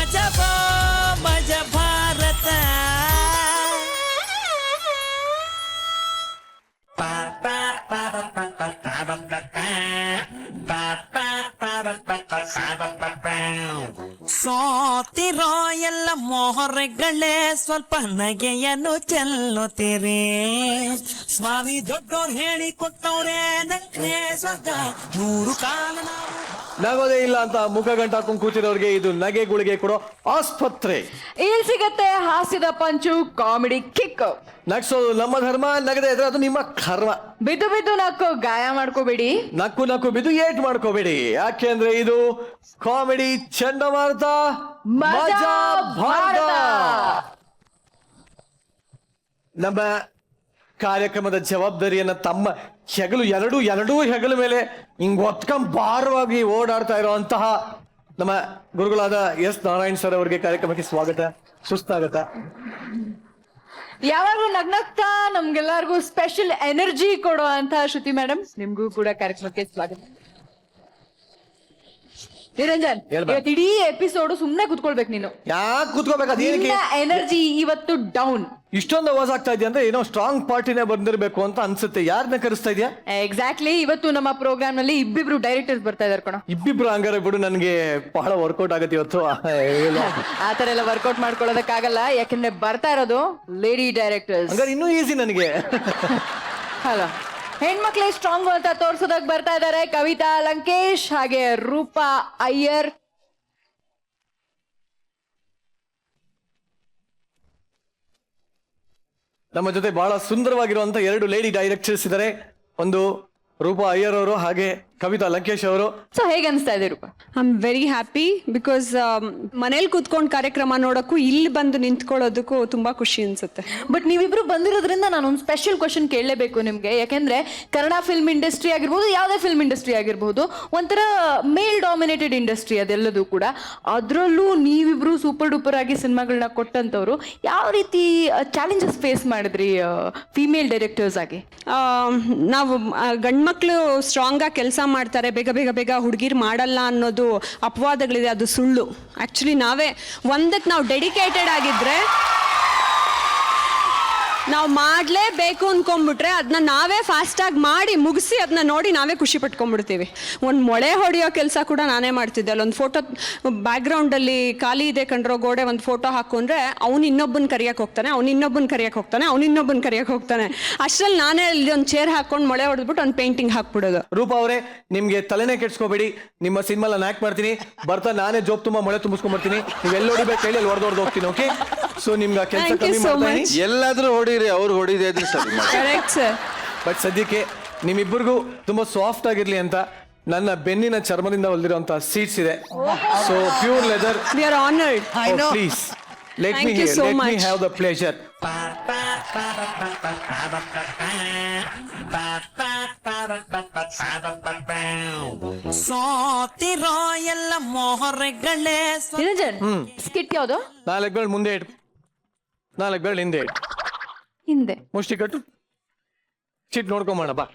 ಮಜಬೋ ಮಜ ಭಾರತ ಸೋತಿರೋ ಎಲ್ಲ ಮೊಹರೆಗಳೇ ಸ್ವಲ್ಪ ನಗೆಯನ್ನು ಚೆಲ್ಲುತ್ತೀರಿ ಸ್ವಾಮಿ ದೊಡ್ಡೋರು ಹೇಳಿ ಕೊಟ್ಟವ್ರೆ ನಕ್ಕೆ ಸ್ವರ್ಗ 100 ಕಾಲ ನಗೋದೇ ಇಲ್ಲ ಅಂತ ಮುಖ ಗಂಟ ಹಾಕೊಂಡು ಕೂತಿರೋರಿಗೆ ಇದು ನಗೆ ಗುಳಿಗೆ ಕೊಡೋ ಆಸ್ಪತ್ರೆ. ಇಲ್ಲಿ ಸಿಗತ್ತೆ ಹಾಸ್ಯದ ಪಂಚು, ಕಾಮಿಡಿ ಕಿಕ್. ನಗ್ಸೋದು ನಮ್ಮ ಧರ್ಮ, ನಗದೆ ಇದ್ರೆ ಅದು ನಿಮ್ಮ ಕರ್ಮ. ಬಿದ್ದು ಬಿದ್ದು ನಕ್ಕು ಗಾಯ ಮಾಡ್ಕೋಬೇಡಿ, ನಕ್ಕು ನಕ್ಕು ಬಿದ್ದು ಏಟ್ ಮಾಡ್ಕೋಬೇಡಿ. ಯಾಕೆಂದ್ರೆ ಇದು ಕಾಮಿಡಿ ಚಂಡಮಾರುತ ಮಜಾ ಭಾರತ. ನಮ್ಮ ಕಾರ್ಯಕ್ರಮದ ಜವಾಬ್ದಾರಿಯನ್ನ ತಮ್ಮ ಎರಡೂ ಹೆಗಲ ಮೇಲೆ ಹಿಂಗ್ ಒತ್ಕೊಂಡ್ ಭಾರವಾಗಿ ಓಡಾಡ್ತಾ ಇರುವಂತಹ ನಮ್ಮ ಗುರುಗಳಾದ ಎಸ್ ನಾರಾಯಣ್ ಸರ್ ಅವರಿಗೆ ಕಾರ್ಯಕ್ರಮಕ್ಕೆ ಸ್ವಾಗತ. ಸುಸ್ತಾಗತ್ತ? ಯಾವಾಗ್ಲೂ ನಗ್ನಗ್ತಾ ನಮ್ಗೆಲ್ಲರಿಗೂ ಸ್ಪೆಷಲ್ ಎನರ್ಜಿ ಕೊಡೋ ಅಂತ ಶ್ರುತಿ ಮೇಡಮ್, ನಿಮ್ಗೂ ಕೂಡ ಕಾರ್ಯಕ್ರಮಕ್ಕೆ ಸ್ವಾಗತ. ನಿರಂಜನ್, ಇವತ್ತು ಇಡೀ ಎಪಿಸೋಡ್ ಸುಮ್ನೆ ಕುತ್ಕೊಳ್ಬೇಕು ನೀನು. ಯಾಕೆ ಕುತ್ಕೋಬೇಕು? ಎನರ್ಜಿ ಇವತ್ತು ಡೌನ್. ಇಷ್ಟೊಂದು ಅವಾಜ್ ಆಗ್ತಾ ಇದೆಯಾ ಅಂದ್ರೆ ಏನೋ ಸ್ಟ್ರಾಂಗ್ ಪಾರ್ಟಿನೇ ಬಂದಿರ್ಬೇಕು ಅಂತ ಅನ್ಸುತ್ತೆ. ಯಾರನ್ನ ಕರೆಸ್ತಾ ಇದೆಯಾ? ಎಕ್ಸಾಕ್ಟ್ಲಿ, ಇವತ್ತು ನಮ್ಮ ಪ್ರೋಗ್ರಾಮ್ ನಲ್ಲಿ ಇಬ್ಬಿಬ್ರು ಡೈರೆಕ್ಟರ್ಸ್ ಬರ್ತಾ ಇದಾರೆ ಕಣ. ಇಬ್ಬಿಬ್ರು ಹಂಗಾರೆ ಬಿಡು, ನನ್ಗೆ ಬಹಳ ವರ್ಕೌಟ್ ಆಗತ್ತೆ ಇವತ್ತು. ಆತರ ಎಲ್ಲ ವರ್ಕೌಟ್ ಮಾಡ್ಕೊಳ್ಳೋದಕ್ಕಾಗಲ್ಲ, ಯಾಕಂದ್ರೆ ಬರ್ತಾ ಇರೋದು ಲೇಡಿ ಡೈರೆಕ್ಟರ್ಸ್. ಹಂಗಾರೆ ಇನ್ನೂ ಈಸಿ ನನಗೆ. ಹಲೋ, ಹೆಣ್ಮಕ್ಳೇ ಸ್ಟ್ರಾಂಗ್ ಅಂತ ತೋರ್ಸೋದಕ್ ಬರ್ತಾ ಇದಾರೆ ಕವಿತಾ ಲಂಕೇಶ್ ಹಾಗೆ ರೂಪಾ ಅಯ್ಯರ್. ನಮ್ಮ ಜೊತೆ ಬಹಳ ಸುಂದರವಾಗಿರುವಂತ 2 ಲೇಡಿ ಡೈರೆಕ್ಟರ್ಸ್ ಇದ್ದಾರೆ. ಒಂದು ರೂಪಾ ಅಯ್ಯರ್ ಅವರು ಹಾಗೆ ಕವಿತಾ ಲಂಕೇಶ್ ಅವರು. ಸೊ ಹೇಗೆ ಅನಿಸ್ತಾ ಇದೆ Rupa? I am very happy because ಮನೇಲಿ ಕೂತ್ಕೊಂಡು ಕಾರ್ಯಕ್ರಮ ನೋಡೋಕ್ಕೂ ಇಲ್ಲಿ ಬಂದು ನಿಂತ್ಕೊಳ್ಳೋದಕ್ಕೂ ತುಂಬಾ ಖುಷಿ ಅನ್ಸುತ್ತೆ. ಬಟ್ ನೀವಿಬ್ರು ಬಂದಿರೋದ್ರಿಂದ ನಾನು ಒಂದು ಸ್ಪೆಷಲ್ ಕ್ವಶನ್ ಕೇಳಲೇಬೇಕು ನಿಮ್ಗೆ. ಯಾಕೆಂದ್ರೆ ಕನ್ನಡ ಫಿಲ್ಮ್ ಇಂಡಸ್ಟ್ರಿ ಆಗಿರ್ಬೋದು, ಯಾವುದೇ ಫಿಲ್ಮ್ ಇಂಡಸ್ಟ್ರಿ ಆಗಿರ್ಬೋದು, ಒಂಥರ ಮೇಲ್ ಡಾಮಿನೇಟೆಡ್ ಇಂಡಸ್ಟ್ರಿ ಅದೆಲ್ಲದೂ ಕೂಡ. ಅದರಲ್ಲೂ ನೀವಿಬ್ರು ಸೂಪರ್ ಡೂಪರ್ ಆಗಿ ಸಿನಿಮಾಗಳನ್ನ ಕೊಟ್ಟಂತವ್ರು, ಯಾವ ರೀತಿ ಚಾಲೆಂಜಸ್ ಫೇಸ್ ಮಾಡಿದ್ರಿ ಫಿಮೇಲ್ ಡೈರೆಕ್ಟರ್ಸ್ ಆಗಿ? ನಾವು ಗಂಡ್ಮಕ್ಳು ಸ್ಟ್ರಾಂಗ್ ಆಗಿ ಕೆಲಸ ಮಾಡ್ತಾರೆ, ಬೇಗ ಬೇಗ ಬೇಗ ಹುಡುಗಿರ್ ಮಾಡಲ್ಲ ಅನ್ನೋದು ಅಪವಾದಗಳಿದೆ, ಅದು ಸುಳ್ಳು. ಆಕ್ಚುಲಿ ನಾವೇ ಒಂದಕ್ಕೆ ನಾವು ಡೆಡಿಕೇಟೆಡ್ ಆಗಿದ್ರೆ, ನಾವು ಮಾಡಲೇಬೇಕು ಅನ್ಕೊಂಡ್ಬಿಟ್ರೆ ಅದನ್ನ ನಾವೇ ಫಾಸ್ಟಾಗಿ ಮಾಡಿ ಮುಗಿಸಿ ಅದನ್ನ ನೋಡಿ ನಾವೇ ಖುಷಿ ಪಟ್ಕೊಂಡ್ಬಿಡ್ತೀವಿ. ಒಂದು ಮೊಳೆ ಹೊಡೆಯೋ ಕೆಲಸ ಕೂಡ ನಾನೇ ಮಾಡ್ತಿದ್ದೆ. ಅಲ್ಲೊಂದು ಫೋಟೋ ಬ್ಯಾಕ್ಗ್ರೌಂಡಲ್ಲಿ ಖಾಲಿ ಇದೆ ಕಂಡ್ರೋ ಗೋಡೆ, ಒಂದು ಫೋಟೋ ಹಾಕೊಂಡ್ರೆ ಅವ್ನು ಇನ್ನೊಬ್ಬನ ಕರಿಯಕ್ಕೆ ಹೋಗ್ತಾನೆ, ಅವ್ನು ಇನ್ನೊಬ್ಬನ ಕರಿಯಕ್ಕೆ ಹೋಗ್ತಾನೆ, ಅವ್ನು ಇನ್ನೊಬ್ಬನ ಕರಿಯಕ್ಕೆ ಹೋಗ್ತಾನೆ. ಅಷ್ಟರಲ್ಲಿ ನಾನೇ ಅಲ್ಲಿ ಒಂದು ಚೇರ್ ಹಾಕೊಂಡು ಮೊಳೆ ಹೊಡೆದ್ಬಿಟ್ಟು ಒಂದು ಪೇಂಟಿಂಗ್ ಹಾಕ್ಬಿಡೋದು. ರೂಪಾ ಅವರೇ, ನಿಮ್ಗೆ ತಲೆನೇ ಕೆಡ್ಸ್ಕೋಬೇಡಿ. ನಿಮ್ಮ ಸಿನಿಮಾ ನಾನು ಆಕ್ಟ್ ಮಾಡ್ತೀನಿ, ಬರ್ತಾ ನಾನೇ ಜೋಬ್ ತುಂಬಾ ಮೊಳೆ ತುಂಬಿಸ್ಕೊಂಡ್ ಬರ್ತೀನಿ. ನೀವು ಎಲ್ಲಿ ಹೊಡಿಬೇಕು ಹೇಳಿ ಅಲ್ಲಿ ಹೊಡೆದೊಡ್ದು ಹೋಗ್ತೀನಿ. ಓಕೆ, ಸೊ ನಿಮ್ಗೆ ಕೆಲಸ ಕಮ್ಮಿ ಮಾಡ್ತೀನಿ. ಎಲ್ಲಾದ್ರೂ ಹೊಡಿರಿ, ಅವ್ರು ಹೊಡಿದೆ ಕರೆಕ್ಟ್ ಸರ್. ಬಟ್ ಸದ್ಯಕ್ಕೆ ನಿಮ್ಮಿಬ್ಬರಿಗೂ ತುಂಬಾ ಸಾಫ್ಟ್ ಆಗಿರ್ಲಿ ಅಂತ ನನ್ನ ಬೆನ್ನಿನ ಚರ್ಮದಿಂದ ಹೊಲಿದಿರುವಂತಹ ಸೀಟ್ಸ್ ಇದೆ. So pure leather. We are honoured. Please let Thank me you so let me much. Have the pleasure. ಸೋತಿರೋ ಎಲ್ಲ ಮೊಹರೆಗಳೇ ನಿರಂಜನ್, ಸ್ಕಿಟ್ ಯಾವುದು? 4 ಬೆರಳು ಮುಂದೆ ಇಡು, 4 ಬೆರಳು ಹಿಂದೆ ಇಡು, ಹಿಂದೆ ಮುಷ್ಟಿ ಕಟ್ಟು, ಚಿಟ್ ನೋಡ್ಕೊಂಬೋಣ ಬಾ.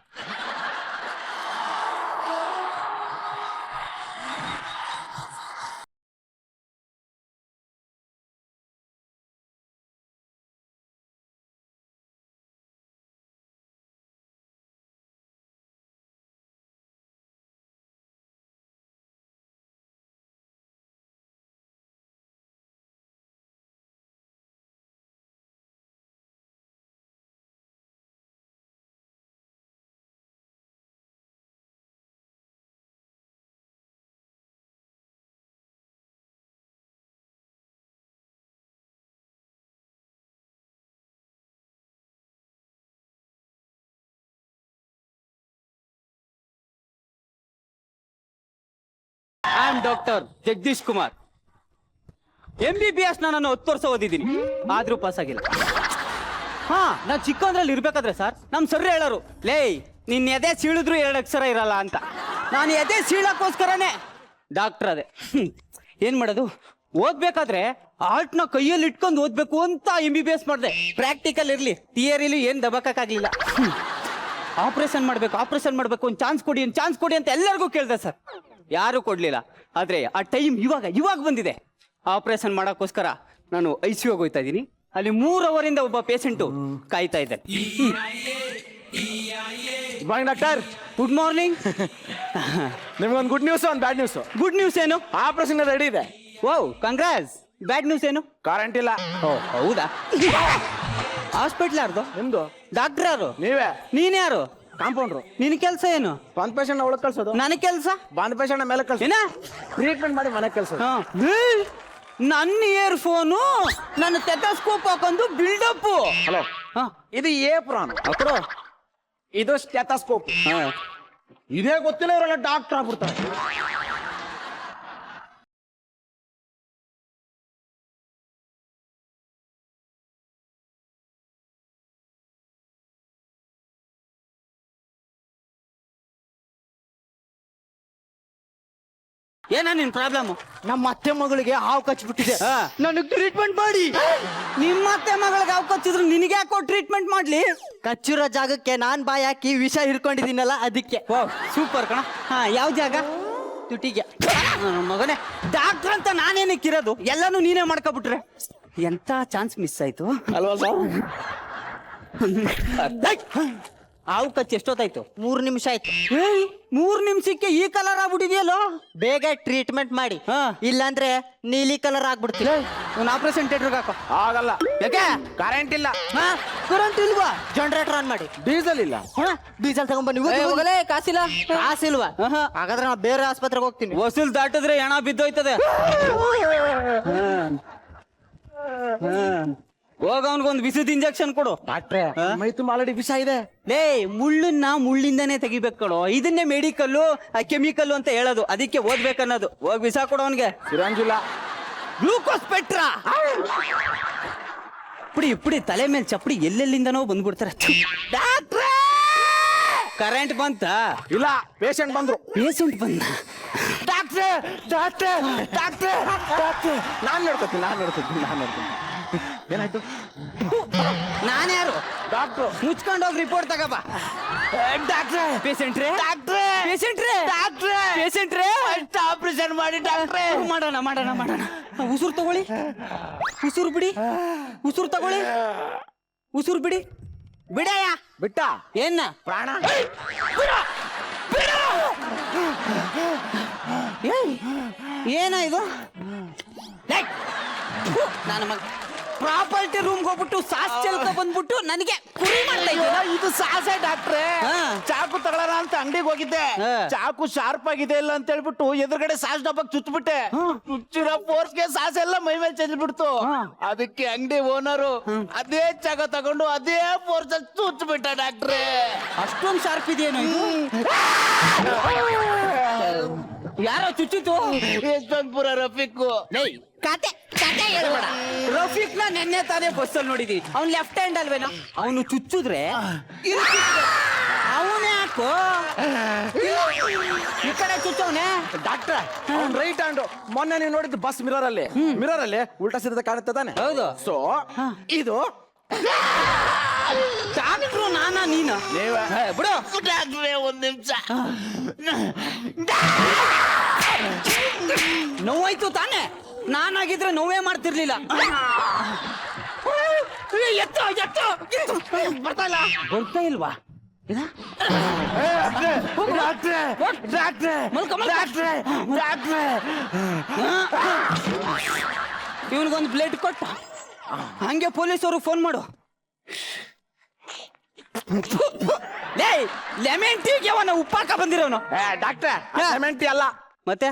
I am doctor Jagadish Kumar. MBBS ನಾನು 10 ವರ್ಷ ಓದಿದ್ದೀನಿ, ಆದ್ರೂ ಪಾಸ್ ಆಗಿಲ್ಲ. ಹಾ, ನಾನು ಚಿಕ್ಕಂದ್ರಲ್ಲಿ ಇರ್ಬೇಕಾದ್ರೆ ಸರ್ ನಮ್ ಸರ್ ಹೇಳೋರು, ಲೇ ನಿನ್ನ ಎದೆ ಸೀಳಿದ್ರು 2 ಅಕ್ಷರ ಇರಲ್ಲ ಅಂತ. ನಾನು ಎದೆ ಸೀಳಕ್ಕೋಸ್ಕರನೇ ಡಾಕ್ಟರ್ ಅದೇ. ಏನ್ ಮಾಡೋದು, ಓದ್ಬೇಕಾದ್ರೆ ಆರ್ಟ್ನ ಕೈಯಲ್ಲಿ ಇಟ್ಕೊಂಡು ಓದ್ಬೇಕು ಅಂತ MBBS ಮಾಡಿದೆ. ಪ್ರಾಕ್ಟಿಕಲ್ ಇರ್ಲಿ ಥಿಯರಿಲಿ ಏನ್ ದಬಕ್ಕಾಗ್ಲಿಲ್ಲ. ಆಪರೇಷನ್ ಮಾಡ್ಬೇಕು, ಒಂದು ಚಾನ್ಸ್ ಕೊಡಿ ಅಂತ ಎಲ್ಲರಿಗೂ ಕೇಳಿದೆ ಸರ್, ಯಾರು ಕೊಡ್ಲಿಲ್ಲ. ಆದ್ರೆ ಆ ಟೈಮ್ ಇವಾಗ ಬಂದಿದೆ. ಆಪರೇಷನ್ ಮಾಡೋಕ್ಕೋಸ್ಕರ ನಾನು ICU ಹೋಗ್ತಾ ಇದ್ದೀನಿ. ಅಲ್ಲಿ 3 ಅವರಿಂದ ಒಬ್ಬ ಪೇಷಂಟು ಕಾಯ್ತಾ ಇದ್ದಾರೆ. ಬಾಯ್ ಡಾಕ್ಟರ್, ಗುಡ್ ಮಾರ್ನಿಂಗ್. ನಿಮ್ಗೊಂದು ಗುಡ್ ನ್ಯೂಸ್, ಒಂದು ಬ್ಯಾಡ್ ನ್ಯೂಸ್. ಗುಡ್ ನ್ಯೂಸ್ ಏನು? ಆಪರೇಷನ್ ರೆಡಿ ಇದೆ. ವಾವ್, ಕಂಗ್ರಾಸ್. ಬ್ಯಾಡ್ ನ್ಯೂಸ್ ಏನು? ಕರೆಂಟ್ ಇಲ್ಲ. ಓ ಹೌದಾ? ಹಾಸ್ಪಿಟ್ಲ್ ಯಾರ್ದು? ನಿಮ್ದು. ಡಾಕ್ಟರ್ ಯಾರು? ನೀವೇ. ನೀನ್ ಯಾರು? ಕಾಂಪೌಂಡ್ರು. ನಿನ್ ಕೆಲಸ ಏನು? ಬಂದ್ ಪೇಷಂಟ್ ಒಳಗೆ ಕಳ್ಸೋದು. ನನ್ನ ಕೆಲಸ ಬಂದ್ ಪೇಷಂಟ್ ಮೇಲೆ ಕಳ್ಸೋದು. ಏನ? ಟ್ರೀಟ್ಮೆಂಟ್ ಮಾಡಿ ಮನೆಗೆ ಕಳ್ಸೋದು. ನನ್ನ ಇಯರ್ಫೋನು ನನ್ನ ಟೆಟಸ್ಕೋಪ್ ಹಾಕೊಂಡು ಬಿಲ್ಡಪ್. ಹಲೋ, ಇದು ಏಪ್ರಾನ್ ಅಪ್ರೋ, ಇದು ಸ್ಟೆಥೋಸ್ಕೋಪ್. ಇದೇ ಗೊತ್ತಿಲ್ಲ, ಇವರೆಲ್ಲ ಡಾಕ್ಟರ್ ಆಗ್ಬಿಡ್ತಾರೆ. ಏನ ನಿನ್ ಪ್ರಾಬ್ಲಮ್? ನಮ್ಮ ಅತ್ತೆ ಮಗಳಿಗೆ ಹಾವು ಕಚ್ಬಿಟ್ಟಿದೆ, ನನಗೆ ಟ್ರೀಟ್ಮೆಂಟ್ ಮಾಡಿ. ನಿಮ್ಮ ಅತ್ತೆ ಮಗಳಿಗೆ ಹಾವು ಕಚ್ಚಿದ್ರು ನಿನಗೆ ಯಾಕೋ ಟ್ರೀಟ್ಮೆಂಟ್ ಮಾಡ್ಲಿ? ಕಚ್ಚಿರೋ ಜಾಗಕ್ಕೆ ನಾನ್ ಬಾಯಿ ಹಾಕಿ ವಿಷ ಹಿಡ್ಕೊಂಡಿದ್ದೀನಲ್ಲ ಅದಕ್ಕೆ. ಸೂಪರ್ ಕಣ. ಹಾ, ಯಾವ ಜಾಗ? ತುಟಿಗೆ. ಮಗನೇ, ಡಾಕ್ಟರ್ ಅಂತ ನಾನೇನಕ್ಕಿರೋದು? ಎಲ್ಲಾನು ನೀನೇ ಮಾಡ್ಕೊಬಿಟ್ರೆ ಎಂತ ಚಾನ್ಸ್ ಮಿಸ್ ಆಯ್ತು ಅಲ್ವಾ ಸರ್? ಹಾವು ಕಚ್ಚಿ ಎಷ್ಟೊತ್ತಾಯ್ತು? 3 ನಿಮಿಷ ಆಯ್ತು. 3 ನಿಮಿಷಕ್ಕೆ ಈ ಕಲರ್ ಆಗ್ಬಿಟ್ಟಿದೆಯಲ್ಲೋ. ಬೇಗ ಟ್ರೀಟ್ಮೆಂಟ್ ಮಾಡಿ, ಹಾ. ಇಲ್ಲಾಂದ್ರೆ ನೀಲಿ ಕಲರ್ ಆಗ್ಬಿಡ್ತೀನಿ. ಒಂದು ಆಪರೇಷನ್ ಥಿಯೇಟರ್ಗೆ ಹಾಕೋ. ಆಗಲ್ಲ. ಯಾಕೆ? ಕರೆಂಟ್ ಇಲ್ಲ. ಕರೆಂಟ್ ಇಲ್ವಾ? ಜನರೇಟರ್ ಆನ್ ಮಾಡಿ. ಡೀಸೆಲ್ ಇಲ್ಲ. ಡೀಸೆಲ್ ತಗೊಂಡ್ಬನ್ನಿ. ಹೋಗಲೇ, ಕಾಸಿಲ್ಲ. ಕಾಸಿಲ್ವಾ? ಹಾಗಾದ್ರೆ ನಾ ಬೇರೆ ಆಸ್ಪತ್ರೆಗೆ ಹೋಗ್ತೀನಿ. ವಸೂಲ್ ದಾಟಿದ್ರೆ ಹೆಣ ಬಿದ್ದೋಯ್ತದೆ. ಹೋಗ ಅವನ್ಗೊಂದು ವಿಷದ ಇಂಜೆಕ್ಷನ್ ಕೊಡು. ಡಾಕ್ಟ್ರೆ, ಮೈ ತುಂಬ ಆಲ್ರೆಡಿ ವಿಷ ಇದೆ. ಲೇ, ಮುಳ್ಳನ್ನ ಮುಳ್ಳಿಂದಾನೇ ತೆಗಿಬೇಕು ಕಣೋ. ಇದನ್ನೇ ಮೆಡಿಕಲ್ಲು ಕೆಮಿಕಲ್ಲು ಅಂತ ಹೇಳೋದು. ಅದಕ್ಕೆ ಓದ್ಬೇಕನ್ನೋದು. ಹೋಗಿ ವಿಷ ಕೊಡು ಅವನ್ಗೆ. ಸಿರಂಜಿಲ್ಲ. ಗ್ಲೂಕೋಸ್ ಪೆಟ್ರಾ ಪುಡಿ ಪುಡಿ ತಲೆ ಮೇಲೆ ಚಪ್ಪಡಿ ಎಲ್ಲೆಲ್ಲಿಂದನೋ ಬಂದ್ಬಿಡ್ತಾರೆ. ಡಾಕ್ಟ್ರೇ, ಕರೆಂಟ್ ಬಂತ? ಇಲ್ಲ, ಪೇಷಂಟ್ ಬಂದ್ರು. ಪೇಷಂಟ್ ಬಂದ. ಡಾಕ್ಟ್ರೆ, ಡಾಕ್ಟ್ರೆ, ಡಾಕ್ಟ್ರೆ, ಡಾಕ್ಟ್ರೆ, ನಾನು ನೋಡ್ಕೊತೀನಿ. ಏನಾಯ್ತು? ನಾನ್ಯಾರು? ಡಾಕ್ಟ್ರು. ಮುಚ್ಕೊಂಡು ಹೋಗಿ ರಿಪೋರ್ಟ್ ತಗೋಬಾ. ಡಾಕ್ಟ್ರೆ, ಪೇಷಂಟ್ರೇ, ಡಾಕ್ಟ್ರೆ, ಪೇಷಂಟ್ರೇ, ಡಾಕ್ಟ್ರೆ, ಪೇಷಂಟ್ರೇ, ಫಸ್ಟ್ ಆಪರೇಷನ್ ಮಾಡಿ ಡಾಕ್ಟ್ರೆ. ಮಾಡೋಣ. ಉಸಿರು ತಗೊಳ್ಳಿ. ಉಸಿರು ಬಿಡಿ. ಉಸಿರು ತಗೊಳ್ಳಿ. ಉಸಿರು ಬಿಡಿ. ಬಿಡಯ್ಯ. ಬಿಟ್ಟ ಏನ್ನ? ಪ್ರಾಣ. ಏನ ಇದು? ನಾನು ಪ್ರಾಪರ್ಟಿ ರೂಮ್ಗೆ ಹೋಗ್ಬಿಟ್ಟು ಸಾಸ್ ಚೆಲ್ಕ ಬಂದ್ಬಿಟ್ಟು ನನಗೆ ಕುರಿ ಮಾಡ್ತಾ ಇದ್ದೀರಾ? ಇದು ಸಾಸೆ ಡಾಕ್ಟ್ರೆ. ಚಾಕು ತಗೊಳ್ಳೋಣ ಅಂತ ಅಂಗಡಿಗೆ ಹೋಗಿದ್ದೆ. ಚಾಕು ಶಾರ್ಪ್ ಆಗಿದೆ ಇಲ್ಲ ಅಂತ ಹೇಳ್ಬಿಟ್ಟು ಎದುರುಗಡೆ ಸಾಸ್ ಡಬ್ಬಕ್ಕೆ ಚುಚ್ಬಿಟ್ಟೆ. ಚುಚ್ಚಿರೋ ಫೋರ್ಸ್ಗೆ ಸಾಸ್ ಎಲ್ಲ ಮೈ ಮೇಲೆ ಚೆಲ್ಬಿಡ್ತು. ಅದಕ್ಕೆ ಅಂಗಡಿ ಓನರು ಅದೇ ಚಾಕ ತಗೊಂಡು ಅದೇ ಫೋರ್ಸ್ ಅಲ್ಲಿ ಚುಚ್ಬಿಟ್ಟ ಡಾಕ್ಟ್ರೆ. ಅಷ್ಟೊಂದು ಶಾರ್ಪ್ ಇದೆಯೇನೋ ಇದು? ಯಾರೋ ಚುಚ್ಚಿತು? ಯಶವಂತಪುರ ರಫೀಕು. ಕತೆ ಹೇಳ್ಬೇಡ. ರಫೀಕ್ ನ ನೆನ್ನೆ ತಾನೇ ಬಸ್ಸಲ್ಲಿ ನೋಡಿದೀವಿ. ಅವ್ನು ಲೆಫ್ಟ್ ಹ್ಯಾಂಡ್ ಅಲ್ವೇನೋ? ಅವನು ಚುಚ್ಚಿದ್ರೆ ಅವನೇ ಹಾಕು. ಈ ಕಡೆ ಚುಚ್ಚವನೆ. ಡಾಕ್ಟ್ರೆ, ಅವ್ನ್ ರೈಟ್ ಹ್ಯಾಂಡ್. ಮೊನ್ನೆ ನೀವು ನೋಡಿದ್ದು ಬಸ್ ಮಿರರ್ ಅಲ್ಲಿ ಉಲ್ಟಾ ಸಿದ್ಧ ಕಾಣುತ್ತೆ ತಾನೆ? ಹೌದು. ಸೊ ಇದು ಡಾಕ್ಟ್ರು ನಾನಾ ನೀನು? ಬಿಡು ಡಾಕ್ಟ್ರೆ, ಒಂದ್ ನಿಮಿಷ. ನೋವಾಯ್ತು ತಾನೆ? ನಾನಾಗಿದ್ರೆ ನೋವೇ ಮಾಡ್ತಿರ್ಲಿಲ್ಲ. ಬರ್ತಾ ಇಲ್ವಾ? ಇವನಿಗೊಂದು ಬ್ಲೇಡ್ ಕೊಟ್ಟ. ಹಂಗೆ ಪೊಲೀಸವ್ರಿಗೆ ಫೋನ್ ಮಾಡು. ಲೆಮನ್ ಟೀಗೆ ಅವನ ಉಪ್ಪಾಕ ಬಂದಿರೋನು. ಡಾಕ್ಟ್ರೆ, ಲೆಮನ್ ಟೀ ಅಲ್ಲ. ಮತ್ತೆ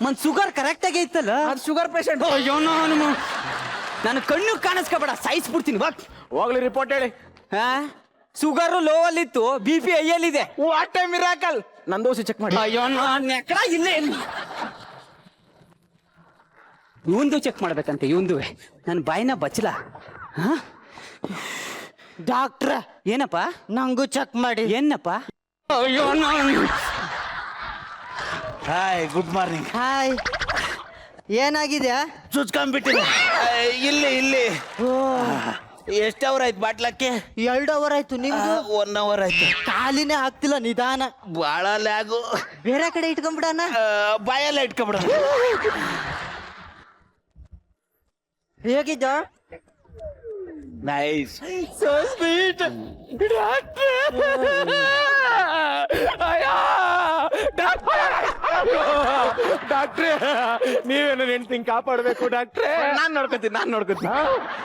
ಮನ್ ಶುಗರ್ ಕರೆಕ್ಟ್ ಆಗೇ ಇತ್ತಲ್ಲ? ಅದು ಶುಗರ್ ಪೇಷಂಟ್. ನಾನು ಕಣ್ಣು ಕಾಣಿಸ್ಕೋಬೇಡ, ಸಾಯಿಸ್ಬಿಡ್ತೀನಿ. ಹೋಗ್ಲಿ, ರಿಪೋರ್ಟ್ ಹೇಳಿ. ಶುಗರ್ ಲೋ ಅಲ್ಲಿತ್ತು, BP ಹೈಯಲ್ಲಿದೆ. What a miracle. ನಂದೋಸಿ ಚೆಕ್ ಮಾಡಿ. ಅಯ್ಯೋ, ಇಲ್ಲೇ ಇವಂದು ಚೆಕ್ ಮಾಡ್ಬೇಕಂತೆ. ಇವಂದು ನನ್ನ ಬಾಯಿನ ಬಚ್ಚಲ. ಡಾಕ್ಟ್ರ, ಏನಪ್ಪ? ನಂಗೂ ಚೆಕ್ ಮಾಡಿ. ಏನಪ್ಪ? ಅಯ್ಯೋ, ಹಾಯ್, ಗುಡ್ ಮಾರ್ನಿಂಗ್. ಹಾಯ್, ಏನಾಗಿದೆ? ಚುಚ್ಕೊಂಡ್ಬಿಟ್ಟಿದೆ ಇಲ್ಲಿ. ಎಷ್ಟು ಅವರ್ ಆಯ್ತು ಬಾಟ್ಲಕ್ಕೆ? 2 ಅವರ್ ಆಯ್ತು. ನಿಮ್ದು 1 ಅವರ್ ಆಯ್ತು. ಕಾಲಿನೇ ಆಗ್ತಿಲ್ಲ, ನಿಧಾನ. ಬಾಳ ಲ್ಯಾಗು. ಬೇರೆ ಕಡೆ ಇಟ್ಕೊಂಡ್ಬಿಡಣ. ಬಾಯೆಲ್ಲ ಇಟ್ಕೊಬಿಡ. ಹೇಗಿದ್ದ? ನೈಸ್. So sweet. ಡಾಕ್ಟ್ರೇ, ನೀವೇ ನನ್ನ ಹೆಂಡ್ತಿನ ಕಾಪಾಡಬೇಕು ಡಾಕ್ಟ್ರೇ. ನಾನ್ ನೋಡ್ಕೊತೀನಿ.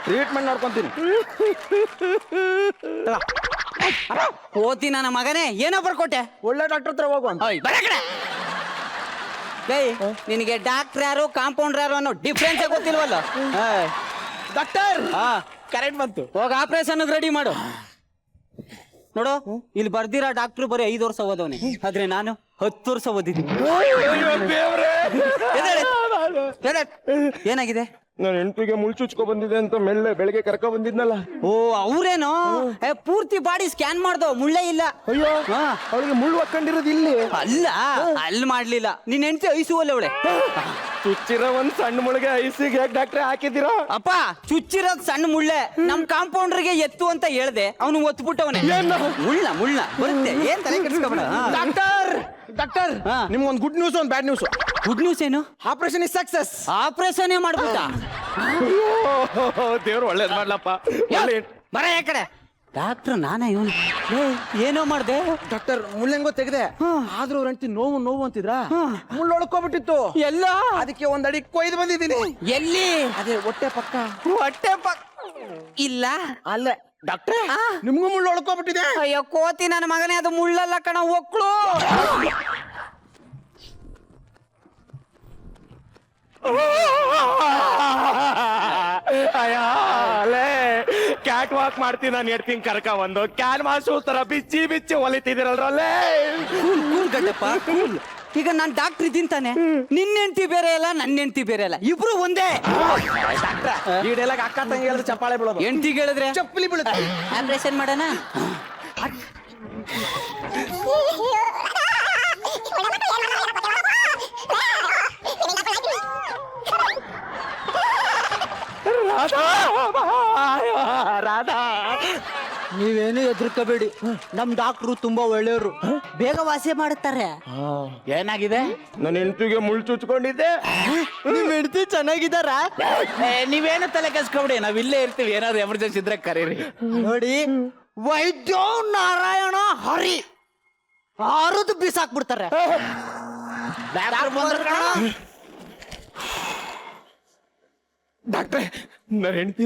ಟ್ರೀಟ್ಮೆಂಟ್ ನೋಡ್ಕೊಂತೀನಿ. ಓದಿ ನನ್ನ ಮಗನೇ, ಏನೋ ಬರ್ಕೊಟ್ಟೆ? ಒಳ್ಳೆ ಡಾಕ್ಟರ್ ಹತ್ರ ಹೋಗು ಅಂತ. ನಿನಗೆ ಡಾಕ್ಟರ್ ಯಾರು ಕಾಂಪೌಂಡರ್ ಯಾರು ಅನ್ನೋ ಡಿಫ್ರೆನ್ಸ್ ಗೊತ್ತಿಲ್ವಲ್ಲ? ಡಾಕ್ಟರ್, ಹಾ, ಕರೆಂಟ್ ಬಂತು. ಹೋಗ ಆಪರೇಷನ್ ರೆಡಿ ಮಾಡು. ನೋಡು, ಇಲ್ಲಿ ಬರ್ದಿರೋ ಡಾಕ್ಟ್ರು ಬರೀ 5 ವರ್ಷ ಓದವನೆ, ಆದ್ರೆ ನಾನು 10 ವರ್ಷ ಓದಿದ್ದೀನಿ. ಏನಾಗಿದೆ? ನನ್ನ ಹೆಂಡತಿಗೆ ಮುಳ್ಚುಚ್ಕೊ ಬಂದಿದೆ ಅಂತ ಬೆಳಗ್ಗೆ ಕರ್ಕೊ ಬಂದಿದ್ನಲ್ಲ. ಓ, ಅವ್ರೇನೋ ಪೂರ್ತಿ ಬಾಡಿ ಸ್ಕ್ಯಾನ್ ಮಾಡ್ದೋ, ಮುಳ್ಳೇ ಇಲ್ಲ. ಅಯ್ಯೋ, ಹಾ. ಅವಳಿಗೆ ಮುಳ್ಳು ಹಾಕೊಂಡಿರೋದು ಇಲ್ಲಿ. ಅಲ್ಲ, ಅಲ್ಲಿ ಮಾಡ್ಲಿಲ್ಲ. ನಿನ್ ಹೆಂಡತಿ ಐಸುವಲ್ಲ ಅವಳೆ. ಚುಚ್ಚಿರೋ ಒಂದ್ ಸಣ್ಣ ಮುಳುಗೆ ಐಸಿಗೆ ಯಾಕೆ ಡಾಕ್ಟ್ರೆ ಹಾಕಿದ್ದೀರಾ? ಅಪ್ಪ, ಚುಚ್ಚಿರೋದ್ ಸಣ್ಣ ಮುಳ್ಳೆ. ನಮ್ ಕಾಂಪೌಂಡರ್ಗೆ ಎತ್ತು ಅಂತ ಹೇಳ್ದೆ, ಅವನು ಒತ್ಬಿಟ್ಟವನೆ. ಮುಳ್ಳ ಬರುತ್ತೆ, ಏನ್ ತಲೆ ಕೆಡಿಸ್ಕೊಬೇಡ. ಡಾಕ್ಟರ್, ಹಾ. ನಿಮ್ಗೊಂದು ಗುಡ್ ನ್ಯೂಸ್, ಒಂದು ಬ್ಯಾಡ್ ನ್ಯೂಸ್. ಗುಡ್ ನ್ಯೂಸ್ ಏನು? Operation is success. ಆಪರೇಷನ್ ಮಾಡ್ಬಿಟ್ಟ. ದೇವ್ರು ಒಳ್ಳೇದ್ ಮಾಡ್ಲಪ್ಪ. ಬರ ಯಾ ಕಡೆ. ಡಾಕ್ಟರ್ ನಾನ ಇವನು. ಏನೋ ಮಾಡ್ದೆ? ಡಾಕ್ಟರ್, ಮುಳ್ಳೆಂಗೋ ತೆಗೆದೆ, ಆದ್ರೂ ಅವ್ರ ಹೆಂಡತಿ ನೋವು ಅಂತಿದ್ರ. ಮುಳ್ಳು ಒಳ್ಕೊಬಿಟ್ಟಿತ್ತು ಎಲ್ಲ. ಅದಕ್ಕೆ ಒಂದ್ ಅಡಿ ಕೊಯ್ದು ಬಂದಿದ್ದೀನಿ. ಎಲ್ಲಿ? ಅದೇ ಹೊಟ್ಟೆ ಪಕ್ಕ. ಹೊಟ್ಟೆ ಇಲ್ಲ ಅಲ್ಲ ಡಾಕ್ಟ್ರೆ, ನಿಮ್ಗೂ ಮುಳ್ಳು ಒಳ್ಕೊಬಿಟ್ಟಿದೆ. ಅಯ್ಯೋ ಕೋತಿ ನನ್ನ ಮಗನೇ, ಅದು ಮುಳ್ಳಲ್ಲ ಕಣ, ಒಕ್ಳು. ಅಲ್ಲೇ ಕ್ಯಾಟ್ ವಾಕ್ ಮಾಡ್ತೀನಿ ನಾನು ಹೆಂಡ್ತಿನ ಕರ್ಕ ಒಂದು ಕ್ಯಾನ್ ಮಾಸು ತರ ಬಿಚ್ಚಿ ಹೊಲಿತಿದಿರಲ್ರಲ್ಲೇ. Cool Gaddappa, cool. ಈಗ ನಾನ್ ಡಾಕ್ಟರ್ ಇದ್ದೀನಿ ತಾನೆ. ನಿನ್ನ ಹೆಂಡತಿ ಬೇರೆ ಅಲ್ಲ, ನನ್ನ ಹೆಂಡತಿ ಬೇರೆ ಅಲ್ಲ, ಇಬ್ರು ಒಂದೇ. ಈ ಡೈಲಾಗ್ ಅಕ್ಕ ತಂಗಿ ಹೇಳಿದ್ರೆ ಚಪ್ಪಾಳೆ ಬೀಳೋದು. ಹೆಂಡತಿಗೆ ಹೇಳಿದ್ರೆ ಚಪ್ಪಲಿ ಬೀಳುತ್ತೆ. ಆಪರೇಷನ್ ಮಾಡೋಣ. ರಾಧಾ, ನೀವೇನು ಹೆದರ್ಕೋಬೇಡಿ, ನಮ್ ಡಾಕ್ಟ್ರು ತುಂಬಾ ಒಳ್ಳೆಯವರು, ಬೇಗ ವಾಸಿ ಮಾಡುತ್ತಾರೆ. ಏನಾಗಿದೆ? ನನ್ನ ಹೆಂಡತಿಗೆ ಮುಳ್ಳು ಚುಚ್ಕೊಂಡಿದ್ದೆ. ನಿಮ್ ಹೆಂಡತಿ ಚೆನ್ನಾಗಿದ್ದಾರ? ನೀವೇನು ತಲೆ ಕೆಸ್ಕೊಬಿಡಿ, ನಾವ್ ಇಲ್ಲೇ ಇರ್ತೀವಿ. ಏನಾದ್ರು ಎಮರ್ಜೆನ್ಸಿ ಇದ್ರೆ ಕರೀರಿ. ನೋಡಿ, ವೈದ್ಯೋ ನಾರಾಯಣ ಹರಿ ಆರದು ಬೀಸಾಕ್ಬಿಡ್ತಾರೆ. ಡಾಕ್ಟ್ರೆ, ನನ್ನ ಹೆಂಡತಿ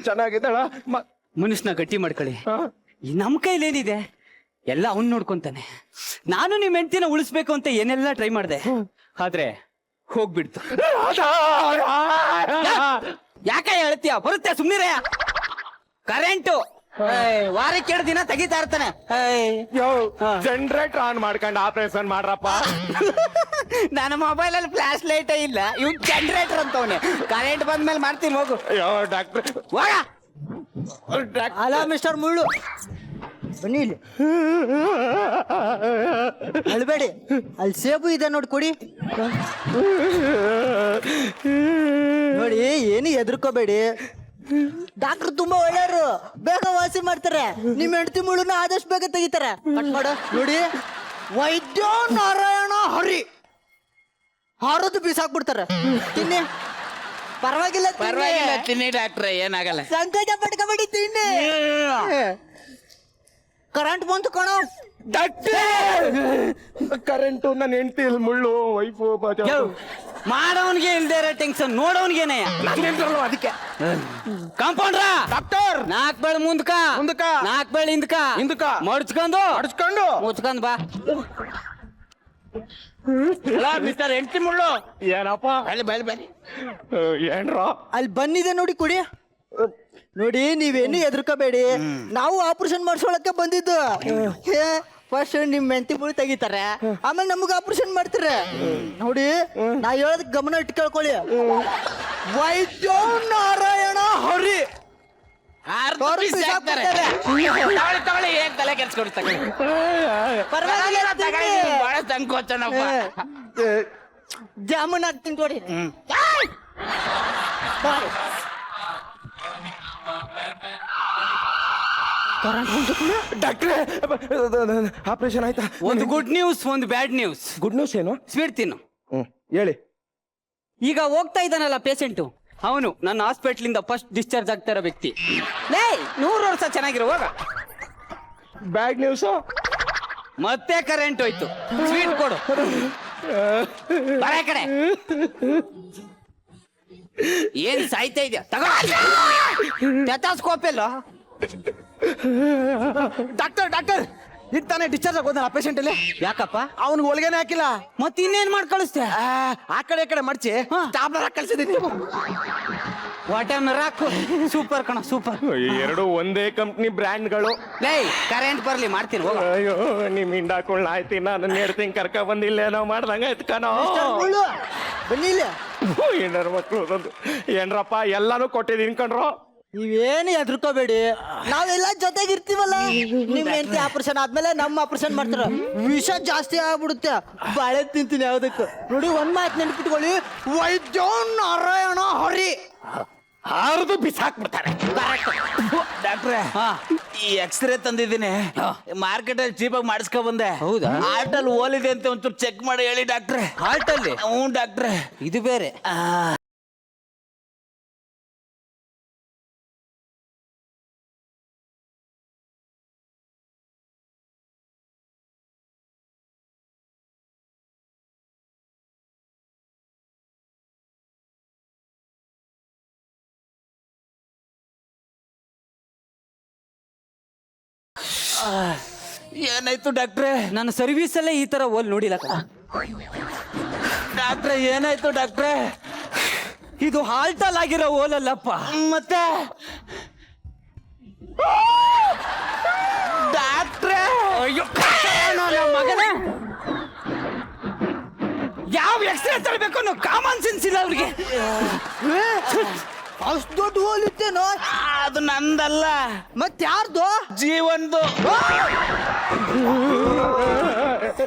ಚೆನ್ನಾಗಿದ್ದಾಳ? ಮನುಷ್ಯನ ಗಟ್ಟಿ ಮಾಡ್ಕೊಳ್ಳಿ. ಈ ನಮ್ ಕೈಲೇನಿದೆ, ಎಲ್ಲ ಅವ್ನ್ ನೋಡ್ಕೊಂತಾನೆ. ನಾನು ನಿಮ್ ಹೆಂಡತಿನ ಉಳಿಸ್ಬೇಕು ಅಂತ ಏನೆಲ್ಲ ಟ್ರೈ ಮಾಡ್ದೆ, ಆದ್ರೆ ಹೋಗ್ಬಿಡ್ತು. ಯಾಕೆ ಹೇಳ್ತೀಯ? ಬರುತ್ತೆ, ಸುಮ್ನಿರಯ್ಯ. ಕರೆಂಟು ವಾರಕ್ಕೆ 2 ದಿನ ತೆಗಿತಾ ಇರ್ತಾನೆ. ಜನರೇಟರ್ ಆನ್ ಮಾಡ್ಕೊಂಡು ಆಪರೇಷನ್ ಮಾಡ್ರಪ್ಪ. ನನ್ನ ಮೊಬೈಲ್ ಅಲ್ಲಿ ಫ್ಲಾಶ್ ಲೈಟ್ ಇಲ್ಲ, ಇವ್ ಜನರೇಟರ್ ಅಂತವನೆ. ಕರೆಂಟ್ ಬಂದ್ಮೇಲೆ ಮಾಡ್ತೀನಿ, ಹೋಗು. ಅಯ್ಯೋ ಡಾಕ್ಟ್ರೆ, ಹೋಗ. ಅಲ್ಲ ಮಿಸ್ಟರ್ ಮುಳ್ಳು, ಬನ್ನಿ ಇಲ್ಲಿ. ಅಳ್ಬೇಡಿ, ಅಲ್ಲಿ ಸೇಬು ಇದೆ ನೋಡಿ, ಕೊಡಿ. ನೋಡಿ, ಏನು ಹೆದರ್ಕೋಬೇಡಿ, ಡಾಕ್ಟರ್ ತುಂಬಾ ಒಳ್ಳೆಯವರು, ಬೇಗ ವಾಸಿ ಮಾಡ್ತಾರೆ. ನಿಮ್ ಹೆಂಡತಿ ಮುಳ್ಳುನ ಆದಷ್ಟು ಬೇಗ ತೆಗಿತಾರೆ. ಕಟ್ ಮಾಡು. ನೋಡಿ, ವೈದ್ಯೋ ನಾರಾಯಣ ಹರಿ ಹಾರೋದು ಬೀಸಾಕ್ಬಿಡ್ತಾರೆ. ತಿನ್ನಿ, ಪರವಾಗಿಲ್ಲ ತಿನ್ನಿ ಡಾಕ್ಟ್ರೆ, ಏನಾಗಲ್ಲ. ಸಂಕಟ ಪಟ್ಕೊಬೇಡಿ, ತಿನ್ನಿ. ಕರೆಂಟ್ ಬಂತು ಕಣೋ. ಕರೆಂಟು, ನನ್ನ ಹೆಂಡತಿ ಮುಳ್ಳು ವೈಫು ಮಾಡೋನ್ಗೆ ಇಲ್ದೇ ಇರೋ ಟೆನ್ಷನ್ ನೋಡೋನ್ಗೇನೆ. ಅದಕ್ಕೆ ಕಾಂಪೌಂಡ್ರ ಡಾಕ್ಟರ್, 4 ಬೇಳ ಮುಂದಕ 4 ಬೇಳ ಹಿಂದಕ ಮಡ್ಚ್ಕೊಂಡು ಮುಚ್ಕೊಂಡ್ ಬಾ. ಮಿಸ್ಟರ್ ಹೆಂಡತಿ ಮುಳ್ಳು. ಏನಪ್ಪ? ಬೈಲಿ ಏನ್ರ ಅಲ್ಲಿ ಬಂದಿದೆ ನೋಡಿ, ಕುಡಿ. ನೋಡಿ, ನೀವೇನು ಹೆದರ್ಕೋಬೇಡಿ, ನಾವು ಆಪರೇಷನ್ ಮಾಡಿಸೋಳಕ್ಕೆ ಬಂದಿದ್ದು. ಫಸ್ಟ್ ನಿಮ್ ಮೆಂತಿ ಮುಳಿ ತೆಗಿತಾರೆ, ಆಮೇಲೆ ನಮಗ್ ಆಪರೇಷನ್ ಮಾಡ್ತಾರೆ. ನೋಡಿ, ನಾ ಹೇಳೋದ್ ಗಮನ ಇಟ್ಟು ಕೇಳ್ಕೊಳ್ಳಿ. ವೈದ್ಯೋ ನಾರಾಯಣ ಹರಿ ತಗೊಳ್ಳಿ, ಏನ್ ತಲೆ ಕೆಡ್ಸ್ಕೊಡ್ತಾರೆ. ಬಹಳ ಸಂಕೋಚನಪ್ಪ. ಜಾಮೂನ್ ಹಾಕ್ತೀನಿ ಕೊಡಿ. ಡಾಕ್ಟ್ರೆ ಆಪರೇಷನ್ ಆಯ್ತಾ? ಒಂದು ಗುಡ್ ನ್ಯೂಸ್, ಒಂದು ಬ್ಯಾಡ್ ನ್ಯೂಸ್. ಗುಡ್ ನ್ಯೂಸ್ ಏನು? ಸ್ವೀಟ್ ತಿನ್ನು. ಹೇಳಿ. ಈಗ ಹೋಗ್ತಾ ಇದ್ದಾನಲ್ಲ ಪೇಷಂಟು, ಅವನು ನನ್ನ ಹಾಸ್ಪಿಟ್ಲಿಂದ ಫಸ್ಟ್ ಡಿಸ್ಚಾರ್ಜ್ ಆಗ್ತಾ ಇರೋ ವ್ಯಕ್ತಿ. ಲೇ 100 ವರ್ಷ ಚೆನ್ನಾಗಿರುವಾಗ ಬ್ಯಾಡ್ ನ್ಯೂಸ್. ಮತ್ತೆ ಕರೆಂಟ್ ಹೋಯ್ತು. ಸ್ವೀಟ್ ಕೊಡು. ಬರ ಈ ಕಡೆ. ಏನ್ ಸಾಯ್ತಾ ಇದೆಯಾ? ತಗೋ. ಟೆಟಾಸ್ಕೋಪ್ ಎಲ್ಲ. ಡಾಕ್ಟರ್ ಈಗ ತಾನೇ ಡಿಸ್ಚಾರ್ಜ್ ಆಗೋದ ಪೇಷಂಟ್ ಅಲ್ಲಿ. ಯಾಕಪ್ಪ? ಅವ್ನಿಗೆ ಒಳಗೇನೆ ಹಾಕಿಲ್ಲ. ಮತ್ತೆ ಇನ್ನೇನ್ ಮಾಡಿ ಕಳಿಸ್ತೆ? ಆ ಕಡೆ ಈ ಕಡೆ ಮಡ್ಚಿ ಟಾಬ್ಲೆಟ್ ಹಾಕಿ ಕಳ್ಸಿದೀನಿ. ವಾಟರ್ ರಾಕು. ಸೂಪರ್ ಕಣ, ಸೂಪರ್. ಎರಡು ಒಂದೇ ಕಂಪ್ನಿ ಬ್ರ್ಯಾಂಡ್ಗಳು. ಲೇ ಕರೆಂಟ್ ಬರ್ಲಿ, ಮಾಡ್ತೀನಿ ಹೋಗ. ಅಯ್ಯೋ ನಿಮ್ ಹಿಂಡಾಕೊಳ್ಳ ಆಯ್ತಿ, ನಾನು ಹೇಳ್ತೀನಿ ಕರ್ಕ ಬಂದಿಲ್ಲೇನೋ ಮಾಡ್ದಂಗ ಆಯ್ತು ಕಣೋ. ಬನ್ನಿ ಇಲ್ಲಿ. ಹೆಣ್ಣರ ಮಕ್ಳು ಏನ್ರಪ್ಪ ಎಲ್ಲಾನು ಕೊಟ್ಟಿದೀನಿ ಕಣ್ರೋ. ನೀವೇನು ಹೆದರ್ಕೋಬೇಡಿ, ನಾವೆಲ್ಲ ಜೊತೆಗಿರ್ತೀವಲ್ಲ. ನಿಮ್ ಹೆಂಡತಿ ಆಪರೇಷನ್ ಆದ್ಮೇಲೆ ನಮ್ಮ ಆಪರೇಷನ್ ಮಾಡ್ತಾರ. ವಿಷ ಜಾಸ್ತಿ ಆಗ್ಬಿಡುತ್ತೆ. ಬಾಳೆ ತಿಂತೀನಿ ಯಾವ್ದಕ್ಕೂ. ನೋಡಿ ಒಂದ್ ಮಾತು ನೆನ್ಪಿಟ್ಕೊಳ್ಳಿ, ವೈದ್ಯ ನಾರಾಯಣ ಹರಿ ಹಾರದು ಬಿಸಾಕ್ಬಿಡ್ತಾರೆ. ಡಾಕ್ಟ್ರೆ ಈ ಎಕ್ಸ್ರೇ ತಂದಿದ್ದೀನಿ, ಮಾರ್ಕೆಟ್ ಅಲ್ಲಿ ಚೀಪಾಗಿ ಮಾಡಿಸ್ಕೊ ಬಂದೆ. ಹೌದಾ? ಹಾರ್ಟ್ ಅಲ್ಲಿ ಓಲಿದೆ ಅಂತ ಒಂಚೂರು ಚೆಕ್ ಮಾಡಿ ಹೇಳಿ ಡಾಕ್ಟ್ರೆ. ಹಾರ್ಟ್ ಅಲ್ಲಿ? ಹ್ಞೂ ಡಾಕ್ಟ್ರೆ. ಇದು ಬೇರೆ. ಏನಾಯ್ತು ಡಾಕ್ಟ್ರೆ? ನನ್ನ ಸರ್ವಿಸ್ ಅಲ್ಲೇ ಈ ತರ ಓಲ್ ನೋಡಿಲ್ಲ ಕಣ. ಡಾಕ್ಟ್ರೆ ಏನಾಯ್ತು ಡಾಕ್ಟ್ರೆ? ಇದು ಹಾಲ್ಟಲ್ ಆಗಿರೋ ಓಲಲ್ಲಪ್ಪ. ಮತ್ತೆ ಡಾಕ್ಟ್ರೆ ಅಯ್ಯೋ ನನ್ನ ಮಗನೇ, ಯಾವ ಎಕ್ಸ್ರೇ ತರಬೇಕು ಅನ್ನೋ ಕಾಮನ್ ಸೆನ್ಸ್ ಇಲ್ಲ ಅವ್ರಿಗೆ. ಅಷ್ಟು ದೊಡ್ಡ ಹೋಲಿತ್ತೇನೋ. ಅದು ನಂದಲ್ಲ, ಮತ್ ಯಾರ್ದು? ಜೀವನ್ದು.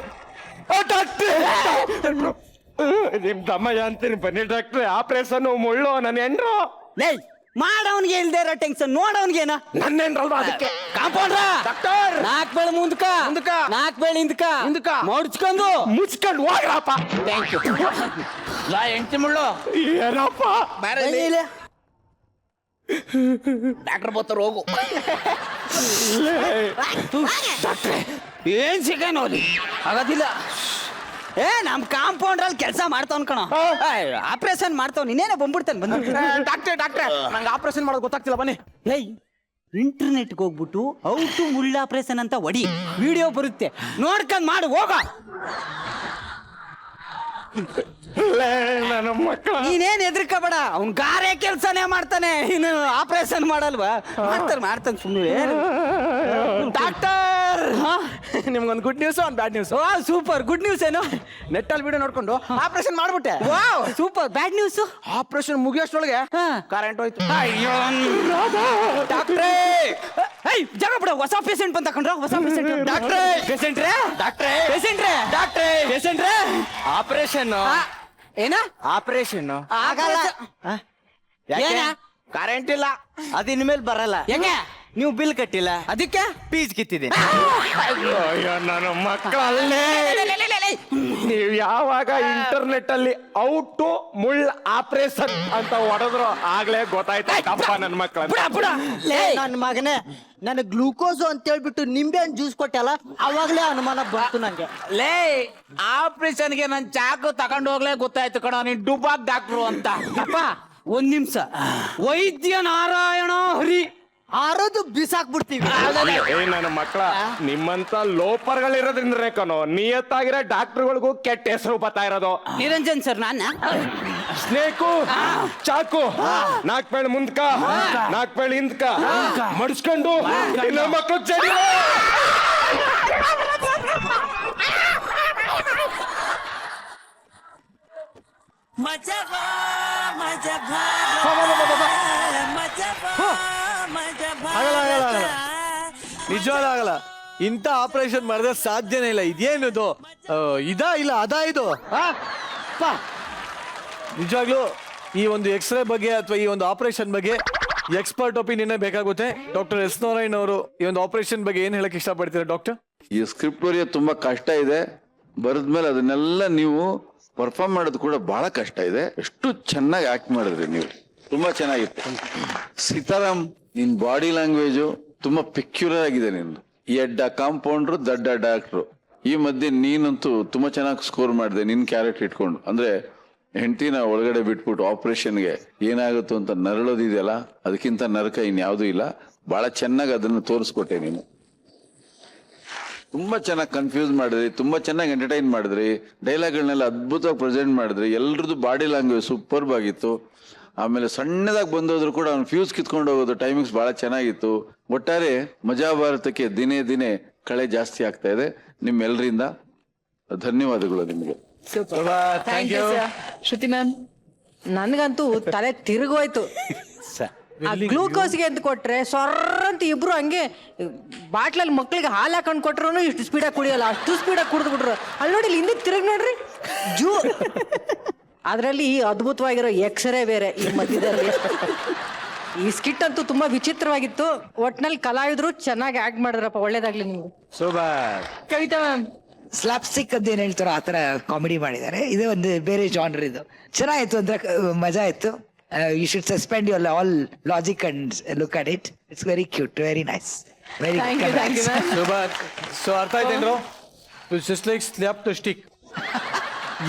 ನಿಮ್ ತಮ್ಮಯ್ಯ ಅಂತೀನಿ ಬನ್ನಿ ಡಾಕ್ಟ್ರೆ. ಆಪರೇಷನ್ ಮುಳ್ಳು ನನ್ನ ಹೆಂಡ್ರು. ಲೇ ಮಾಡವನ್ಗೆ ಇಲ್ದೇ ಇರೋ ಟೆನ್ಷನ್ ನೋಡವನ್ಗೇನ. ನನ್ನ ಹೆಂಡ್ರಲ್ವಾ ಅದಕ್ಕೆ. ಕಾಂಪೌಂಡ್ರ ಡಾಕ್ಟರ್ 4 ಬೇಳೆ ಮುಂದಕ 4 ಬೇಳೆ ಹಿಂದಕ ಮಡ್ಚ್ಕೊಂಡು ಮುಚ್ಕೊಂಡು ಹೋಗ್ರಪ್ಪ. Thank you. ಲಾ ಹೆಂಡ್ತಿ ಮುಳ್ಳು ಏನಪ್ಪ ಬನ್ನಿ ಇಲ್ಲಿ. ಡಾಕ್ಟರ್ ಬರ್ತಾರ ಹೋಗು. ಡಾಕ್ಟ್ರೆ ಏನ್ ಸಿಗೇನೋ ಅಲ್ಲಿ ಆಗೋದಿಲ್ಲ. ಏ ನಮ್ ಕಾಂಪೌಂಡ್ರಲ್ಲಿ ಕೆಲಸ ಮಾಡ್ತಾವ್ ಕಣ. ಆಪರೇಷನ್ ಮಾಡ್ತಾವ್, ನೀನೇನೆ ಬಂದ್ಬಿಡ್ತಾನೆ. ಬಂದ ಡಾಕ್ಟ್ರೆ ನಂಗೆ ಆಪರೇಷನ್ ಮಾಡೋದು ಗೊತ್ತಾಗ್ತಿಲ್ಲ ಬನ್ನಿ. ಏಯ್ ಇಂಟರ್ನೆಟ್ಗೆ ಹೋಗ್ಬಿಟ್ಟು ಹೌ ಟು ಮುಳ್ಳ ಆಪರೇಷನ್ ಅಂತ ಹೊಡಿ, ವಿಡಿಯೋ ಬರುತ್ತೆ, ನೋಡ್ಕೊಂಡ್ ಮಾಡು ಹೋಗ. ನನ್ನ ಮಕ್ಕಳ ನೀನೇನ್ ಹೆದರ್ಕಬೇಡ, ಅವ್ನ್ ಗಾರೆ ಕೆಲ್ಸನೇ ಮಾಡ್ತಾನೆ, ಇನ್ನು ಆಪರೇಷನ್ ಮಾಡಲ್ವಾ? ಮಾಡ್ತಾನೆ ಸುಮ್ಮನೆ. ಡಾಕ್ಟರ್ ನಿಮ್ಗೊಂದು ಗುಡ್ ನ್ಯೂಸ್ ಒಂದು bad news. Super. Good news ಏನು? ನೆಟ್ಟಲ್ಲಿ ವಿಡಿಯೋ ನೋಡ್ಕೊಂಡು ಆಪರೇಷನ್ ಮಾಡ್ಬಿಟ್ಟೆ. Wow super. Bad news? Operation ಮುಗಿಯೋಷ್ಟ್ರೊಳಗೆ ಕರೆಂಟ್ ಹೋಯ್ತು. ಅಯ್ಯೋ ಡಾಕ್ಟ್ರೇ ಜಾಗ ಬಿಡ, ಹೊಸ ಪೇಷಂಟ್ ಬಂತ ಕಂಡ್ರ. ಹೊಸ ಪೇಷಂಟ್. ಡಾಕ್ಟ್ರೇ ಪೇಷಂಟ್ರೇ ಡಾಕ್ಟ್ರೇ ಪೇಷಂಟ್ರೇ ಡಾಕ್ಟ್ರೇ ಪೇಷಂಟ್ರೇ ಆಪರೇಷನ್ ಏನ ಆಪರೇಷನ್ ಆಗಲ್ಲ. ಏನ? ಕರೆಂಟ್ ಇಲ್ಲ. ಅದು ಇನ್ಮೇಲೆ ಬರಲ್ಲ. ಹೆಂಗೆ? ನೀವು ಬಿಲ್ ಕಟ್ಟಿಲ್ಲ, ಅದಕ್ಕೆ ಫೀಸ್ ಕಿತ್ತಿದ್ದೀನಿ. ಅಯ್ಯೋ ನನ್ನ ಮಕ್ಕಳಲ್ಲೇ ನೀವು ಯಾವಾಗ ಇಂಟರ್ನೆಟ್ ಅಲ್ಲಿ ಔಟ್ ಟು ಮುಳ್ಳ ಆಪರೇಷನ್ ಅಂತ ಹೊಡೆದ್ರು ಆಗ್ಲೇ ಗೊತ್ತಾಯ್ತಪ್ಪ ನನ್ನ ಮಕ್ಕಳ. ನನ್ನ ಮಗನೇ, ನನಗೆ ಗ್ಲೂಕೋಸ್ ಅಂತ ಹೇಳ್ಬಿಟ್ಟು ನಿಂಬೆ ಹಣ್ಣು ಜ್ಯೂಸ್ ಕೊಟ್ಟಲ್ಲ, ಅವಾಗ್ಲೇ ಅನುಮಾನ ಬಂತು ನಂಗೆ. ಲೇ ಆಪರೇಷನ್ಗೆ ನನ್ ಚಾಕು ತಗೊಂಡು ಹೋಗ್ಲೇ ಗೊತ್ತಾಯ್ತು ಕಣ ನೀನ್ ಡುಬಾಕ್ ಡಾಕ್ಟ್ರು ಅಂತ. ಅಪ್ಪ 1 ನಿಮಿಷ. ವೈದ್ಯ ನಾರಾಯಣ ಹರಿ ಆರೋದು ಬಿಸಾಕ್ಬಿಡ್ತೀವಿ. ನನ್ನ ಮಕ್ಕಳ ನಿಮ್ಮಂತ ಲೋಪರ್ಗಳಿರೋದ್ರಿಂದ ಕಣೋ ನಿಯತ್ತಾಗಿರೋ ಡಾಕ್ಟರ್ಗಳಿಗೂ ಕೆಟ್ಟ ಹೆಸರು ಬರ್ತಾ ಇರೋದು. ನಿರಂಜನ್ ಸರ್ ನಾನ ಸ್ನೇಕು ಚಾಕು 4 ಬೇಳೆ ಮುಂದ್ಕ 4 ಬೇಳೆ ಹಿಂದ್ಕ ಮಡಿಸ್ಕೊಂಡು ನಮ್ಮ ಮಕ್ಕಳು ಜಡಿ. ಮಜಬಾ ಮಜಬಾ ನಿಜವಾಗ್ಲೂ ಆಗಲ್ಲ. ಇಂಥ ಆಪರೇಷನ್ ಮಾಡಿದ್ರೆ ಸಾಧ್ಯನೇ ಇಲ್ಲ. ಇದೇನಿದು? ಇದಾ ಇಲ್ಲ ಅದಾ ಇದು? ನಿಜವಾಗ್ಲೂ ಈ ಒಂದು ಎಕ್ಸ್ರೇ ಬಗ್ಗೆ ಅಥವಾ ಈ ಒಂದು ಆಪರೇಷನ್ ಬಗ್ಗೆ ಎಕ್ಸ್ಪರ್ಟ್ ಒಪಿನಿಯನ್ ಬೇಕಾಗುತ್ತೆ. ಡಾಕ್ಟರ್ ಎಸ್ ನಾರಾಯಣ್ ಅವರು ಈ ಒಂದು ಆಪರೇಷನ್ ಬಗ್ಗೆ ಏನ್ ಹೇಳಕ್ ಇಷ್ಟಪಡ್ತೀರಾ ಡಾಕ್ಟರ್? ಈ ಸ್ಕ್ರಿಪ್ಟ್ ಬರೆಯೋದು ತುಂಬಾ ಕಷ್ಟ ಇದೆ. ಬರೆದ್ಮೇಲೆ ಅದನ್ನೆಲ್ಲ ನೀವು ಪರ್ಫಾರ್ಮ್ ಮಾಡೋದು ಕೂಡ ಬಹಳ ಕಷ್ಟ ಇದೆ. ಎಷ್ಟು ಚೆನ್ನಾಗಿ ಆಕ್ಟ್ ಮಾಡಿದ್ರಿ ನೀವು, ತುಂಬಾ ಚೆನ್ನಾಗಿತ್ತು. ಸೀತಾರಾಮ್, ನಿನ್ ಬಾಡಿ ಲ್ಯಾಂಗ್ವೇಜು ತುಂಬಾ ಪೆಕ್ಯುಲರ್ ಆಗಿದೆ ನಿಂದು. ಎಡ್ಡ ಕಾಂಪೌಂಡ್ರು, ದಡ್ಡ ಡಾಕ್ಟ್ರು. ಈ ಮಧ್ಯೆ ನೀನಂತೂ ತುಂಬಾ ಚೆನ್ನಾಗಿ ಸ್ಕೋರ್ ಮಾಡಿದೆ ನಿನ್ ಕ್ಯಾರೆಕ್ಟರ್ ಇಟ್ಕೊಂಡು. ಅಂದ್ರೆ ಹೆಂಡತಿನ ಒಳಗಡೆ ಬಿಟ್ಬಿಟ್ಟು ಆಪರೇಷನ್ಗೆ ಏನಾಗುತ್ತೋ ಅಂತ ನರಳೋದಿದೆಯಲ್ಲ, ಅದಕ್ಕಿಂತ ನರಕ ಇನ್ಯಾವುದೂ ಇಲ್ಲ. ಬಹಳ ಚೆನ್ನಾಗಿ ಅದನ್ನು ತೋರಿಸ್ಕೊಟ್ಟೆ ನೀನು. ತುಂಬಾ ಚೆನ್ನಾಗಿ ಕನ್ಫ್ಯೂಸ್ ಮಾಡಿದ್ರಿ, ತುಂಬಾ ಚೆನ್ನಾಗಿ ಎಂಟರ್ಟೈನ್ ಮಾಡಿದ್ರಿ, ಡೈಲಾಗ್ಗಳನ್ನೆಲ್ಲ ಅದ್ಭುತವಾಗಿ ಪ್ರೆಸೆಂಟ್ ಮಾಡಿದ್ರಿ. ಎಲ್ರದ್ದು ಬಾಡಿ ಲ್ಯಾಂಗ್ವೇಜ್ ಸೂಪರ್ಬ್ ಆಗಿತ್ತು. ಆಮೇಲೆ ಸಣ್ಣದಾಗಿ ಬಂದೋದ್ರು ಕೂಡ ಅವ್ನು ಫ್ಯೂಸ್ ಕಿತ್ಕೊಂಡು ಹೋಗೋದು ಟೈಮಿಂಗ್ಸ್ ಬಹಳ ಚೆನ್ನಾಗಿತ್ತು. ಒಟ್ಟಾರೆ ಮಜಾ ಭಾರತಕ್ಕೆ ದಿನೇ ದಿನೇ ಕಳೆ ಜಾಸ್ತಿ ಆಗ್ತಾ ಇದೆ. ನಿಮ್ಮೆಲ್ಲರಿಂದ ಧನ್ಯವಾದಗಳು ನಿಮಗೆ. Thank you. ಶ್ರುತಿ ಮ್ಯಾಮ್, ನನ್ಗಂತೂ ತಲೆ ತಿರುಗೋಯ್ತು. ಆ ಗ್ಲೂಕೋಸ್ಗೆ ಅಂತ ಕೊಟ್ರೆ ಸೊರ್ರಂತ ಇಬ್ರು ಹಂಗೆ ಬಾಟ್ಲಲ್ಲಿ ಮಕ್ಳಿಗೆ ಹಾಲು ಹಾಕೊಂಡು ಕೊಟ್ರು ಇಷ್ಟು ಸ್ಪೀಡಾಗಿ ಕುಡಿಯಲ್ಲ, ಅಷ್ಟು ಸ್ಪೀಡಾಗಿ ಕುಡಿದು ಬಿಟ್ರು. ಅಲ್ಲಿ ನೋಡಿ ಇಲ್ಲಿ ಹಿಂದೆ ತಿರುಗಿ ನೋಡ್ರಿ, ಜೂ. ಅದರಲ್ಲಿ ಅದ್ಭುತವಾಗಿರೋ ಎಕ್ಸ್ರೇ ಬೇರೆ ಈ ಮಧ್ಯದಲ್ಲಿ. ಈ ಸ್ಕಿಟ್ ಅಂತೂ ತುಂಬಾ ವಿಚಿತ್ರವಾಗಿತ್ತು. ಒಟ್ನಲ್ಲಿ ಕಲಾವಿದ್ರು ಚೆನ್ನಾಗಿ ಆಕ್ಟ್ ಮಾಡಿದ್ರಪ್ಪ, ಒಳ್ಳೇದಾಗ್ಲಿ ನಿಮ್ಗೆ. ಸೂಪರ್. ಕವಿತಾ ಮ್ಯಾಮ್, ಸ್ಲಾಪ್ಸ್ಟಿಕ್ ಅಂತ ಏನ್ ಹೇಳ್ತಾರೋ ಆ ಥರ ಕಾಮಿಡಿ ಮಾಡಿದ್ದಾರೆ. ಇದು ಒಂದು ಬೇರೆ ಜಾನರ್. ಇದು ಚೆನ್ನಾಗಿತ್ತು, ಅಂದ್ರೆ ಮಜಾ ಇತ್ತು. You should suspend your all logic and look at it. It's very cute, very nice, very thank you ma'am. Super. So ಅರ್ಥ ಆಯ್ತೇನ್ರು? Just like slap the stick.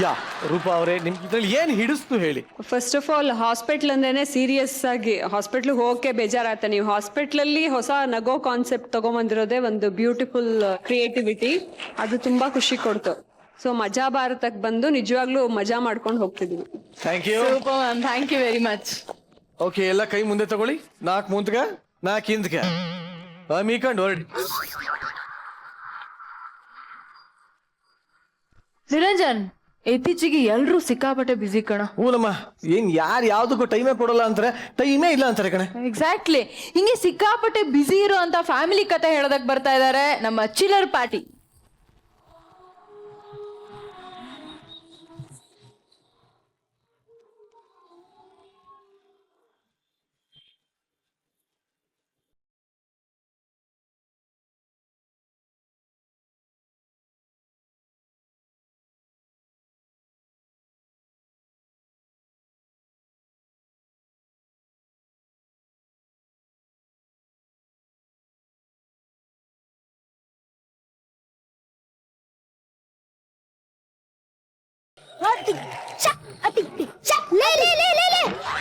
ಯಾ ರೂಪಾ ಅವರೇ, ನಿಮ್ಗೆ ಇದ್ರಲ್ಲಿ ಏನ್ ಹಿಡಿಸ್ತು ಹೇಳಿ? ಫಸ್ಟ್ ಆಫ್ ಆಲ್ ಹಾಸ್ಪಿಟ್ಲ್ ಅಂದ್ರೇನೆ ಸೀರಿಯಸ್ ಆಗಿ ಹಾಸ್ಪಿಟ್ಲಿಗೆ ಹೋಗಕ್ಕೆ ಬೇಜಾರಾಗುತ್ತೆ. ನೀವು ಹಾಸ್ಪಿಟ್ಲಲ್ಲಿ ಹೊಸ ನಗೋ ಕಾನ್ಸೆಪ್ಟ್ ತಗೊಂಬಂದಿರೋದೇ ಒಂದು ಬ್ಯೂಟಿಫುಲ್ ಕ್ರಿಯೇಟಿವಿಟಿ. ಅದು ತುಂಬಾ ಖುಷಿ ಕೊಡ್ತು. ಸೊ ಮಜಾ ಭಾರತಕ್ಕೆ ಬಂದು ನಿಜವಾಗ್ಲೂ ಮಜಾ ಮಾಡ್ಕೊಂಡು ಹೋಗ್ತಿದ್ವಿ. Thank you. Super ma'am, thank you very much. Okay, ಎಲ್ಲ ಕೈ ಮುಂದೆ ತಗೊಳ್ಳಿ. 4 ಮುಂದ್ಕ 4 ಹಿಂದ್ಕ ಮೀಕಂಡ್ ಹೊರಡಿ. ನಿರಂಜನ್, ಇತ್ತೀಚೆಗೆ ಎಲ್ರು ಸಿಕ್ಕಾಪಟ್ಟೆ ಬಿಸಿ ಕಣ. ಹೂನಮ್ಮ, ಏನ್ ಯಾರು ಯಾವ್ದಕ್ಕೂ ಟೈಮೇ ಕೊಡಲ್ಲ ಅಂತಾರೆ, ಟೈಮೇ ಇಲ್ಲ ಅಂತಾರೆ ಕಣೆ. ಎಕ್ಸಾಕ್ಟ್ಲಿ. ಹಿಂಗೆ ಸಿಕ್ಕಾಪಟ್ಟೆ ಬಿಸಿ ಇರೋ ಅಂತ ಫ್ಯಾಮಿಲಿ ಕತೆ ಹೇಳೋದಕ್ ಬರ್ತಾ ಇದಾರೆ ನಮ್ಮ ಚಿಲ್ಲರ್ ಪಾರ್ಟಿ.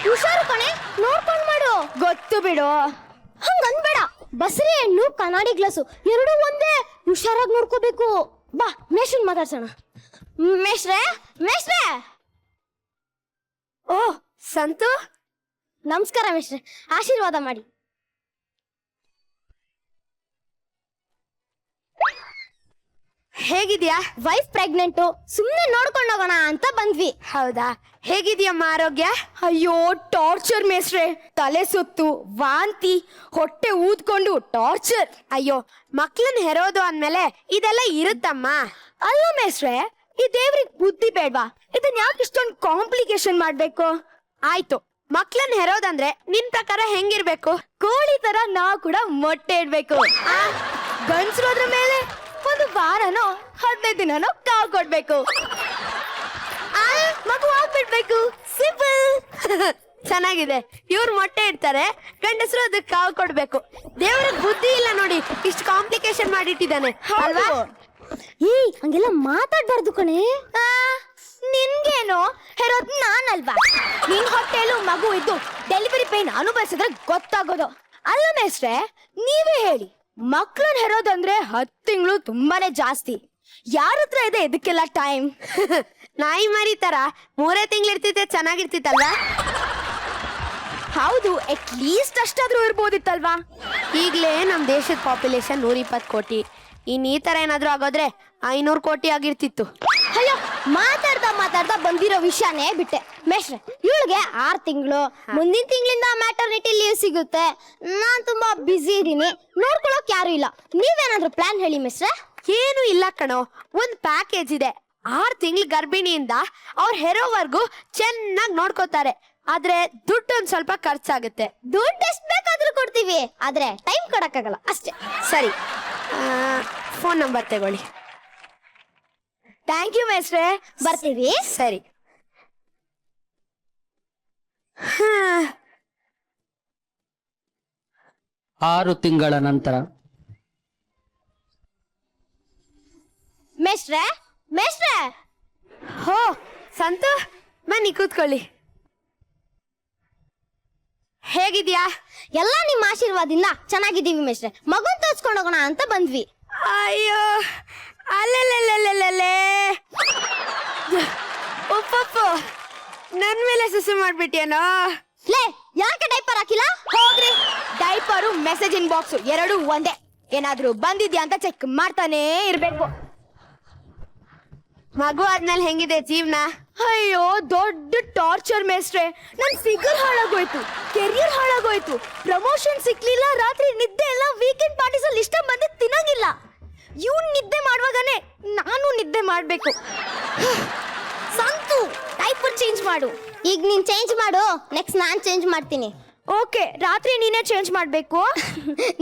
ಹುಷಾರು ಕಣೆ, ನೋಡ್ಕೊಂಡ್ ಮಾಡು. ಗೊತ್ತು ಬಿಡು, ಹಂಗನ್ಬೇಡ. ಬಸರಿ ಹಣ್ಣು ಕನ್ನಡಿ ಗ್ಲಾಸು ಎರಡು ಒಂದೇ, ಹುಷಾರಾಗಿ ನೋಡ್ಕೋಬೇಕು. ಬಾ ಮೇಷ್ರನ್ ಮಾತಾಡ್ಸೋಣ. ಮೇಷ್ರೆ, ಮೇಷ್ರೆ. ಓ ಸಂತು, ನಮಸ್ಕಾರ ಮೇಷ್ರೆ, ಆಶೀರ್ವಾದ ಮಾಡಿ. ಹೇಗಿದ್ಯಾ? ವೈಫ್ ಪ್ರೆಗ್ನೆಂಟು, ಸುಮ್ಮನೆ ನೋಡ್ಕೊಂಡು ಹೋಗೋಣ ಅಂತ ಬಂದ್ವಿ. ಹೌದಾ? ಹೇಗಿದ್ಯಮ್ಮ ಆರೋಗ್ಯ? ಅಯ್ಯೋ ಟಾರ್ಚರ್ ಮೇಸ್ಟ್ರೆ, ತಲೆ ಸುತ್ತು, ವಾಂತಿ, ಹೊಟ್ಟೆ ಊದ್ಕೊಂಡು ಟಾರ್ಚರ್. ಅಯ್ಯೋ, ಮಕ್ಳನ್ನ ಹೆರೋದು ಅಂದ್ಮೇಲೆ ಇದೆಲ್ಲ ಇರುತ್ತಮ್ಮ. ಅಲ್ಲ ಮೇಸ್ಟ್ರೆ, ಈ ದೇವ್ರಿಗೆ ಬುದ್ಧಿ ಬೇಡ್ವಾ? ಇದನ್ನ ಯಾಕೆ ಇಷ್ಟೊಂದು ಕಾಂಪ್ಲಿಕೇಶನ್ ಮಾಡ್ಬೇಕು? ಆಯ್ತು, ಮಕ್ಳನ್ನ ಹೆರೋದಂದ್ರೆ ನಿನ್ ಪ್ರಕಾರ ಹೆಂಗಿರ್ಬೇಕು? ಕೋಳಿ ತರ ನಾವು ಕೂಡ ಮೊಟ್ಟೆ ಇಡ್ಬೇಕು. ಗಂಡ್ಸ್ರೋದ್ರ ಮೇಲೆ ಒಂದು ವಾರನೋ 15 ದಿನನೋ ಕಾವು ಕೊಡ್ಬೇಕು. ಮಗು ಆಗ್ಬಿಡ್ಬೇಕು. ಸಿಂಪಲ್. ಚೆನ್ನಾಗಿದೆ. ಇವ್ರು ಮೊಟ್ಟೆ ಇಡ್ತಾರೆ, ಗಂಡಸರು ಅದಕ್ಕೆ ಕಾವು ಕೊಡ್ಬೇಕು. ದೇವ್ರಿಗೆ ಬುದ್ಧಿ ಇಲ್ಲ ನೋಡಿ, ಇಷ್ಟು ಕಾಂಪ್ಲಿಕೇಶನ್ ಮಾಡಿಟ್ಟಿದ್ದಾನೆ ಅಲ್ವಾ? ಹಂಗೆಲ್ಲ ಮಾತಾಡ್ಬಾರ್ದು ಕಣೆ. ನಿನ್ಗೇನು ಹೆರೋದ್ ನಾನಲ್ವಾ? ನಿನ್ ಹೊಟ್ಟೆಲು ಮಗು ಇದ್ದು ಡೆಲಿವರಿ ಪೇನ್ ಅನುಭವಿಸಿದ್ರೆ ಗೊತ್ತಾಗೋದು. ಅಲ್ಲ ಮೇಸ್ಟ್ರೆ, ನೀವೇ ಹೇಳಿ, ಮಕ್ಳನ್ನ ಹೆರೋದಂದ್ರೆ 10 ತಿಂಗಳು ತುಂಬಾನೇ ಜಾಸ್ತಿ. ಯಾರ ಹತ್ರ ಇದೆ ಇದಕ್ಕೆಲ್ಲ ಟೈಮ್? ನಾಯಿ ಮರಿ ತರ 3 ತಿಂಗಳು ಇರ್ತಿದ್ದೆ ಚೆನ್ನಾಗಿರ್ತಿತ್ತಲ್ವಾ? ಹೌದು, ಅಟ್ ಲೀಸ್ಟ್ ಅಷ್ಟಾದ್ರೂ ಇರ್ಬೋದಿತ್ತಲ್ವಾ? ಈಗಲೇ ನಮ್ಮ ದೇಶದ ಪಾಪ್ಯುಲೇಷನ್ 120 ಕೋಟಿ. ಇನ್ನು ಈ ತರ ಏನಾದ್ರೂ ಆಗೋದ್ರೆ 500 ಕೋಟಿ ಆಗಿರ್ತಿತ್ತು. ಅಯ್ಯೋ, ಮಾತಾಡ್ತಾ ಬಂದಿರೋ ವಿಷಯನೇ ಬಿಟ್ಟೆ. ಮೇಷ್ರೆ, ಇವಳಿಗೆ 6 ತಿಂಗಳು, ಮುಂದಿನ ತಿಂಗಳಿಂದ ಮ್ಯಾಟರ್ನಿಟಿ ಲೀವ್ ಸಿಗುತ್ತೆ. ನಾನ್ ತುಂಬಾ ಬ್ಯುಸಿ ಇದೀನಿ, ನೋಡ್ಕೊಳಕ್ ಯಾರು ಇಲ್ಲ. ನೀವೇನಾದ್ರೂ ಪ್ಲಾನ್ ಹೇಳಿ ಮೇಷ್ರೆ. ಏನು ಇಲ್ಲ ಕಣೋ, ಒಂದ್ ಪ್ಯಾಕೇಜ್ ಇದೆ. 6 ತಿಂಗಳು ಗರ್ಭಿಣಿಯಿಂದ ಅವ್ರ ಹೆರೋವರೆಗೂ ಚೆನ್ನಾಗಿ ನೋಡ್ಕೋತಾರೆ. ಆದ್ರೆ ದುಡ್ಡು ಒಂದ್ ಸ್ವಲ್ಪ ಖರ್ಚಾಗುತ್ತೆ. ದುಡ್ಡು ಎಷ್ಟು ಬೇಕಾದ್ರೂ ಕೊಡ್ತೀವಿ, ಆದ್ರೆ ಟೈಮ್ ಕೊಡಕ್ಕಾಗಲ್ಲ ಅಷ್ಟೇ. ಸರಿ, ಫೋನ್ ನಂಬರ್ ತಗೊಳ್ಳಿ. ಥ್ಯಾಂಕ್ ಯು ಮೇಸ್ಟ್ರೆ, ಬರ್ತೀವಿ. ಸರಿ. 6 ತಿಂಗಳ ನಂತರ. ಮೇಸ್ಟ್ರೆ, ಮೇಸ್ಟ್ರೆ. ಹೋ ಸಂತು, ಬನ್ನಿ ಕೂತ್ಕೊಳ್ಳಿ. ಹೇಗಿದ್ಯಾ? ಎಲ್ಲ ನಿಮ್ಮ ಆಶೀರ್ವಾದದಿಂದ ಚೆನ್ನಾಗಿದ್ದೀವಿ ಮೇಸ್ಟ್ರೆ. ಮಗುನ್ ತೋರ್ಸ್ಕೊಂಡು ಹೋಗೋಣ ಅಂತ ಬಂದ್ವಿ. ಅಯ್ಯೋ, ಅಲ್ಲೆಲ್ಲೆಲ್ಲೆಲ್ಲೆಲ್ಲೆ ಉಪ್ಪಪ್ಪು, ನನ್ ಮೇಲೆ ಸುಸು ಮಾಡ್ಬಿಟ್ಯೇನೋ. ಲೇ, ಯಾಕೆ ಡೈಪರ್ ಹಾಕಿಲ್ಲ? ಹೋಗ್ರಿ. ಡೈಪರು ಮೆಸೇಜ್ ಇನ್ ಬಾಕ್ಸ್ ಎರಡು ಒಂದೇ. ಏನಾದ್ರೂ ಬಂದಿದ್ಯಾ ಅಂತ ಚೆಕ್ ಮಾಡ್ತಾನೇ ಇರ್ಬೇಕು. ಮಗು ಆದ್ಮೇಲೆ ಹೆಂಗಿದೆ ಜೀವನ? ಅಯ್ಯೋ, ದೊಡ್ಡ ಟಾರ್ಚರ್ ಮೇಸ್ಟ್ರೆ. ನನ್ ಫಿಗರ್ ಹಾಳಾಗೋಯ್ತು, ಕೆರಿಯರ್ ಹಾಳಾಗೋಯ್ತು, ಪ್ರಮೋಷನ್ ಸಿಕ್ಲಿಲ್ಲ, ರಾತ್ರಿ ನಿದ್ದೆ ಇಲ್ಲ, ವೀಕೆಂಡ್ ಪಾರ್ಟೀಸ್ ಅಲ್ಲಿ ಇಷ್ಟ ಬಂದು ತಿನ್ನಂಗಿಲ್ಲ. ಇವ್ನ್ ನಿದ್ದೆ ಮಾಡುವಾಗನೇ ನಾನು ನಿದ್ದೆ ಮಾಡ್ಬೇಕು. ಸಂತು, ಡೈಪರ್ ಚೇಂಜ್ ಮಾಡು. ಈಗ ನೀನ್ ಚೇಂಜ್ ಮಾಡು, ನೆಕ್ಸ್ಟ್ ನಾನ್ ಚೇಂಜ್ ಮಾಡ್ತೀನಿ. ಓಕೆ, ರಾತ್ರಿ ನೀನೇ ಚೇಂಜ್ ಮಾಡ್ಬೇಕು.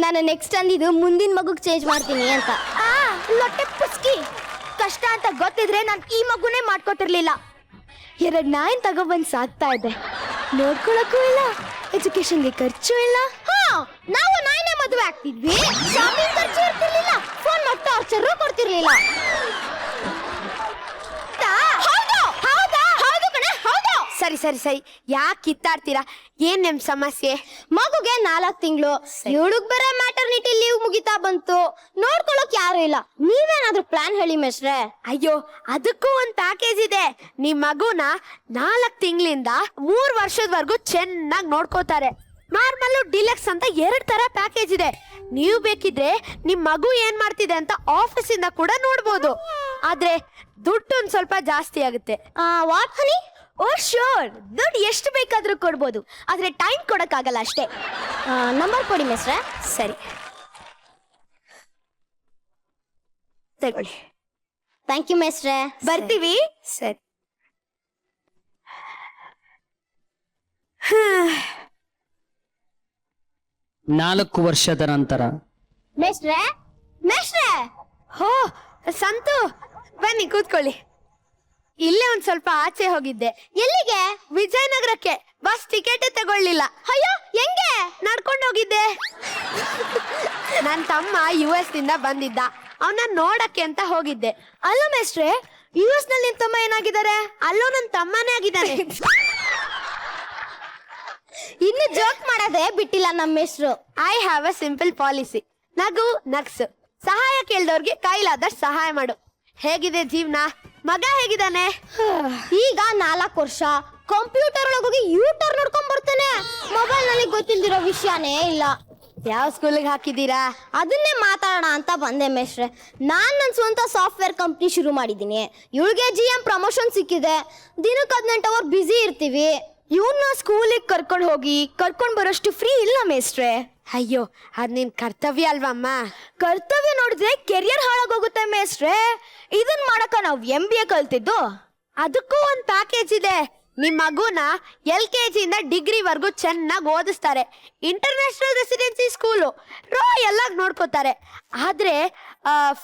ನಾನು ನೆಕ್ಸ್ಟ್ ಅಂದಿದ್ದು ಮುಂದಿನ ಮಗುಗ್ ಚೇಂಜ್ ಮಾಡ್ತೀನಿ ಅಂತ. ಲೊಟ್ಟೆ ಪುಸ್ಕಿ, ಕಷ್ಟ ಅಂತ ಗೊತ್ತಿದ್ರೆ ನಾನು ಈ ಮಗುನೇ ಮಾಡ್ಕೊತಿರ್ಲಿಲ್ಲ. 2 ನಾಯಿನ್ ತಗೊಬಂದ್ ಸಾಕ್ತಾ ಇದ್ದೆ. ನೋಡ್ಕೊಳಕ್ಕೂ ಇಲ್ಲ, ಎಜುಕೇಶನ್ಗೆ ಖರ್ಚು ಇಲ್ಲ. ನಾವು ನಾಯಿನೇ ಮದುವೆ ಆಗ್ತಿದ್ವಿ, ಶಾಪಿಂಗ್ ಖರ್ಚು ಇರ್ತಿರ್ಲಿಲ್ಲ, ಫೋನ್ ಮಾಡಿ ಟಾರ್ಚರ್ ಕೊಡ್ತಿರ್ಲಿಲ್ಲ. ಸರಿ ಸರಿ ಸರಿ, ಯಾಕೆ ಕಿತ್ತಾಡ್ತೀರಾ? ಏನ್ ನಿಮ್ ಸಮಸ್ಯೆ? ಮಗುಗೆ 4 ತಿಂಗಳು, ಇವಳಿಗೆ ಬೇರೆ ಮ್ಯಾಟರ್ನಿಟಿ ಲೀವ್ ಮುಗಿತಾ ಬಂತು, ನೋಡ್ಕೊಳಕ್ ಯಾರು ಇಲ್ಲ. ನೀವೇನಾದ್ರೂ ಪ್ಲಾನ್ ಹೇಳಿ ಮೇಸ್ಟ್ರೆ. ಅಯ್ಯೋ, ಅದಕ್ಕೂ ಒಂದ್ ಪ್ಯಾಕೇಜ್ ಇದೆ. ನಿಮ್ ಮಗುನ 4 ತಿಂಗಳಿಂದ 3 ವರ್ಷದವರೆಗೂ ಚೆನ್ನಾಗಿ ನೋಡ್ಕೋತಾರೆ. ನಾರ್ಮಲ್, ಡಿಲಕ್ಸ್ ಅಂತ 2 ತರ ಪ್ಯಾಕೇಜ್ ಇದೆ. ನೀವು ಬೇಕಿದ್ರೆ ನಿಮ್ ಮಗು ಏನ್ ಮಾಡ್ತಿದೆ ಅಂತ ಆಫೀಸಿಂದ ಕೂಡ ನೋಡ್ಬೋದು. ಆದ್ರೆ ದುಡ್ಡು ಒಂದ್ ಸ್ವಲ್ಪ ಜಾಸ್ತಿ ಆಗುತ್ತೆ. What honey? ಓ ಶೋರ್, ದುಡ್ಡು ಎಷ್ಟು ಬೇಕಾದ್ರೂ ಕೊಡ್ಬೋದು, ಆದ್ರೆ ಟೈಮ್ ಕೊಡಕ್ಕಾಗಲ್ಲ ಅಷ್ಟೇ. ನಂಬರ್ ಕೊಡಿ ಮೇಸ್ಟ್ರೆ. ಸರಿ, ತಗೊಳ್ಳಿ. ಥ್ಯಾಂಕ್ ಯು ಮೇಸ್ಟ್ರೆ, ಬರ್ತೀವಿ. ಸರಿ. ನಾಲ್ಕು ವರ್ಷದ ನಂತರ. ಮೇಸ್ಟ್ರೆ, ಮೇಸ್ಟ್ರೆ. ಹೋ ಸಂತು, ಬನ್ನಿ ಕೂತ್ಕೊಳ್ಳಿ. ಇಲ್ಲೇ ಒಂದ್ ಸ್ವಲ್ಪ ಆಚೆ ಹೋಗಿದ್ದೆ. ಎಲ್ಲಿಗೆ? ವಿಜಯನಗರಕ್ಕೆ. ಬಸ್ ಟಿಕೆಟ್ ತಗೊಳ್ಳಿಲ್ಲ. ಅಯ್ಯೋ, ಹೆಂಗೆ? ನಡ್ಕೊಂಡು ಹೋಗಿದ್ದೆ. ನನ್ನ ತಮ್ಮ US ನಿಂದ ಬಂದಿದ್ದ, ಅವನ ನೋಡಕ್ಕೆ ಅಂತ ಹೋಗಿದ್ದೆ. ಅಲ್ಲೋ ಮೇಸ್ಟ್ರೆ, US ನಲ್ಲಿ ನಿನ್ ತಮ್ಮ ಏನಾಗಿದ್ದಾರೆ? ಅಲ್ಲೋ ನನ್ನ ತಮ್ಮನೇ ಆಗಿದ್ದಾನೆ. ಇನ್ನು ಜೋಕ್ ಮಾಡೋದೇ ಬಿಟ್ಟಿಲ್ಲ ನಮ್ಮ ಮೇಸ್ಟ್ರು. I have a simple policy. ನಗು ನಗ್ಸು, ಸಹಾಯ ಕೇಳ್ದವ್ರಿಗೆ ಕೈಲಾದಷ್ಟು ಸಹಾಯ ಮಾಡು. ಹೇಗಿದೆ ಜೀವನ? ಮಗ ಹೇಗಿದ್ದಾನೆ? ಈಗ 4 ವರ್ಷ. ಕಂಪ್ಯೂಟರ್ ಒಳಗೋಗಿ ಯೂಟರ್ ನೋಡ್ಕೊಂಡ್ ಬರ್ತಾನೆ. ಮೊಬೈಲ್ ನಲ್ಲಿ ಗೊತ್ತಿಲ್ದಿರೋ ವಿಷಯನೇ ಇಲ್ಲ. ಯಾವ ಸ್ಕೂಲಿಗೆ ಹಾಕಿದ್ದೀರಾ? ಅದನ್ನೇ ಮಾತಾಡೋಣ ಅಂತ ಬಂದೆ ಮೇಸ್ಟ್ರೆ. ನಾನು ನನ್ನ ಸ್ವಂತ ಸಾಫ್ಟ್ವೇರ್ ಕಂಪ್ನಿ ಶುರು ಮಾಡಿದ್ದೀನಿ. ಇವಳಿಗೆ GM ಪ್ರಮೋಷನ್ ಸಿಕ್ಕಿದೆ. ದಿನಕ್ಕೆ 18 ಅವರ್ ಬ್ಯುಸಿ ಇರ್ತೀವಿ. ಇವನ್ನ ಸ್ಕೂಲಿಗೆ ಕರ್ಕೊಂಡು ಹೋಗಿ ಕರ್ಕೊಂಡು ಬರೋಷ್ಟು ಫ್ರೀ ಇಲ್ಲ ಮೇಸ್ಟ್ರೆ. ಅಯ್ಯೋ, ಅದ್ ನಿನ್ ಕರ್ತವ್ಯ ಅಲ್ವಮ್ಮ. ಕರ್ತವ್ಯ ನೋಡಿದ್ರೆ ಕೆರಿಯರ್ ಹಾಳಾಗೋಗುತ್ತೆ ಮೇಸ್ಟ್ರೆ. ಇದನ್ ಮಾಡಕ ನಾವು MBA ಕಲ್ತಿದ್ದು. ಅದಕ್ಕೂ ಒಂದ್ ಪ್ಯಾಕೇಜ್ ಇದೆ. ನಿಮ್ ಮಗುನ LKG ಇಂದ ಡಿಗ್ರಿವರೆಗೂ ಚೆನ್ನಾಗಿ ಓದಿಸ್ತಾರೆ. ಇಂಟರ್ನ್ಯಾಷನಲ್ ರೆಸಿಡೆನ್ಸಿ ಸ್ಕೂಲು, ರಾಯಲ್ ಆಗಿ ನೋಡ್ಕೋತಾರೆ. ಆದ್ರೆ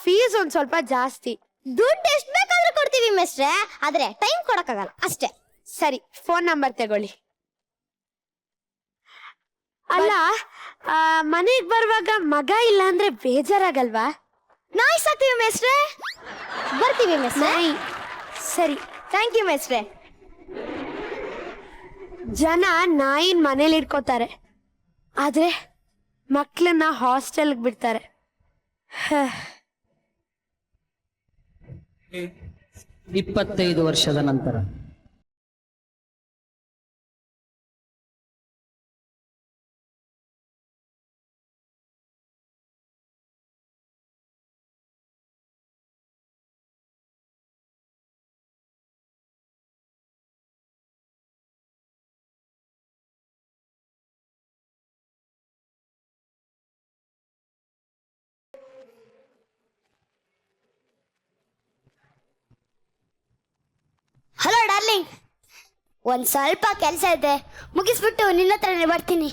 ಫೀಸ್ ಒಂದ್ ಸ್ವಲ್ಪ ಜಾಸ್ತಿ. ದುಡ್ಡು ಎಷ್ಟು ಬೇಕಾದ್ರೂ ಕೊಡ್ತೀವಿ ಮೇಸ್ಟ್ರೆ, ಆದ್ರೆ ಟೈಮ್ ಕೊಡಕ್ಕಾಗಲ್ಲ ಅಷ್ಟೇ. ಸರಿ, ಫೋನ್ ನಂಬರ್ ತಗೊಳ್ಳಿ. ಅಲ್ಲ, ಮನೆಗೆ ಬರುವಾಗ ಮಗ ಇಲ್ಲ ಅಂದ್ರೆ ಬೇಜಾರಾಗಲ್ವಾ? ನಾಯಿ ಸಾಕ್ತೀವಿ ಮೇಸ್ಟ್ರೆ. ಬರ್ತೀವಿ ಮೇಸ್ಟ್ರೆ. ಸರಿ, ಥ್ಯಾಂಕ್ ಯು ಮೇಸ್ಟ್ರೆ. ಜನ ನಾಯಿನ ಮನೇಲಿ ಇಟ್ಕೋತಾರೆ, ಆದ್ರೆ ಮಕ್ಕಳನ್ನ ಹಾಸ್ಟೆಲ್ಗೆ ಬಿಡ್ತಾರೆ. 25 ವರ್ಷದ ನಂತರ. Hello darling. ಒಂದ್ ಸ್ವಲ್ಪ ಕೆಲಸ ಇದೆ, ಮುಗಿಸ್ಬಿಟ್ಟು ನಿನ್ನ ಹತ್ರನೇ ಬರ್ತೀನಿ.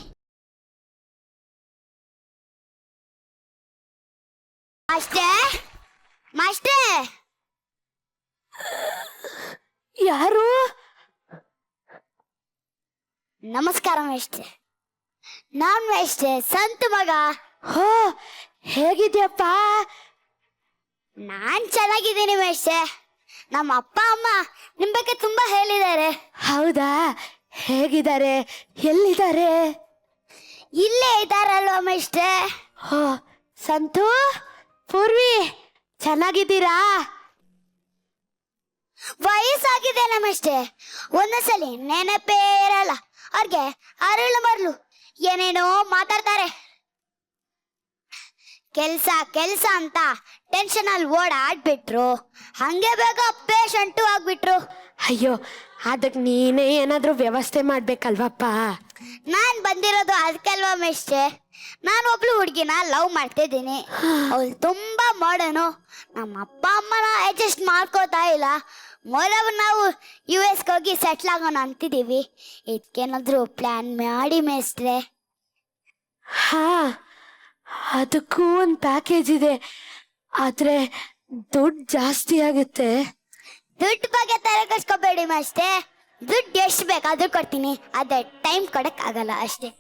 ಅಷ್ಟೇ ಮಾಸ್ಟೇ. ಯಾರು? ನಮಸ್ಕಾರ ಮೇಷ್ಟ್ರೆ. ನಾನ್ ಮೇಷ್ಟ್ರೆ ಸಂತು ಮಗ. ಹೋ, ಹೇಗಿದ್ಯಪ್ಪ? ನಾನ್ ಚೆನ್ನಾಗಿದ್ದೀನಿ ಮೇಷ್ಟ್ರೆ. ನಮ್ಮ ಅಪ್ಪ ಅಮ್ಮ ನಿಮ್ ಬಗ್ಗೆ ತುಂಬಾ ಹೇಳಿದ್ದಾರೆ. ಹೌದಾ? ಹೇಗಿದ್ದಾರೆ? ಎಲ್ಲಿದ್ದಾರೆ? ಇಲ್ಲೇ ಇದ್ದಾರಲ್ವಾ ಮೇಷ್ಟ್ರೆ. ಹೋ, ಸಂತು, ಪೂರ್ವಿ ಚೆನ್ನಾಗಿದ್ದೀರಾ? ವಯಸ್ಸಾಗಿದೆ ನಮಷ್ಟೇ, ಒಂದೊಂದ್ಸಲಿ ನೆನಪೇ ಇರಲ್ಲ. ಅವ್ರಿಗೆ ಅರಳು ಮರಳು ಏನೇನೋ ಮಾತಾಡ್ತಾರೆ. ಕೆಲ್ಸ ಅಂತ ಟೆನ್ಷನ್ ಅಲ್ಲಿ ಓಡಾಡ್ಬಿಟ್ರು, ಹಂಗೆ ಬೇಗ ಪೇಷಂಟು ಆಗ್ಬಿಟ್ರು. ಅಯ್ಯೋ, ಅದಕ್ಕೆ ನೀನೇ ಏನಾದ್ರೂ ವ್ಯವಸ್ಥೆ ಮಾಡ್ಬೇಕಲ್ವಪ್ಪ. ನಾನ್ ಬಂದಿರೋದು ಅದಕ್ಕಲ್ವಾ ಮೇಷ್ಟ್ರೆ. ನಾನು ಒಬ್ಳು ಹುಡುಗಿನ ಲವ್ ಮಾಡ್ತಿದ್ದೀನಿ. ಅವಳು ತುಂಬಾ ಮಾಡರ್ನು. ನಮ್ಮ ಅಪ್ಪ ಅಮ್ಮನ ಅಡ್ಜಸ್ಟ್ ಮಾಡ್ಕೋತಾ ಇಲ್ಲ. ಮೊದಲು ನಾವು US ಹೋಗಿ ಸೆಟ್ಲ್ ಆಗೋಣ ಅಂತಿದ್ದೀವಿ. ಇದಕ್ಕೇನಾದ್ರೂ ಪ್ಲಾನ್ ಮಾಡಿ ಮೇಷ್ಟ್ರೆ. ಹಾ, ಅದಕ್ಕೂ ಒಂದು ಪ್ಯಾಕೇಜ್ ಇದೆ, ಆದ್ರೆ ದುಡ್ಡು ಜಾಸ್ತಿ ಆಗುತ್ತೆ. ದುಡ್ಡು ಬಗ್ಗೆ ತಲೆ ಕೆಡಿಸ್ಕೋಬೇಡಿ ಮೇಷ್ಟ್ರೆ. ದುಡ್ಡು ಎಷ್ಟು ಬೇಕಾದ್ರೂ ಕೊಡ್ತೀನಿ, ಅದೇ ಟೈಮ್ ಕೊಡಕ್ ಆಗಲ್ಲ ಅಷ್ಟೇ.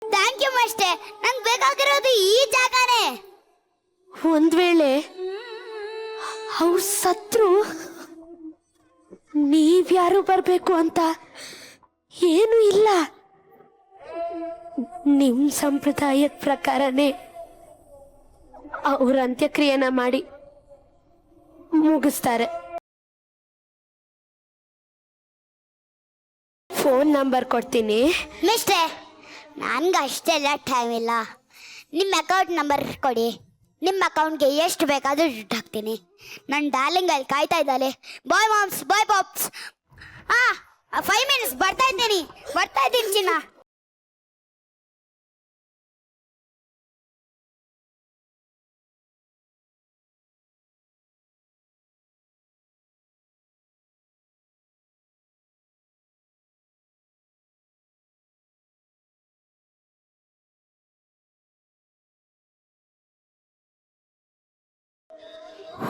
Thank you master. ನಂಗೆ ಬೇಕಾಗಿರೋದು ಈ ಜಾಗನೇ. ಒಂದ್ ವೇಳೆ ಅವ್ರು ಸತ್ರು ನೀವ್ಯಾರು ಬರ್ಬೇಕು ಅಂತ ಏನು ಇಲ್ಲ. ನಿಮ್ ಸಂಪ್ರದಾಯದ ಪ್ರಕಾರನೇ ಅವ್ರ ಅಂತ್ಯಕ್ರಿಯೆನ ಮಾಡಿ ಮುಗಿಸ್ತಾರೆ. ಫೋನ್ ನಂಬರ್ ಕೊಡ್ತೀನಿ ಮಿಸ್ಟೇ. ನನ್ಗೆ ಅಷ್ಟೆಲ್ಲ ಟೈಮ್ ಇಲ್ಲ. ನಿಮ್ಮ ಅಕೌಂಟ್ ನಂಬರ್ ಕೊಡಿ, ನಿಮ್ಮ ಅಕೌಂಟ್ಗೆ ಎಷ್ಟು ಬೇಕಾದರೂ ದುಡ್ಡು ಹಾಕ್ತೀನಿ. ನನ್ನ ಡಾರ್ಲಿಂಗ್ ಅಲ್ಲಿ ಕಾಯ್ತಾ ಇದ್ದಾಳೆ. ಬಾಯ್ ಮಾಮ್ಸ್, ಬಾಯ್ ಪಾಪ್ಸ್. 5 minutes ಬರ್ತಾ ಇದ್ದೀನಿ ಚಿನ್ನ.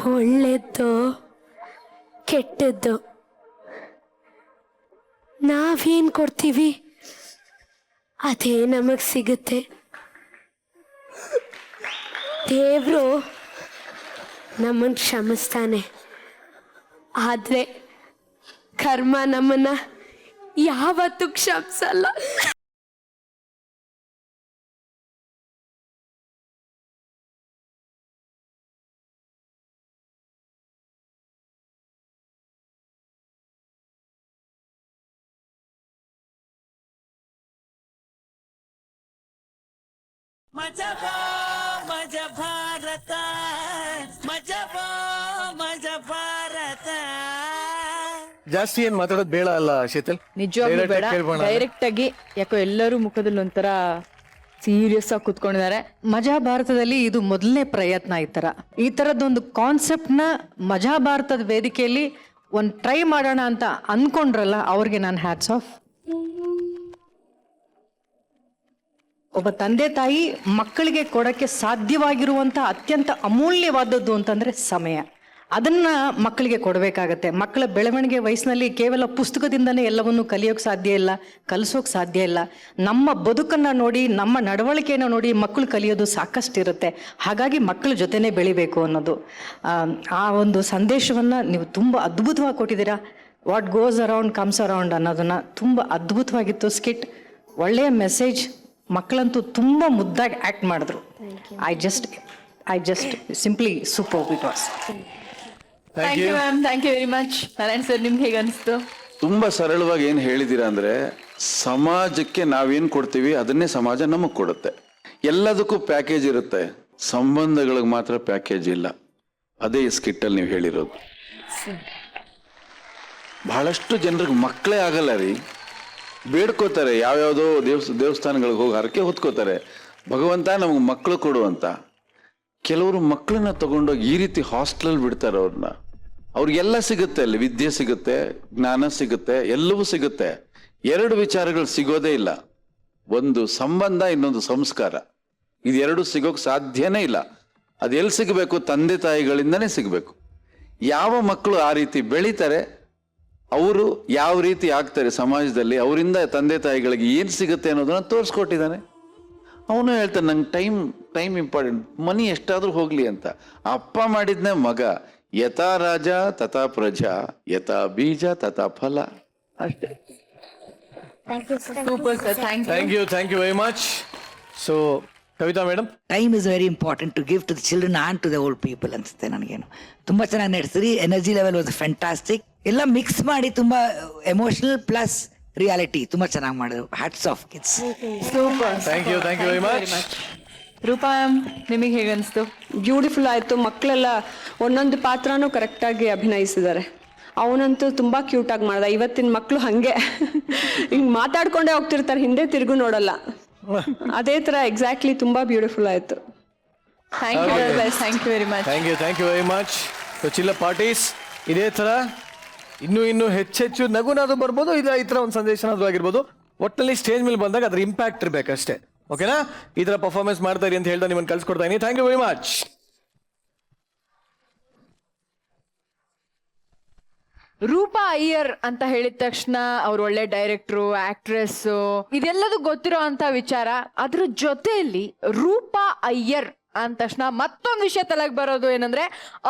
ಒಳ್ಳೆದ್ದು ಕೆಟ್ಟದ್ದು ನಾವೇನ್ ಕೊಡ್ತೀವಿ ಅದೇ ನಮಗ್ ಸಿಗುತ್ತೆ. ದೇವ್ರು ನಮ್ಮನ್ನು ಕ್ಷಮಿಸ್ತಾನೆ, ಆದ್ರೆ ಕರ್ಮ ನಮ್ಮನ್ನ ಯಾವತ್ತೂ ಕ್ಷಮಿಸಲ್ಲ. ಮಜ ಭಾರತ, ಮಜ ಭಾರತ. ಜಾಸ್ತಿ ಏನ್ ಮಾತಾಡೋದು ಬೇಡ ಅಲ್ಲ ಶೀತಲ್? ನಿಜವಾಗ್ಲೂ ಬೇಡ. ಡೈರೆಕ್ಟ್ ಆಗಿ ಯಾಕೋ ಎಲ್ಲರೂ ಮುಖದಲ್ಲಿ ಒಂಥರ ಸೀರಿಯಸ್ ಆಗಿ ಕುತ್ಕೊಂಡಿದ್ದಾರೆ. ಮಜಾ ಭಾರತದಲ್ಲಿ ಇದು ಮೊದಲನೇ ಪ್ರಯತ್ನ. ಈ ತರದೊಂದು ಕಾನ್ಸೆಪ್ಟ್ ನ ಮಜಾ ಭಾರತದ ವೇದಿಕೆಯಲ್ಲಿ ಒಂದು ಟ್ರೈ ಮಾಡೋಣ ಅಂತ ಅನ್ಕೊಂಡ್ರಲ್ಲ, ಅವ್ರಿಗೆ ನಾನು ಹ್ಯಾಟ್ಸ್ ಆಫ್. ಒಬ್ಬ ತಂದೆ ತಾಯಿ ಮಕ್ಕಳಿಗೆ ಕೊಡಕ್ಕೆ ಸಾಧ್ಯವಾಗಿರುವಂತ ಅತ್ಯಂತ ಅಮೂಲ್ಯವಾದದ್ದು ಅಂತಂದ್ರೆ ಸಮಯ. ಅದನ್ನ ಮಕ್ಕಳಿಗೆ ಕೊಡಬೇಕಾಗತ್ತೆ. ಮಕ್ಕಳ ಬೆಳವಣಿಗೆ ವಯಸ್ಸಿನಲ್ಲಿ ಕೇವಲ ಪುಸ್ತಕದಿಂದನೇ ಎಲ್ಲವನ್ನೂ ಕಲಿಯೋಕೆ ಸಾಧ್ಯ ಇಲ್ಲ, ಕಲಿಸೋಕೆ ಸಾಧ್ಯ ಇಲ್ಲ. ನಮ್ಮ ಬದುಕನ್ನ ನೋಡಿ, ನಮ್ಮ ನಡವಳಿಕೆಯನ್ನು ನೋಡಿ ಮಕ್ಕಳು ಕಲಿಯೋದು ಸಾಕಷ್ಟು ಇರುತ್ತೆ. ಹಾಗಾಗಿ ಮಕ್ಕಳ ಜೊತೆನೇ ಬೆಳಿಬೇಕು ಅನ್ನೋದು, ಆ ಒಂದು ಸಂದೇಶವನ್ನ ನೀವು ತುಂಬಾ ಅದ್ಭುತವಾಗಿ ಕೊಟ್ಟಿದ್ದೀರಾ. What goes around comes around ಅನ್ನೋದನ್ನ ತುಂಬಾ ಅದ್ಭುತವಾಗಿತ್ತು ಸ್ಕಿಟ್. ಒಳ್ಳೆಯ ಮೆಸೇಜ್. ಮಕ್ಕಳಂತೂ ತುಂಬಾ ಮುದ್ದಾಗಿ ಆಕ್ಟ್ ಮಾಡಿದ್ರು. I just simply super it was. Thank you ma'am, thank you very much. Narayan sir, ನಿಮ್ಗೆ ಹೇಗೆ ಅನಿಸ್ತು? ತುಂಬಾ ಸರಳವಾಗಿ ಏನು ಹೇಳಿದ್ದೀರಾ ಅಂದ್ರೆ, ಸಮಾಜಕ್ಕೆ ನಾವೇನು ಕೊಡ್ತೀವಿ ಅದನ್ನೇ ಸಮಾಜ ನಮಗೆ ಕೊಡುತ್ತೆ. ಎಲ್ಲದಕ್ಕೂ ಪ್ಯಾಕೇಜ್ ಇರುತ್ತೆ, ಸಂಬಂಧಗಳಿಗೆ ಮಾತ್ರ ಪ್ಯಾಕೇಜ್ ಇಲ್ಲ. ಅದೇ ಈ ಸ್ಕಿಟ್ಟಲ್ಲಿ ನೀವು ಹೇಳಿರೋದು. ಬಹಳಷ್ಟು ಜನರಿಗೆ ಮಕ್ಕಳೇ ಆಗಲ್ಲ ರೀ, ಬೇಡ್ಕೋತಾರೆ, ಯಾವ್ಯಾವುದೋ ದೇವಸ್ಥಾನಗಳಿಗೆ ಹೋಗಿ ಹರಕೆ ಹೊತ್ಕೋತಾರೆ, ಭಗವಂತ ನಮಗೆ ಮಕ್ಕಳು ಕೊಡು ಅಂತ. ಕೆಲವರು ಮಕ್ಕಳನ್ನ ತಗೊಂಡೋಗಿ ಈ ರೀತಿ ಹಾಸ್ಟೆಲ್ ಬಿಡ್ತಾರೆ ಅವ್ರನ್ನ. ಅವ್ರಿಗೆಲ್ಲ ಸಿಗುತ್ತೆ, ಅಲ್ಲಿ ವಿದ್ಯೆ ಸಿಗುತ್ತೆ, ಜ್ಞಾನ ಸಿಗುತ್ತೆ, ಎಲ್ಲವೂ ಸಿಗುತ್ತೆ. 2 ವಿಚಾರಗಳು ಸಿಗೋದೇ ಇಲ್ಲ, ಒಂದು ಸಂಬಂಧ, ಇನ್ನೊಂದು ಸಂಸ್ಕಾರ. ಇದೆರಡು ಸಿಗೋಕ್ ಸಾಧ್ಯನೇ ಇಲ್ಲ. ಅದೆಲ್ಲಿ ಸಿಗಬೇಕು? ತಂದೆ ತಾಯಿಗಳಿಂದನೇ ಸಿಗಬೇಕು. ಯಾವ ಮಕ್ಕಳು ಆ ರೀತಿ ಬೆಳೀತಾರೆ, ಅವರು ಯಾವ ರೀತಿ ಆಗ್ತಾರೆ ಸಮಾಜದಲ್ಲಿ, ಅವರಿಂದ ತಂದೆ ತಾಯಿಗಳಿಗೆ ಏನು ಸಿಗುತ್ತೆ ಅನ್ನೋದನ್ನ ತೋರಿಸ್ಕೊಟ್ಟಿದ್ದಾನೆ. ಅವನು ಹೇಳ್ತಾನೆ, ನಂಗೆ ಟೈಮ್ ಇಂಪಾರ್ಟೆಂಟ್, ಮನಿ ಎಷ್ಟಾದ್ರೂ ಹೋಗ್ಲಿ ಅಂತ. ಅಪ್ಪ ಮಾಡಿದ್ನೇ ಮಗ. ಯಥಾ ರಾಜ ತಥಾ ಪ್ರಜಾ, ಯಥಾ ಬೀಜ ತಥಾ ಫಲ. ಅಷ್ಟೇ. Super sir, thank you very much. So Kavitha madam, time is very important to give to the children and to the old people ಅನ್ಸುತ್ತೆ ನನಗೇನು. ತುಂಬ ಚೆನ್ನಾಗಿ ನಡೆಸಿರಿ. Energy level was fantastic. ಎಲ್ಲ ಮಿಕ್ಸ್ ಮಾಡಿ ತುಂಬ ಎಮೋಷನಲ್ ಪ್ಲಸ್ ರಿಯಾಲಿಟಿ ತುಂಬ ಚೆನ್ನಾಗಿ ಮಾಡಿದ್ರು. Hats off kids. Super. Thank you very much. Roopa ನಿಮಗೆ ಹೇಗೆ ಅನಿಸ್ತು? ಬ್ಯೂಟಿಫುಲ್ ಆಯಿತು. ಮಕ್ಕಳೆಲ್ಲ ಒಂದೊಂದು ಪಾತ್ರನೂ ಕರೆಕ್ಟಾಗಿ ಅಭಿನಯಿಸಿದ್ದಾರೆ. ಅವನಂತೂ ತುಂಬ ಕ್ಯೂಟಾಗಿ ಮಾಡ್ದ. ಇವತ್ತಿನ ಮಕ್ಕಳು ಹಾಗೆ ಹಿಂಗೆ ಮಾತಾಡ್ಕೊಂಡೇ ಹೋಗ್ತಿರ್ತಾರೆ, ಹಿಂದೆ ತಿರುಗು ನೋಡಲ್ಲ. ಅದೇ ಥರ ಎಕ್ಸಾಕ್ಟ್ಲಿ ತುಂಬ ಬ್ಯೂಟಿಫುಲ್ ಆಯಿತು. Thank you very much. Thank you very much. So ಚಿಲ್ಲ ಪಾರ್ಟೀಸ್ ಇದೇ ಥರ ಇನ್ನೂ ಹೆಚ್ಚೆಚ್ಚು ನಗುನಾದ್ರು ಬರ್ಬೋದು, ಇಲ್ಲ ಈ ಥರ ಒಂದು ಸಂದೇಶನಾದ್ರು ಆಗಿರ್ಬೋದು. ಒಟ್ಟಲ್ಲಿ ಸ್ಟೇಜ್ ಮೇಲೆ ಬಂದಾಗ ಅದ್ರ ಇಂಪ್ಯಾಕ್ಟ್ ಇರಬೇಕಷ್ಟೇ. ಓಕೆನಾ? ಈ ಥರ ಪರ್ಫಾರ್ಮೆನ್ಸ್ ಮಾಡ್ತಾ ಇರಿ ಅಂತ ಹೇಳ್ತಾ ನಿಮ್ಮನ್ನು ಕಳ್ಸಿಕೊಡ್ತಾ ಇದೀನಿ. Thank you very much. Rupa Iyer ಅಂತ ಹೇಳಿದ ತಕ್ಷಣ ಅವ್ರು ಒಳ್ಳೆ ಡೈರೆಕ್ಟ್ರು, ಆಕ್ಟ್ರೆಸ್, ಇದೆಲ್ಲದೂ ಗೊತ್ತಿರೋ ಅಂತ ವಿಚಾರ. ಅದ್ರ ಜೊತೆಯಲ್ಲಿ ರೂಪಾ ಅಯ್ಯರ್ ಅಂದ ತಕ್ಷಣ ಮತ್ತೊಂದು ವಿಷಯ ತಲೆಗೆ ಬರೋದು ಏನಂದ್ರೆ,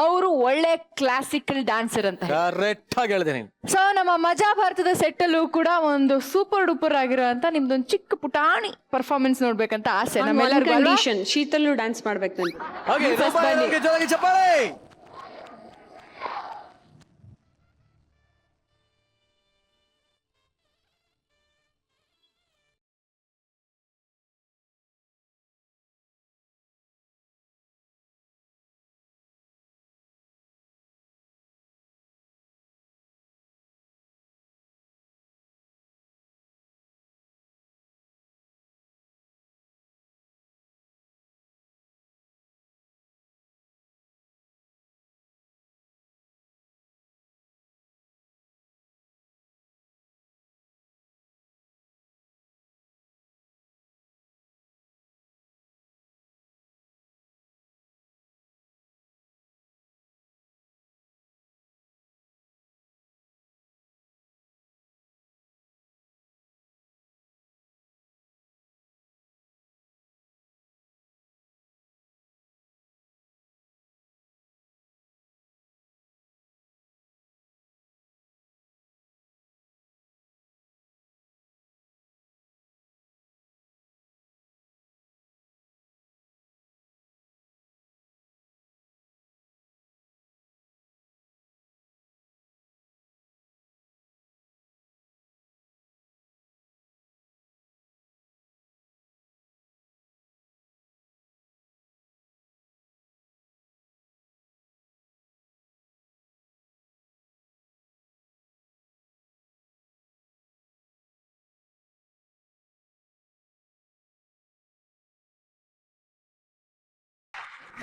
ಅವರು ಒಳ್ಳೆ ಕ್ಲಾಸಿಕಲ್ ಡ್ಯಾನ್ಸರ್ ಅಂತ. ಕರೆಕ್ಟ್ ಆಗಿ ಹೇಳಿದೆ ನೀನು. ಸೊ ನಮ್ಮ ಮಜಾ ಭಾರತದ ಸೆಟ್ ಅಲ್ಲೂ ಕೂಡ ಒಂದು ಸೂಪರ್ ಡೂಪರ್ ಆಗಿರುವಂತ ನಿಮ್ದೊಂದು ಚಿಕ್ಕ ಪುಟಾಣಿ ಪರ್ಫಾರ್ಮೆನ್ಸ್ ನೋಡ್ಬೇಕಂತ ಆಸೆ ನಮ್ಮೆಲ್ಲರಿಗೂ. ಕಂಡೀಷನ್, ಶೀತಲ್ಲು ಡ್ಯಾನ್ಸ್ ಮಾಡ್ಬೇಕು ನಾನು. ಹಾಗೆ ಜೋರಾಗಿ ಚಪ್ಪಾಳೆ.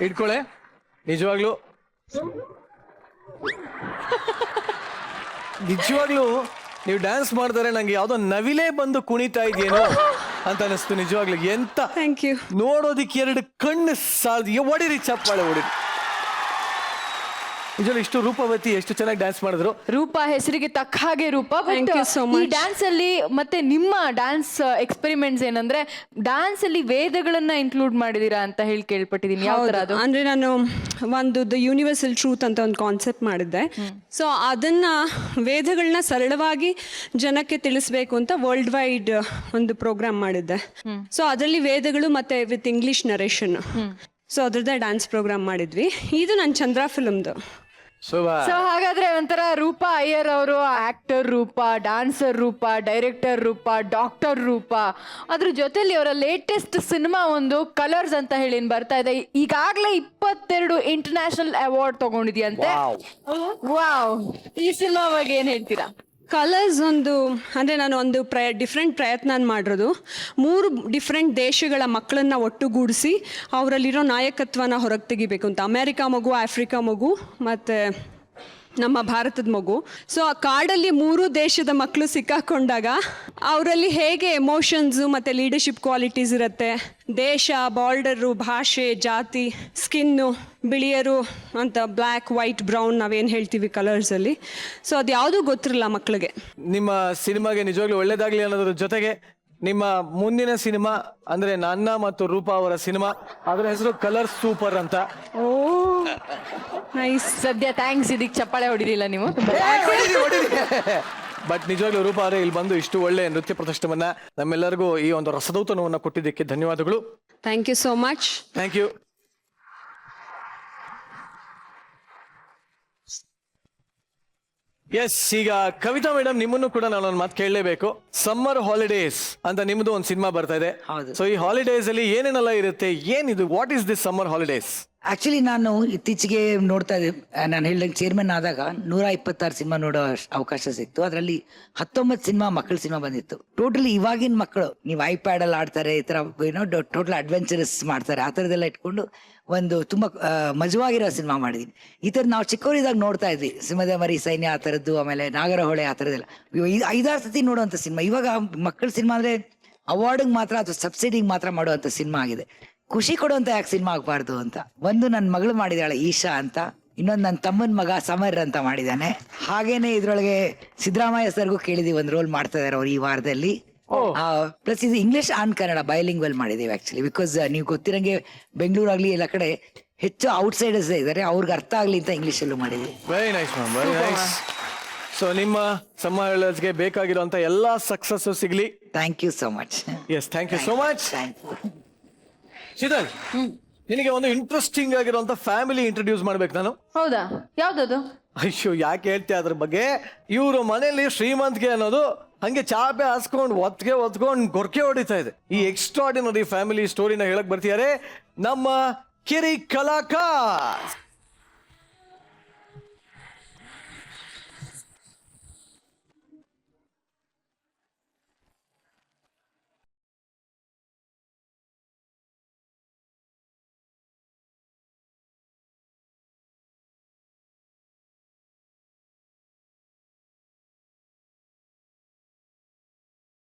ಇಟ್ಕೊಳ್ಳೆ. ನಿಜವಾಗ್ಲೂ ನೀವು ಡ್ಯಾನ್ಸ್ ಮಾಡಿದರೆ ನಂಗೆ ಯಾವ್ದೋ ನವಿಲೇ ಬಂದು ಕುಣಿತಾ ಇದೆಯೇನೋ ಅಂತ ಅನಿಸ್ತು. ನಿಜವಾಗ್ಲೂ ಎಂತ ಥ್ಯಾಂಕ್ ಯು. ನೋಡೋದಿಕ್ಕೆ 2 ಕಣ್ಣು ಸಾಲದು. ಹೊಡಿರಿ ಚಪ್ಪಾಳೆ, ಹೊಡಿರಿ. ನಿಜವಾಗ್ಲೂ ಇಷ್ಟು ರೂಪವತಿ ಎಷ್ಟು ಚೆನ್ನಾಗಿ ಡ್ಯಾನ್ಸ್ ಮಾಡಿದ್ರು. ರೂಪಾ ಹೆಸರಿಗೆ ತಕ್ಕ ಹಾಗೆ ರೂಪ. Thank you so much. ಈ ಡ್ಯಾನ್ಸ್ ಅಲ್ಲಿ ಮತ್ತೆ ನಿಮ್ಮ ಡ್ಯಾನ್ಸ್ ಎಕ್ಸ್ಪೆರಿಮೆಂಟ್ಸ್ ಏನಂದ್ರೆ, ಡ್ಯಾನ್ಸ್ ಅಲ್ಲಿ ವೇದಗಳನ್ನ ಇನ್ಕ್ಲೂಡ್ ಮಾಡಿದೀರಾ ಅಂತ ಹೇಳಿ ಕೇಳ್ಪಟ್ಟಿದೀನಿ. ಯಾವ ತರ ಅದು? ಅಂದ್ರೆ ನಾನು ಒಂದು ದ ಯೂನಿವರ್ಸಲ್ ಟ್ರೂತ್ ಅಂತ ಒಂದು ಕಾನ್ಸೆಪ್ಟ್ ಮಾಡಿದ್ದೆ. ಸೊ ಅದನ್ನ ವೇದಗಳನ್ನ ಸರಳವಾಗಿ ಜನಕ್ಕೆ ತಿಳಿಸ್ಬೇಕು ಅಂತ ವರ್ಲ್ಡ್ ವೈಡ್ ಒಂದು ಪ್ರೋಗ್ರಾಮ್ ಮಾಡಿದ್ದೆ. ಸೊ ಅದರಲ್ಲಿ ವೇದಗಳು ಮತ್ತೆ ವಿತ್ ಇಂಗ್ಲಿಷ್ ನರೇಷನ್. ಸೊ ಅದ್ರದ್ದೇ ಡ್ಯಾನ್ಸ್ ಪ್ರೋಗ್ರಾಮ್ ಮಾಡಿದ್ವಿ. ಇದು ನನ್ನ ಚಂದ್ರ ಫಿಲ್ಮ್ದು. ಶುಭ. ಸೊ ಹಾಗಾದ್ರೆ ಒಂಥರ ರೂಪಾ ಅಯ್ಯರ್ ಅವರು ಆಕ್ಟರ್ ರೂಪ, ಡಾನ್ಸರ್ ರೂಪ, ಡೈರೆಕ್ಟರ್ ರೂಪ, ಡಾಕ್ಟರ್ ರೂಪ, ಅದ್ರ ಜೊತೆಲಿ ಅವರ ಲೇಟೆಸ್ಟ್ ಸಿನಿಮಾ ಒಂದು ಕಲರ್ಸ್ ಅಂತ ಹೇಳಿ ಬರ್ತಾ ಇದೆ. ಈಗಾಗಲೇ 22 ಇಂಟರ್ನ್ಯಾಷನಲ್ ಅವಾರ್ಡ್ ತಗೊಂಡಿದ್ಯಂತೆ. ವಾವ್, ಈ ಸಿನಿಮಾ ಬಗ್ಗೆ ಏನ್ ಹೇಳ್ತೀರಾ? ಕಲರ್ಸ್ ಅಂದರೆ ನಾನು ಒಂದು ಡಿಫ್ರೆಂಟ್ ಪ್ರಯತ್ನ ಮಾಡಿರೋದು. 3 ಡಿಫ್ರೆಂಟ್ ದೇಶಗಳ ಮಕ್ಕಳನ್ನ ಒಟ್ಟುಗೂಡಿಸಿ ಅವರಲ್ಲಿರೋ ನಾಯಕತ್ವನ ಹೊರಗೆ ತೆಗಿಬೇಕು ಅಂತ. ಅಮೇರಿಕಾ ಮಗು, ಆಫ್ರಿಕಾ ಮಗು ಮತ್ತು ನಮ್ಮ ಭಾರತದ ಮಗು. ಸೊ ಆ ಕಾಡಲ್ಲಿ 3 ದೇಶದ ಮಕ್ಕಳು ಸಿಕ್ಕಾಕೊಂಡಾಗ ಅವರಲ್ಲಿ ಹೇಗೆ ಎಮೋಷನ್ಸು ಮತ್ತು ಲೀಡರ್ಶಿಪ್ ಕ್ವಾಲಿಟೀಸ್ ಇರುತ್ತೆ, ದೇಶ, ಬಾರ್ಡರು, ಭಾಷೆ, ಜಾತಿ, ಸ್ಕಿನ್ನು, ಬಿಳಿಯರು ಅಂತ ಬ್ಲ್ಯಾಕ್, ವೈಟ್, ಬ್ರೌನ್ ನಾವೇನು ಹೇಳ್ತೀವಿ ಕಲರ್ಸಲ್ಲಿ. ಸೊ ಅದು ಯಾವುದೂ ಗೊತ್ತಿರಲ್ಲ ಮಕ್ಕಳಿಗೆ. ನಿಮ್ಮ ಸಿನಿಮಾಗೆ ನಿಜವಾಗ್ಲೂ ಒಳ್ಳೇದಾಗ್ಲಿ ಅನ್ನೋದ್ರ ಜೊತೆಗೆ ನಿಮ್ಮ ಮುಂದಿನ ಸಿನಿಮಾ ಅಂದ್ರೆ ನನ್ನ ಮತ್ತು ರೂಪಾ ಅವರ ಸಿನಿಮಾ, ಅದರ ಹೆಸರು ಕಲರ್ ಸೂಪರ್ ಅಂತ. ನೈಸ್. ಸದ್ಯ ಥ್ಯಾಂಕ್ಸ್, ಇದಕ್ಕೆ ಚಪ್ಪಾಳೆ ಹೊಡಿಲಿಲ್ಲ ನೀವು. ಬಟ್ ನಿಜವಾಗ್ಲೂ ರೂಪಾ ಅವರೇ ಇಲ್ಲಿ ಬಂದು ಇಷ್ಟು ಒಳ್ಳೆ ನೃತ್ಯ ಪ್ರದರ್ಶನವನ್ನ ನಮ್ಮೆಲ್ಲರಿಗೂ ಈ ಒಂದು ರಸದೌತಣವನ್ನ ಕೊಟ್ಟಿದ್ದಕ್ಕೆ ಧನ್ಯವಾದಗಳು. Thank you so much. Thank you. Yes, ಈಗ ಕವಿತಾ ಮೇಡಮ್ ನಿಮ್ಮನ್ನು ಕೂಡ ನಾನು ಒಂದು ಮಾತು ಕೇಳಲೇಬೇಕು. ಸಮ್ಮರ್ ಹಾಲಿಡೇಸ್ ಅಂತ ನಿಮ್ದು ಒಂದು ಸಿನಿಮಾ ಬರ್ತಾ ಇದೆ. ಸೊ ಈ ಹಾಲಿಡೇಸ್ ಅಲ್ಲಿ ಏನೇನೆಲ್ಲ ಇರುತ್ತೆ, ಏನಿದು, what is this summer holidays? Actually ನಾನು ಇತ್ತೀಚೆಗೆ ನೋಡ್ತಾ ಇದ್ದೆ, ನಾನು ಹೇಳ್ದಂಗೆ ಚೇರ್ಮನ್ ಆದಾಗ 126 ಸಿನಿಮಾ ನೋಡೋ ಅವಕಾಶ ಸಿಕ್ತು. ಅದರಲ್ಲಿ 19 ಸಿನಿಮಾ ಮಕ್ಕಳ ಸಿನಿಮಾ ಬಂದಿತ್ತು. ಟೋಟಲಿ ಇವಾಗಿನ ಮಕ್ಕಳು ನೀವು ಐಪ್ಯಾಡ್ ಅಲ್ಲಿ ಆಡ್ತಾರೆ, ಈ ತರ ಏನೋ ಟೋಟಲ್ ಅಡ್ವೆಂಚರಸ್ ಮಾಡ್ತಾರೆ, ಆ ಥರದ್ದೆಲ್ಲ ಇಟ್ಕೊಂಡು ಒಂದು ತುಂಬಾ ಮಜವಾಗಿರೋ ಸಿನಿಮಾ ಮಾಡಿದೀನಿ. ಈ ಥರ ನಾವು ಚಿಕ್ಕವರಿದಾಗ ನೋಡ್ತಾ ಇದ್ವಿ, ಸಿಂಹದ ಮರಿ ಸೈನ್ಯ ಆ ಥರದ್ದು, ಆಮೇಲೆ ನಾಗರಹೊಳೆ ಆ ಥರದ್ದೆಲ್ಲ 5-6 ಸತಿ ನೋಡುವಂಥ ಸಿನಿಮಾ. ಇವಾಗ ಮಕ್ಕಳ ಸಿನಿಮಾ ಅಂದ್ರೆ ಅವಾರ್ಡ್ಗೆ ಮಾತ್ರ ಅಥವಾ ಸಬ್ಸಿಡಿಗೆ ಮಾತ್ರ ಮಾಡುವಂಥ ಸಿನಿಮಾ ಆಗಿದೆ. ಖುಷಿ ಕೊಡುವಂತ ಯಾಕೆ ಸಿನಿಮಾ ಆಗಬಾರ್ದು ಅಂತ. ಒಂದು ನನ್ನ ಮಗಳು ಮಾಡಿದಾಳೆ ಈಶಾ ಅಂತ, ಇನ್ನೊಂದು ನನ್ನ ತಮ್ಮನ ಮಗ ಸಮರ್ ಅಂತ ಮಾಡಿದ್ದಾನೆ. ಹಾಗೇನೆ ಇದ್ರೊಳಗೆ ಸಿದ್ದರಾಮಯ್ಯ ಸರ್ಗೂ ಕೇಳಿದೀವಿ, ಒಂದು ರೋಲ್ ಮಾಡ್ತಾ ಇದಾರೆ ಅವ್ರು ಈ ವಾರದಲ್ಲಿ. ಪ್ಲಸ್ ಇದು ಇಂಗ್ಲಿಷ್ ಆನ್ ಕನ್ನಡ ಬೈಲಿಂಗ್ವಲ್ ಮಾಡಿದೀವಿ ಆಕ್ಚುಲಿ. ಬಿಕಾಸ್ ನೀವು ಗೊತ್ತಿರಂಗೆ ಬೆಂಗಳೂರಾಗ್ಲಿ ಎಲ್ಲ ಕಡೆ ಹೆಚ್ಚು ಔಟ್ಸೈಡರ್ಸ್ ಇದ್ದಾರೆ, ಅವ್ರಿಗೆ ಅರ್ಥ ಆಗ್ಲಿ ಅಂತ ಇಂಗ್ಲಿಷ್ ಅಲ್ಲೂ ಮಾಡಿದೀವಿ. Very nice ma'am, very nice. So ನಿಮ್ಮ ಸಮ್ಮರ್ಗೆ ಬೇಕಾಗಿರುವಂತ ಎಲ್ಲಾ ಸಕ್ಸಸ್ ಸಿಗ್ಲಿ. Thank you so much. Yes, thank you so much. Thank you. Sheetal, ನಿನಗೆ ಒಂದು ಇಂಟ್ರೆಸ್ಟಿಂಗ್ ಆಗಿರುವಂತ ಫ್ಯಾಮಿಲಿ ಇಂಟ್ರೊಡ್ಯೂಸ್ ಮಾಡ್ಬೇಕು ನಾನು. ಹೌದಾ? ಯಾವ್ದದು? ಅಯ್ಯೋ, ಯಾಕೆ ಹೇಳ್ತೀಯ ಅದ್ರ ಬಗ್ಗೆ? ಇವರು ಮನೆಯಲ್ಲಿ ಶ್ರೀಮಂತಿಗೆ ಅನ್ನೋದು ಹಂಗೆ ಚಾಪೆ ಹಾಸ್ಕೊಂಡು ಒತ್ಕೊಂಡು ಗೊರ್ಕೆ ಹೊಡಿತಾ ಇದೆ. ಈ ಎಕ್ಸ್ಟ್ರಾರ್ಡಿನರಿ ಫ್ಯಾಮಿಲಿ ಸ್ಟೋರಿನ ಹೇಳಕ್ ಬರ್ತಿದ್ದಾರೆ ನಮ್ಮ ಕಿರಿ ಕಲಾಕಾರ.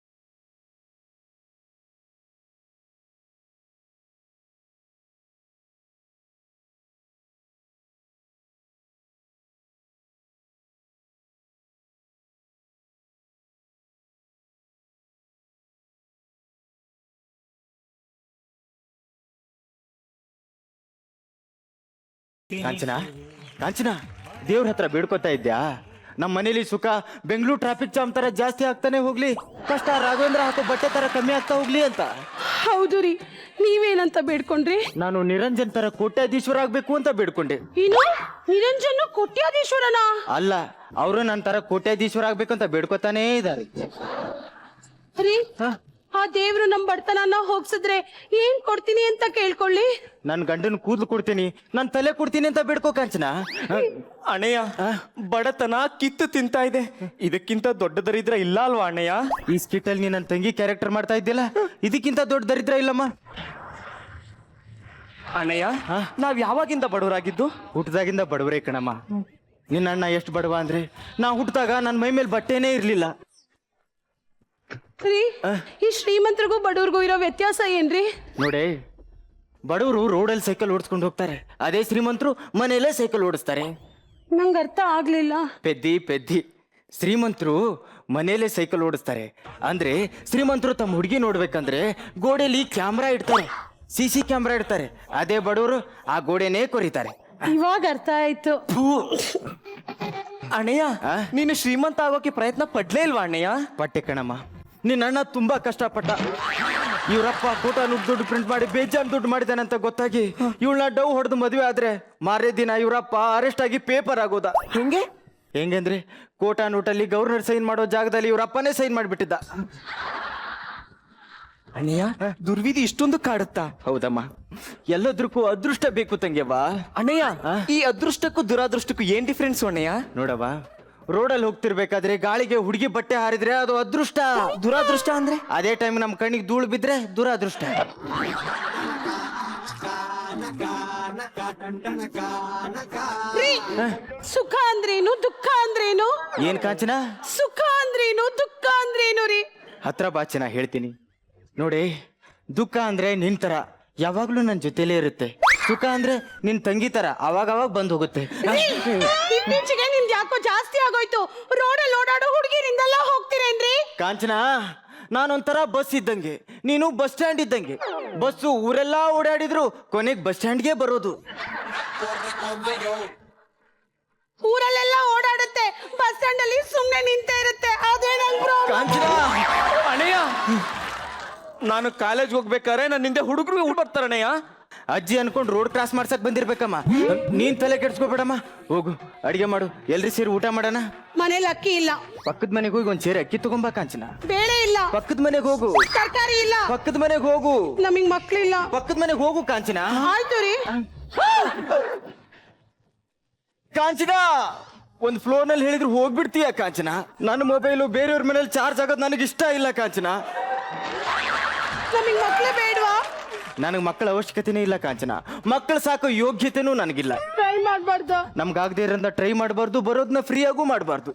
ಕಾಂಚನ, ಕಾಂಚನ, ದೇವ್ರ ಹತ್ರ ಬೇಡ್ಕೊತಾ ಇದ್ಯಾ? ನಮ್ಮ ಮನೇಲಿ ಸುಖ ಬೆಂಗಳೂರು ಟ್ರಾಫಿಕ್ ಜಾಮ್ ತರ ಜಾಸ್ತಿ ಆಗ್ತಾನೆ ಹೋಗ್ಲಿ, ಕಷ್ಟ ರಾಘವೇಂದ್ರ ಹಾಕೋ ಬಟ್ಟೆ ತರ ಕಮ್ಮಿ ಆಗ್ತಾ ಹೋಗ್ಲಿ ಅಂತ. ಹೌದು ರೀ, ನೀವೇನಂತ ಬೇಡ್ಕೊಂಡ್ರಿ? ನಾನು ನಿರಂಜನ್ ತರ ಕೋಟ್ಯಾಧೀಶ್ವರ ಆಗ್ಬೇಕು ಅಂತ ಬೇಡ್ಕೊಂಡೆ. ಏನು, ನಿರಂಜನ್ ಕೋಟ್ಯಾಧೀಶ್ವರನ? ಅಲ್ಲ, ಅವರು ನನ್ನ ತರ ಕೋಟ್ಯಾಧೀಶ್ವರ ಆಗ್ಬೇಕು ಅಂತ ಬೇಡ್ಕೊತಾನೇ ಇದ್ದಾರೆ. ರೀ, ಆ ದೇವ್ರು ನಮ್ ಬಡತನ ಹೋಗ್ಸಿದ್ರೆ ಏನ್ ಕೊಡ್ತೀನಿ ಅಂತ ಕೇಳ್ಕೊಳ್ಳಿ. ನನ್ ಗಂಡನ ಕೂದ್ಲು ಕೊಡ್ತೀನಿ, ನನ್ ತಲೆ ಕೊಡ್ತೀನಿ ಅಂತ ಬೇಡ್ಕೋ ಕಾಂಚನ. ಅಣ್ಣಯ್ಯ, ಬಡತನ ಕಿತ್ತು ತಿಂತಾ ಇದೆ, ಇದಕ್ಕಿಂತ ದೊಡ್ಡ ದರಿದ್ರ ಇಲ್ಲ ಅಲ್ವಾ ಅಣ್ಣಯ್ಯ? ಈ ಸ್ಕಿಟ್ ಅಲ್ಲಿ ನನ್ನ ತಂಗಿ ಕ್ಯಾರೆಕ್ಟರ್ ಮಾಡ್ತಾ ಇದ್ದಿಲ್ಲ, ಇದಕ್ಕಿಂತ ದೊಡ್ಡ ದರಿದ್ರ ಇಲ್ಲಮ್ಮ. ಅಣ್ಣಯ್ಯ, ನಾವ್ ಯಾವಾಗಿಂದ ಬಡವರಾಗಿದ್ದು? ಹುಟ್ಟದಾಗಿಂದ ಬಡವರೇ ಕಣಮ್ಮ. ನಿನ್ನ ಅಣ್ಣ ಎಷ್ಟು ಬಡವ ಅಂದ್ರೆ, ನಾ ಹುಟ್ಟಿದಾಗ ನನ್ನ ಮೈ ಮೇಲೆ ಬಟ್ಟೆನೇ ಇರ್ಲಿಲ್ಲ. ರೀ, ಈ ಶ್ರೀಮಂತರಿಗೂ ಬಡವ್ರಿಗೂ ಇರೋ ವ್ಯತ್ಯಾಸ ಏನ್ರಿ? ನೋಡಿ, ಬಡವರು ರೋಡಲ್ಲಿ ಸೈಕಲ್ ಓಡಿಸ್ಕೊಂಡು ಹೋಗ್ತಾರೆ, ಅದೇ ಶ್ರೀಮಂತರು ಮನೆಯಲ್ಲೇ ಸೈಕಲ್ ಓಡಿಸ್ತಾರೆ. ನಂಗೆ ಅರ್ಥ ಆಗ್ಲಿಲ್ಲ. ಪೆದ್ದಿ ಶ್ರೀಮಂತರು ಮನೆಯಲ್ಲೇ ಸೈಕಲ್ ಓಡಿಸ್ತಾರೆ ಅಂದ್ರೆ, ಶ್ರೀಮಂತರು ತಮ್ಮ ಹುಡುಗಿ ನೋಡ್ಬೇಕಂದ್ರೆ ಗೋಡೆಯಲ್ಲಿ ಕ್ಯಾಮ್ರಾ ಇಡ್ತಾರೆ, CC ಕ್ಯಾಮ್ರಾ ಇಡ್ತಾರೆ. ಅದೇ ಬಡವರು ಆ ಗೋಡೆನೇ ಕೊರಿತಾರೆ. ಇವಾಗ ಅರ್ಥ ಆಯ್ತು. ಅಣ್ಣಯ್ಯ, ನೀನು ಶ್ರೀಮಂತ ಆಗೋಕೆ ಪ್ರಯತ್ನ ಪಡ್ಲೇ ಇಲ್ವಾ ಅಣ್ಣಯ್ಯ? ಪಟ್ಟೆ ಕಣಮ್ಮ, ನಿನ್ನ ಅಣ್ಣ ತುಂಬಾ ಕಷ್ಟಪಟ್ಟ, ಇವ್ರಪ್ಪ ಕೋಟ ದುಡ್ಡು ಪ್ರಿಂಟ್ ಮಾಡಿ ಬೇಜಾನ್ ದುಡ್ಡು ಮಾಡಿದಾನೆ ಅಂತ ಗೊತ್ತಾಗಿ ಇವಳನ್ನ ಡವ್ ಹೊಡೆದು ಮದುವೆ ಆದ್ರೆ ಮಾರೇ ದಿನ ಇವ್ರಪ್ಪ ಅರೆಸ್ಟ್ ಆಗಿ ಪೇಪರ್ ಆಗೋದ. ಹೆಂಗಂದ್ರೆ ಕೋಟ ನೋಟಲ್ಲಿ ಗವರ್ನರ್ ಸೈನ್ ಮಾಡೋ ಜಾಗದಲ್ಲಿ ಇವ್ರಪ್ಪನೇ ಸೈನ್ ಮಾಡಿಬಿಟ್ಟಿದ್ದ. ಅಣ್ಣಯ್ಯ ದುರ್ವಿಧಿ ಇಷ್ಟೊಂದು ಕಾಡುತ್ತಾ? ಹೌದಮ್ಮ, ಎಲ್ಲದಕ್ಕೂ ಅದೃಷ್ಟ ಬೇಕು ತಂಗ್ಯವ್ವ. ಅಣ್ಣಯ್ಯ ಈ ಅದೃಷ್ಟಕ್ಕೂ ದುರಾದೃಷ್ಟಕ್ಕೂ ಏನ್ ಡಿಫ್ರೆನ್ಸ್ ಅಣ್ಣಯ್ಯ? ನೋಡವ್ವ, ರೋಡಲ್ಲಿ ಹೋಗ್ತಿರ್ಬೇಕಾದ್ರೆ ಗಾಳಿಗೆ ಹುಡುಗಿ ಬಟ್ಟೆ ಹಾರಿದ್ರೆ ಅದು ಅದೃಷ್ಟ. ದುರಾದೃಷ್ಟ ಅಂದ್ರೆ? ಅದೇ ಟೈಮ್ ನಮ್ ಕಣ್ಣಿಗೆ ಧೂಳು ಬಿದ್ರೆ ದುರಾದೃಷ್ಟ. ಸುಖ ಅಂದ್ರೇನು, ದುಃಖ ಅಂದ್ರೇನು? ಏನ್ ಕಾಂಚನ? ಸುಖ ಅಂದ್ರೇನು, ದುಃಖ ಅಂದ್ರೇನು ರೀ? ಹತ್ರ ಬಾಚನ ಹೇಳ್ತೀನಿ ನೋಡಿ. ದುಃಖ ಅಂದ್ರೆ ನಿನ್ ತರ ಯಾವಾಗ್ಲೂ ನನ್ ಜೊತೆಲೇ ಇರುತ್ತೆ. ಸುಖ ಅಂದ್ರೆ ನಿನ್ ತಂಗಿ ತರ ಅವಾಗ ಬಂದ್ ಹೋಗುತ್ತೆ. ಇತ್ತೀಚೆಗೆ ನಿಮ್ದು ಯಾಕೋ ಜಾಸ್ತಿ ಆಗೋಯ್ತು. ರೋಡಲ್ಲಿ ಓಡಾಡೋ ಹುಡುಗಿರಿಂದೆಲ್ಲ ಹೋಗ್ತೀರೇನ್ರಿ? ಕಾಂಚನ, ನಾನೊಂಥರ ಬಸ್ ಇದ್ದಂಗೆ, ನೀನು ಬಸ್ ಸ್ಟ್ಯಾಂಡ್ ಇದ್ದಂಗೆ. ಬಸ್ಸು ಊರೆಲ್ಲ ಓಡಾಡಿದ್ರು ಕೊನೆಗೆ ಬಸ್ ಸ್ಟ್ಯಾಂಡ್ಗೆ ಬರೋದು. ಊರಲ್ಲೆಲ್ಲ ಓಡಾಡುತ್ತೆ, ಬಸ್ ಸ್ಟ್ಯಾಂಡ್ ಅಲ್ಲಿ ಸುಮ್ನೆ ನಿಂತೇ ಇರುತ್ತೆ. ಅದೇ ನನ್ problem. ಕಾಂಚನ, ಅಣ್ಣಯ್ಯ ನಾನು ಕಾಲೇಜ್ ಹೋಗ್ಬೇಕಾದ್ರೆ ನನ್ನ ಹಿಂದೆ ಹುಡುಗರು ಬರ್ತಾರಣ್ಣಯ್ಯ. ಅಜ್ಜಿ ಅನ್ಕೊಂಡು ರೋಡ್ ಕ್ರಾಸ್ ಮಾಡ್ಸಕ್ ಬಂದಿರ್ಬೇಕಮ್ಮ. ನೀನ್ ತಲೆ ಕೆಡ್ಸ್ಕೊಬೇಡಮ್ಮ. ಹೋಗು, ಅಡಿಗೆ ಮಾಡು, ಎಲ್ರಿ ಸೇರಿ ಊಟ ಮಾಡೋಣ. ಮನೇಲಿ ಅಕ್ಕಿ ಇಲ್ಲ. ಪಕ್ಕದ ಮನೆಗೆ ಹೋಗಿ ಒಂದ್ ಸೇರಿ ಅಕ್ಕಿ ತಗೊಂಬಾ ಕಾಂಚನ. ಬೇಳೆ ಇಲ್ಲ. ಪಕ್ಕದ ಮನೆಗೆ ಹೋಗು. ತರಕಾರಿ ಇಲ್ಲ. ಪಕ್ಕದ ಮನೆಗೆ ಹೋಗು. ನಮಗ್ ಮಕ್ಳಿಲ್ಲ. ಪಕ್ಕದ ಮನೆಗೆ ಹೋಗು ಕಾಂಚನ. ಆಯ್ತು ರೀ. ಕಾಂಚನ, ಒಂದ್ ಫ್ಲೋರ್ ನಲ್ಲಿ ಹೇಳಿದ್ರು ಹೋಗ್ಬಿಡ್ತೀಯ ಕಾಂಚನ. ನನ್ನ ಮೊಬೈಲು ಬೇರೆಯವ್ರ ಮನೇಲಿ ಚಾರ್ಜ್ ಆಗೋದು ನನಗೆ ಇಷ್ಟ ಇಲ್ಲ ಕಾಂಚನ. ನಮಗ್ ಮಕ್ಳೇ ಬೇಡವಾ? ನನಗೆ ಮಕ್ಕಳ ಅವಶ್ಯಕತೆನೇ ಇಲ್ಲ ಕಾಂಚನ. ಮಕ್ಕಳು ಸಾಕೋ ಯೋಗ್ಯತೆನೂ ನನಗಿಲ್ಲ. ಟ್ರೈ ಮಾಡ್ಬಾರ್ದು. ನಮ್ಗಾಗದೇ ಇರೋದ್ನ ಟ್ರೈ ಮಾಡಬಾರ್ದು, ಬರೋದನ್ನ ಫ್ರೀ ಆಗು ಮಾಡಬಾರ್ದು.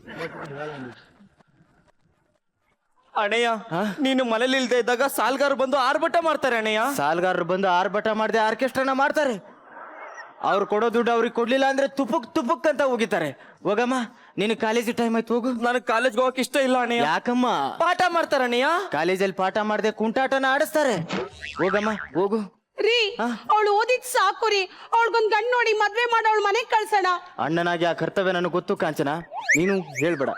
ಅಣ್ಣಯ್ಯ ನೀನು ಮನೇಲಿ ಇಲ್ದೇ ಇದ್ದಾಗ ಸಾಲ್ಗಾರರು ಬಂದು ಆರ್ಭಟ ಮಾಡ್ತಾರೆ ಅಣ್ಣಯ್ಯ. ಸಾಲ್ಗಾರರು ಬಂದು ಆರ್ಭಟ ಮಾಡದೆ ಆರ್ಕೆಸ್ಟ್ರಾನ ಮಾಡ್ತಾರೆ. ಅವ್ರು ಕೊಡೋ ದುಡ್ಡು ಅವ್ರಿಗೆ ಕೊಡ್ಲಿಲ್ಲ ಅಂದ್ರೆ ತುಪುಕ್ ಅಂತ ಹೋಗಿತಾರೆ. ಹೋಗಮ್ಮ, ನಿನ್ ಕಾಲೇಜ್ ಟೈಮ್ ಆಯ್ತು, ಹೋಗು. ನನಗೆ ಕಾಲೇಜ್ ಹೋಗಕ್ ಇಷ್ಟ ಇಲ್ಲ ಅಣ್ಣಯ್ಯ. ಯಾಕಮ್ಮ? ಪಾಠ ಮಾಡ್ತಾರ ಅಣ್ಣಯ್ಯ. ಕಾಲೇಜಲ್ಲಿ ಪಾಠ ಮಾಡದೆ ಕುಂಟಾಟನ ಆಡಿಸ್ತಾರೆ. ಹೋಗಮ್ಮ, ಹೋಗು. ರೀ, ಅವಳು ಓದಿದ್ ಸಾಕು ರೀ. ಅವಳಿಗೊಂದ್ ಗಂಡ್ ನೋಡಿ ಮದ್ವೆ ಮಾಡಿ ಅವಳು ಮನೆಗ್ ಕಳ್ಸೋಣ. ಅಣ್ಣನಾಗಿ ಆ ಕರ್ತವ್ಯ ನನಗೆ ಗೊತ್ತು ಕಾಂಚನ. ನೀನು ಹೇಳ್ಬೇಡ,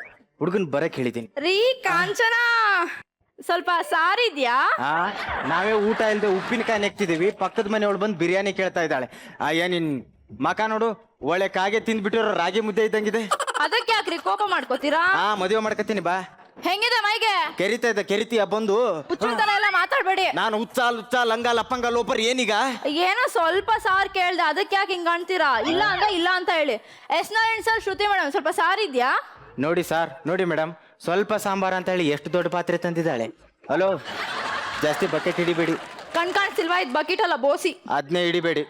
ಹುಡುಗನ್ ಬರಕ್ ಹೇಳಿದ್ದೀನಿ. ರೀ ಕಾಂಚನ, ಸ್ವಲ್ಪ ಸಾರಿದ್ಯಾ? ನಾವೇ ಊಟ ಇಲ್ದೆ ಉಪ್ಪಿನಕಾಯಿ ನೆಕ್ತಿದೀವಿ, ಪಕ್ಕದ ಮನೆಯವಳು ಬಂದು ಬಿರಿಯಾನಿ ಕೇಳ್ತಾ ಇದ್ದಾಳೆ. ಅಯ್ಯ, ನಿನ್ ಮಕ ನೋಡು, ಒಳ್ಳೆ ಕಾಗೆ ತಿಂದ್ಬಿಟ್ಟಿರೋ ರಾಗಿ ಮುದ್ದೆ ಇದ್ದಂಗಿದೆ. ಅದಕ್ಕೆ ಯಾಕ್ರಿ ಕೋಪ ಮಾಡ್ಕೋತೀರಾ? ಮದುವೆ ಮಾಡ್ಕತೀನಿ ಬಾ. ಹೆಂಗಿದೆ ಮೈಗೆ? ಕೆರಿತೀಯ ಬಂದು. ಹುಚ್ಚುತನ ಎಲ್ಲ ಮಾತಾಡ್ಬೇಡಿ. ನಾನು ಹುಚ್ಚ ಲಂಗ ಲಪ್ಪಂಗ ಲೋಪರ್ ಏನೀಗ? ಏನೋ ಸ್ವಲ್ಪ ಸಾರ್ ಕೇಳ್ದೆ, ಅದಕ್ಕೆ ಯಾಕೆ ಹಿಂಗ ಅಂತೀರಾ? ಇಲ್ಲ ಅಂದ್ರೆ ಇಲ್ಲ ಅಂತ ಹೇಳಿ. ಎಸ್ ನಾರಾಯಣ್ ಸರ್, ಶ್ರುತಿ ಮೇಡಮ್, ಸ್ವಲ್ಪ ಸಾರಿದ್ಯಾ? ನೋಡಿ ಸಾರ್, ನೋಡಿ ಮೇಡಮ್, ಸ್ವಲ್ಪ ಸಾಂಬಾರ್ ಅಂತ ಹೇಳಿ ಎಷ್ಟು ದೊಡ್ಡ ಪಾತ್ರೆ ತಂದಿದ್ದಾಳೆ. ಹಲೋ, ಜಾಸ್ತಿ ಬಕೆಟ್ ಹಿಡಿಬೇಡಿ. ಕಾಣಿಸ್ತಿಲ್ವಾ? ಇದು ಬಕೆಟ್ ಅಲ್ಲ, ಬೋಸಿ. ಅದನ್ನೇ ಹಿಡಿಬೇಡಿ.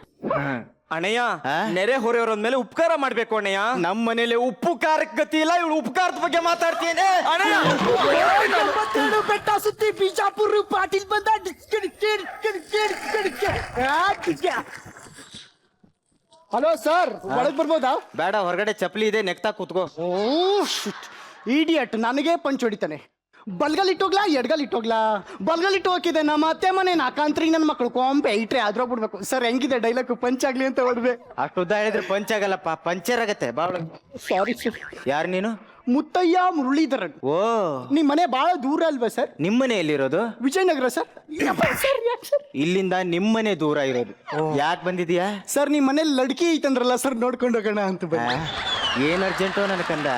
ಅಣ್ಣಯ್ಯ ನೆರೆ ಹೊರೆಯವರ ಮೇಲೆ ಉಪಕಾರ ಮಾಡ್ಬೇಕು ಅಣ್ಣಯ್ಯ. ನಮ್ಮ ಮನೇಲಿ ಉಪ್ಪು ಖಾರಕ್ಕೆ ಗತಿ ಇಲ್ಲ, ಇವಳು ಉಪಕಾರದ ಬಗ್ಗೆ ಮಾತಾಡ್ತೀನಿ. ಬೆಟ್ಟ ಸುತ್ತಿ ಬಿಜಾಪುರ ಪಾಟೀಲ್ ಬಂದ. ಹಲೋ ಸರ್, ಒಳಗ್ ಬರ್ಬೋದಾ? ಬೇಡ, ಹೊರಗಡೆ ಚಪ್ಪಲಿ ಇದೆ, ನೆಕ್ತಾ ಕೂತ್ಕೋ. ಓ ಶಿಟ್, ಇಡಿಯಟ್, ನನಗೆ ಪಂಚ್ ಹೊಡಿತಾನೆ. ಬಲ್ಗಲ್ ಇಟ್ಟೋಗ್ಲಾ ಎಡ್ಗಲ್ ಇಟ್ಟೋಗ್ಲಾ? ಬಲ್ಗಲ್ ಇಟ್ಟು ಹೋಗಿದ್ದೆ. ನಮ್ಮ ಅತ್ತೆ ಮನೆ ನಾಕಾಂತ್ರಿ ನನ್ನ ಮಕ್ಕಳು ಕೊಂಪೆ ಇಟ್ರೆ ಆದ್ರೂ ಬಿಡ್ಬೇಕು. ಸರ್ ಹೆಂಗಿದೆ ಡೈಲಾಗ್? ಪಂಚ್ ಆಗ್ಲಿ ಅಂತ ಹೊಡ್ದೆ. ಅಷ್ಟು ಉದ್ದ ಹೇಳಿದ್ರೆ ಪಂಚ್ ಆಗಲ್ಲಪ್ಪ, ಪಂಚರ್ ಆಗತ್ತೆ. ಬಾಳ ಸಾರಿ ಸರ್. ಯಾರು ನೀನು? ಮುತ್ತಯ್ಯ ಮುರಳೀಧರನ್. ಓ, ನಿಮ್ ಮನೆ ಬಹಳ ದೂರ ಅಲ್ವಾ ಸರ್? ನಿಮ್ಮನೆ ಎಲ್ಲಿರೋದು? ವಿಜಯನಗರ ಸರ್. ಇಲ್ಲಿಂದ ನಿಮ್ಮನೆ ದೂರ ಇರೋದು. ಯಾಕೆ ಬಂದಿದ್ಯಾ? ಸರ್ ನಿಮ್ ಮನೇಲಿ ಲಡ್ಕಿ ಐತಂದ್ರಲ್ಲ ಸರ್, ನೋಡ್ಕೊಂಡು ಹೋಗೋಣ ಅಂತ ಬಂದೆ. ಏನ್ ಅರ್ಜೆಂಟು ನನಕಂದ?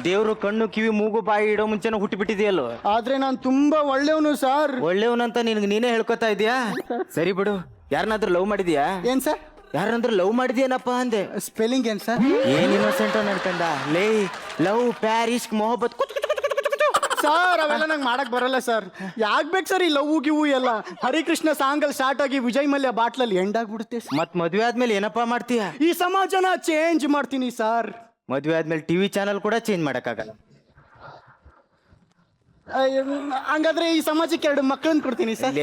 ದೇವ್ರು ಕಣ್ಣು ಕಿವಿ ಮೂಗು ಬಾಯಿ ಇಡೋ ಮುಂಚೆನ ಹುಟ್ಟಿಬಿಟ್ಟಿದ್ಯಲ್ಲೋ. ಆದ್ರೆ ನಾನು ತುಂಬಾ ಒಳ್ಳೆಯವನು ಸರ್. ಒಳ್ಳೆಯವನಂತ ನಿನ್ಗೆ ನೀನೇ ಹೇಳ್ಕೊತಾ ಇದೀಯಾ? ಸರಿ ಬಿಡು. ಯಾರನ್ನಾದ್ರೂ ಲವ್ ಮಾಡಿದ್ಯಾ? ಏನ್ ಸರ್? ಯಾರನ್ನಾದ್ರೂ ಲವ್ ಮಾಡಿದ್ಯೇನಪ್ಪ ಅಂದೆ. ಸ್ಪೆಲ್ಲಿಂಗ್ ಏನ್ ಸರ್? ಏನ್ ಇನ್ನೋಸೆಂಟ್ ನಡ್ಕಂದ ಲೇ. ಲವ್, ಪ್ಯಾರಿಸ್, ಮೊಹಬ್ಬತ್ ಸರ್ ಅವೆಲ್ಲ ನಂಗೆ ಮಾಡಕ್ ಬರಲ್ಲ ಸರ್. ಯಾಕೆ ಬೇಕು ಸರ್ ಈ ಲವ್ ಗಿವು ಎಲ್ಲ? ಹರಿಕೃಷ್ಣ ಸಾಂಗಲ್ ಸ್ಟಾರ್ಟ್ ಆಗಿ ವಿಜಯ್ ಮಲ್ಯ ಬಾಟ್ಲಲ್ಲಿ ಎಂಡ್ ಆಗ್ಬಿಡುತ್ತೆ. ಮತ್ ಮದ್ವೆ ಆದ್ಮೇಲೆ ಏನಪ್ಪಾ ಮಾಡ್ತೀಯ? ಈ ಸಮಾಜನ ಚೇಂಜ್ ಮಾಡ್ತೀನಿ ಸರ್. ಮದ್ವೆ ಆದ್ಮೇಲೆ ಟಿವಿ ಚಾನಲ್ ಕೂಡ ಚೇಂಜ್ ಮಾಡಕ್ಕಾಗಲ್ಲ. ಹಂಗಾದ್ರೆ ಈ ಸಮಾಜಕ್ಕೆ 2 ಮಕ್ಕಳನ್ನ ಕೊಡ್ತೀನಿ ಸರ್.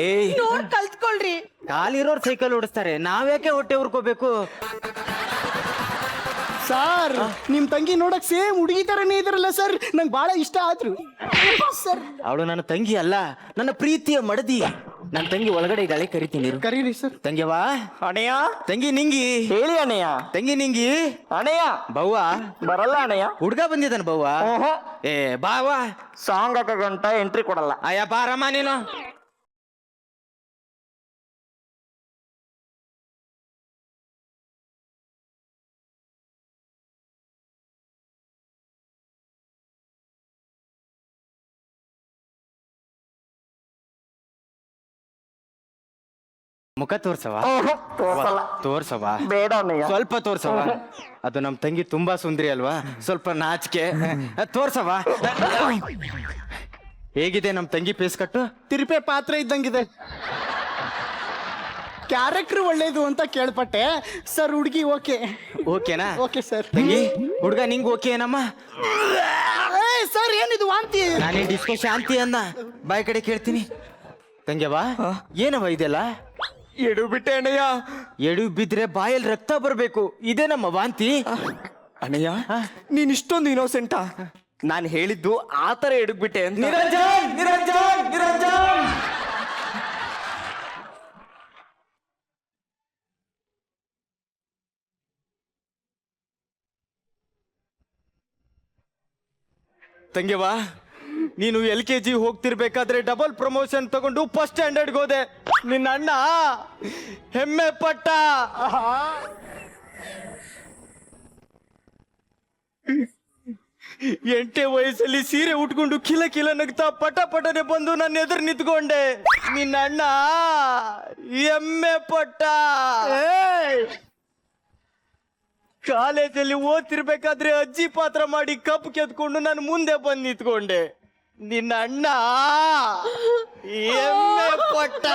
ನೋಡ್ ಕಲ್ತ್ಕೊಳ್ರಿ. ಕಾಲಿರೋರ್ ಸೈಕಲ್ ಓಡಿಸ್ತಾರೆ, ನಾವ್ಯಾಕೆ ಹೊಟ್ಟೆ ಹುರ್ಕೋಬೇಕು? ಸರ್ ನಿಮ್ ತಂಗಿ ನೋಡಕ್ ಸೇಮ್ ಹುಡುಗಿ ತರನೇ ಇದ್ರಲ್ಲ ಸರ್, ನಂಗೆ ಬಹಳ ಇಷ್ಟ ಆದ್ರು ಸರ್. ಅವಳು ನನ್ನ ತಂಗಿ ಅಲ್ಲ, ನನ್ನ ಪ್ರೀತಿಯ ಮಡದಿ. ನನ್ನ ತಂಗಿ ಒಳಗಡೆ ಇದ್ದಾಳೆ, ಕರಿತೀನಿ. ಕರೀರಿ ಸರ್. ತಂಗಿಯವಾ? ಅಣ್ಣಯ್ಯ ತಂಗಿ ನಿಂಗಿ. ಹೇಳಿ ಅಣ್ಣಯ್ಯ. ತಂಗಿ ನಿಂಗಿ. ಅಣ್ಣಯ್ಯ ಬವ್ವ ಬರಲ್ಲ ಅಣ್ಣಯ್ಯ. ಹುಡ್ಗ ಬಂದಿದ್ದಾನ ಬವ್ವ. ಏ ಬಾವ, ಸಾಂಗ್ ಹಾಕೋ ಗಂಟ ಎಂಟ್ರಿ ಕೊಡಲ್ಲ. ಅಯ್ಯ ಬಾರಮ್ಮ ನೀನು. ಮುಖ ತೋರ್ಸವ ತೋರ್ಸವ ಬೇಡ ಸ್ವಲ್ಪ ತೋರ್ಸವ. ಅದು ನಮ್ ತಂಗಿ ತುಂಬಾ ಸುಂದರಿ ಅಲ್ವಾ, ಸ್ವಲ್ಪ ನಾಚಿಕೆ. ತೋರ್ಸವ. ಹೇಗಿದೆ ನಮ್ ತಂಗಿ ಫೇಸ್ ಕಟ್ಟು? ತಿರುಪೆ ಪಾತ್ರೆ ಇದ್ದಂಗಿದೆ. ಕ್ಯಾರೆಕ್ಟರ್ ಒಳ್ಳೇದು ಅಂತ ಕೇಳ್ಪಟ್ಟೆ ಸರ್. ಹುಡುಗಿ ಓಕೆ. ಓಕೆನಾ? Okay sir. ತಂಗಿ ಹುಡುಗ ನಿಂಗ್ ಓಕೆ ಏನಮ್ಮ? ಸರ್ ಏನಿದು ವಾಂತಿ? ನಾನೇ ಡಿಸ್ಕೋ ಶಾಂತಿ ಅನ್ನ ಬಾಯ್ ಕಡೆ ಕೇಳ್ತೀನಿ. ತಂಗ್ಯವ ಏನವ ಇದೆಲ್ಲ? ಎಡು ಬಿಟ್ಟೆ ಅಣ್ಣಯ್ಯ. ಎಡು ಬಿದ್ರೆ ಬಾಯಲ್ಲಿ ರಕ್ತ ಬರ್ಬೇಕು, ಇದೇ ನಮ್ಮ ವಾಂತಿ. ಅಣ್ಣಯ್ಯ ನೀನ್ ಇಷ್ಟೊಂದು ಇನ್ನೋಸೆಂಟಾ? ನಾನು ಹೇಳಿದ್ದು ಆ ತರ ಎಡುಗ್ಬಿಟ್ಟೆ ಅಂತ. ನಿರಂಜನ್ ನಿರಂಜನ್ ನಿರಂಜನ್. ತಂಗ್ಯವ ನೀನು LKG ಹೋಗ್ತಿರ್ಬೇಕಾದ್ರೆ ಡಬಲ್ ಪ್ರಮೋಷನ್ ತಗೊಂಡು ಫಸ್ಟ್ ಸ್ಟ್ಯಾಂಡರ್ಡ್ಗೆ ಹೋದೆ. ನಿನ್ನ ಅಣ್ಣ ಹೆಮ್ಮೆ ಪಟ್ಟ. ಎಂಟೇ ವಯಸ್ಸಲ್ಲಿ ಸೀರೆ ಉಟ್ಕೊಂಡು ಕಿಲ ಕಿಲ ನಗ್ತಾ ಪಟ ಪಟನೆ ಬಂದು ನನ್ನ ಎದುರು ನಿಂತ್ಕೊಂಡೆ. ನಿನ್ನ ಅಣ್ಣ ಹೆಮ್ಮೆ ಪಟ್ಟ. ಕಾಲೇಜಲ್ಲಿ ಓದ್ತಿರ್ಬೇಕಾದ್ರೆ ಅಜ್ಜಿ ಪಾತ್ರ ಮಾಡಿ ಕಪ್ ಕೆತ್ಕೊಂಡು ನಾನು ಮುಂದೆ ಬಂದು ನಿಂತ್ಕೊಂಡೆ. ನಿನ್ನ ಅಣ್ಣ ಹೆಮ್ಮೆ ಪಟ್ಟ.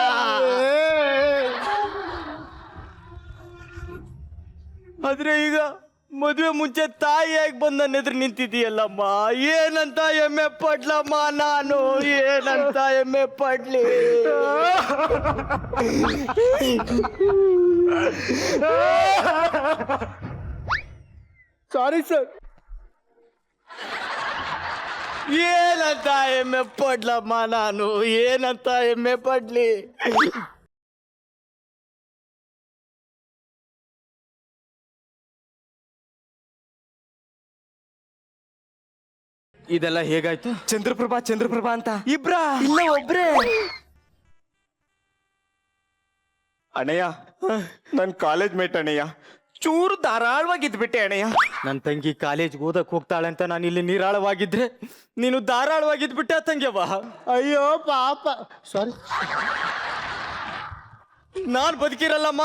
ಆದ್ರೆ ಈಗ ಮದುವೆ ಮುಂಚೆ ತಾಯಿಯಾಗಿ ಬಂದು ನನ್ನ ಎದುರು ನಿಂತಿದ್ದೀಯಲ್ಲಮ್ಮ, ಏನಂತ ಹೆಮ್ಮೆ ಪಡ್ಲಮ್ಮ ನಾನು, ಏನಂತ ಹೆಮ್ಮೆ ಪಡ್ಲಿ? Sorry sir. ಏನಂತ ಹೆಮ್ಮೆ ಪಡ್ಲಮ್ಮ ನಾನು, ಏನಂತ ಹೆಮ್ಮೆ ಪಡ್ಲಿ? ಇದೆಲ್ಲ ಹೇಗಾಯ್ತು? ಚಂದ್ರಪ್ರಭಾ ಚಂದ್ರಪ್ರಭಾ ಅಂತ ಇಬ್ರಾ? ಇಲ್ಲ ಒಬ್ರೇ. ಅಣ್ಣಯ್ಯ ನನ್ ಕಾಲೇಜ್ ಮೇಟ್ ಅಣ್ಣಯ್ಯ, ಚೂರು ಧಾರಾಳವಾಗಿದ್ಬಿಟ್ಟೆ ಅಣ್ಣಯ್ಯ. ನನ್ನ ತಂಗಿ ಕಾಲೇಜ್ಗೆ ಓದಕ್ ಹೋಗ್ತಾಳೆ ಅಂತ ನಾನು ಇಲ್ಲಿ ನಿರಾಳವಾಗಿದ್ರೆ ನೀನು ಧಾರಾಳವಾಗಿದ್ಬಿಟ್ಟೆ ತಂಗ್ಯವ್ವ. ಅಯ್ಯೋ ಪಾಪ. ಸಾರಿ. ನಾನ್ ಬದುಕಿರಲ್ಲಮ್ಮ,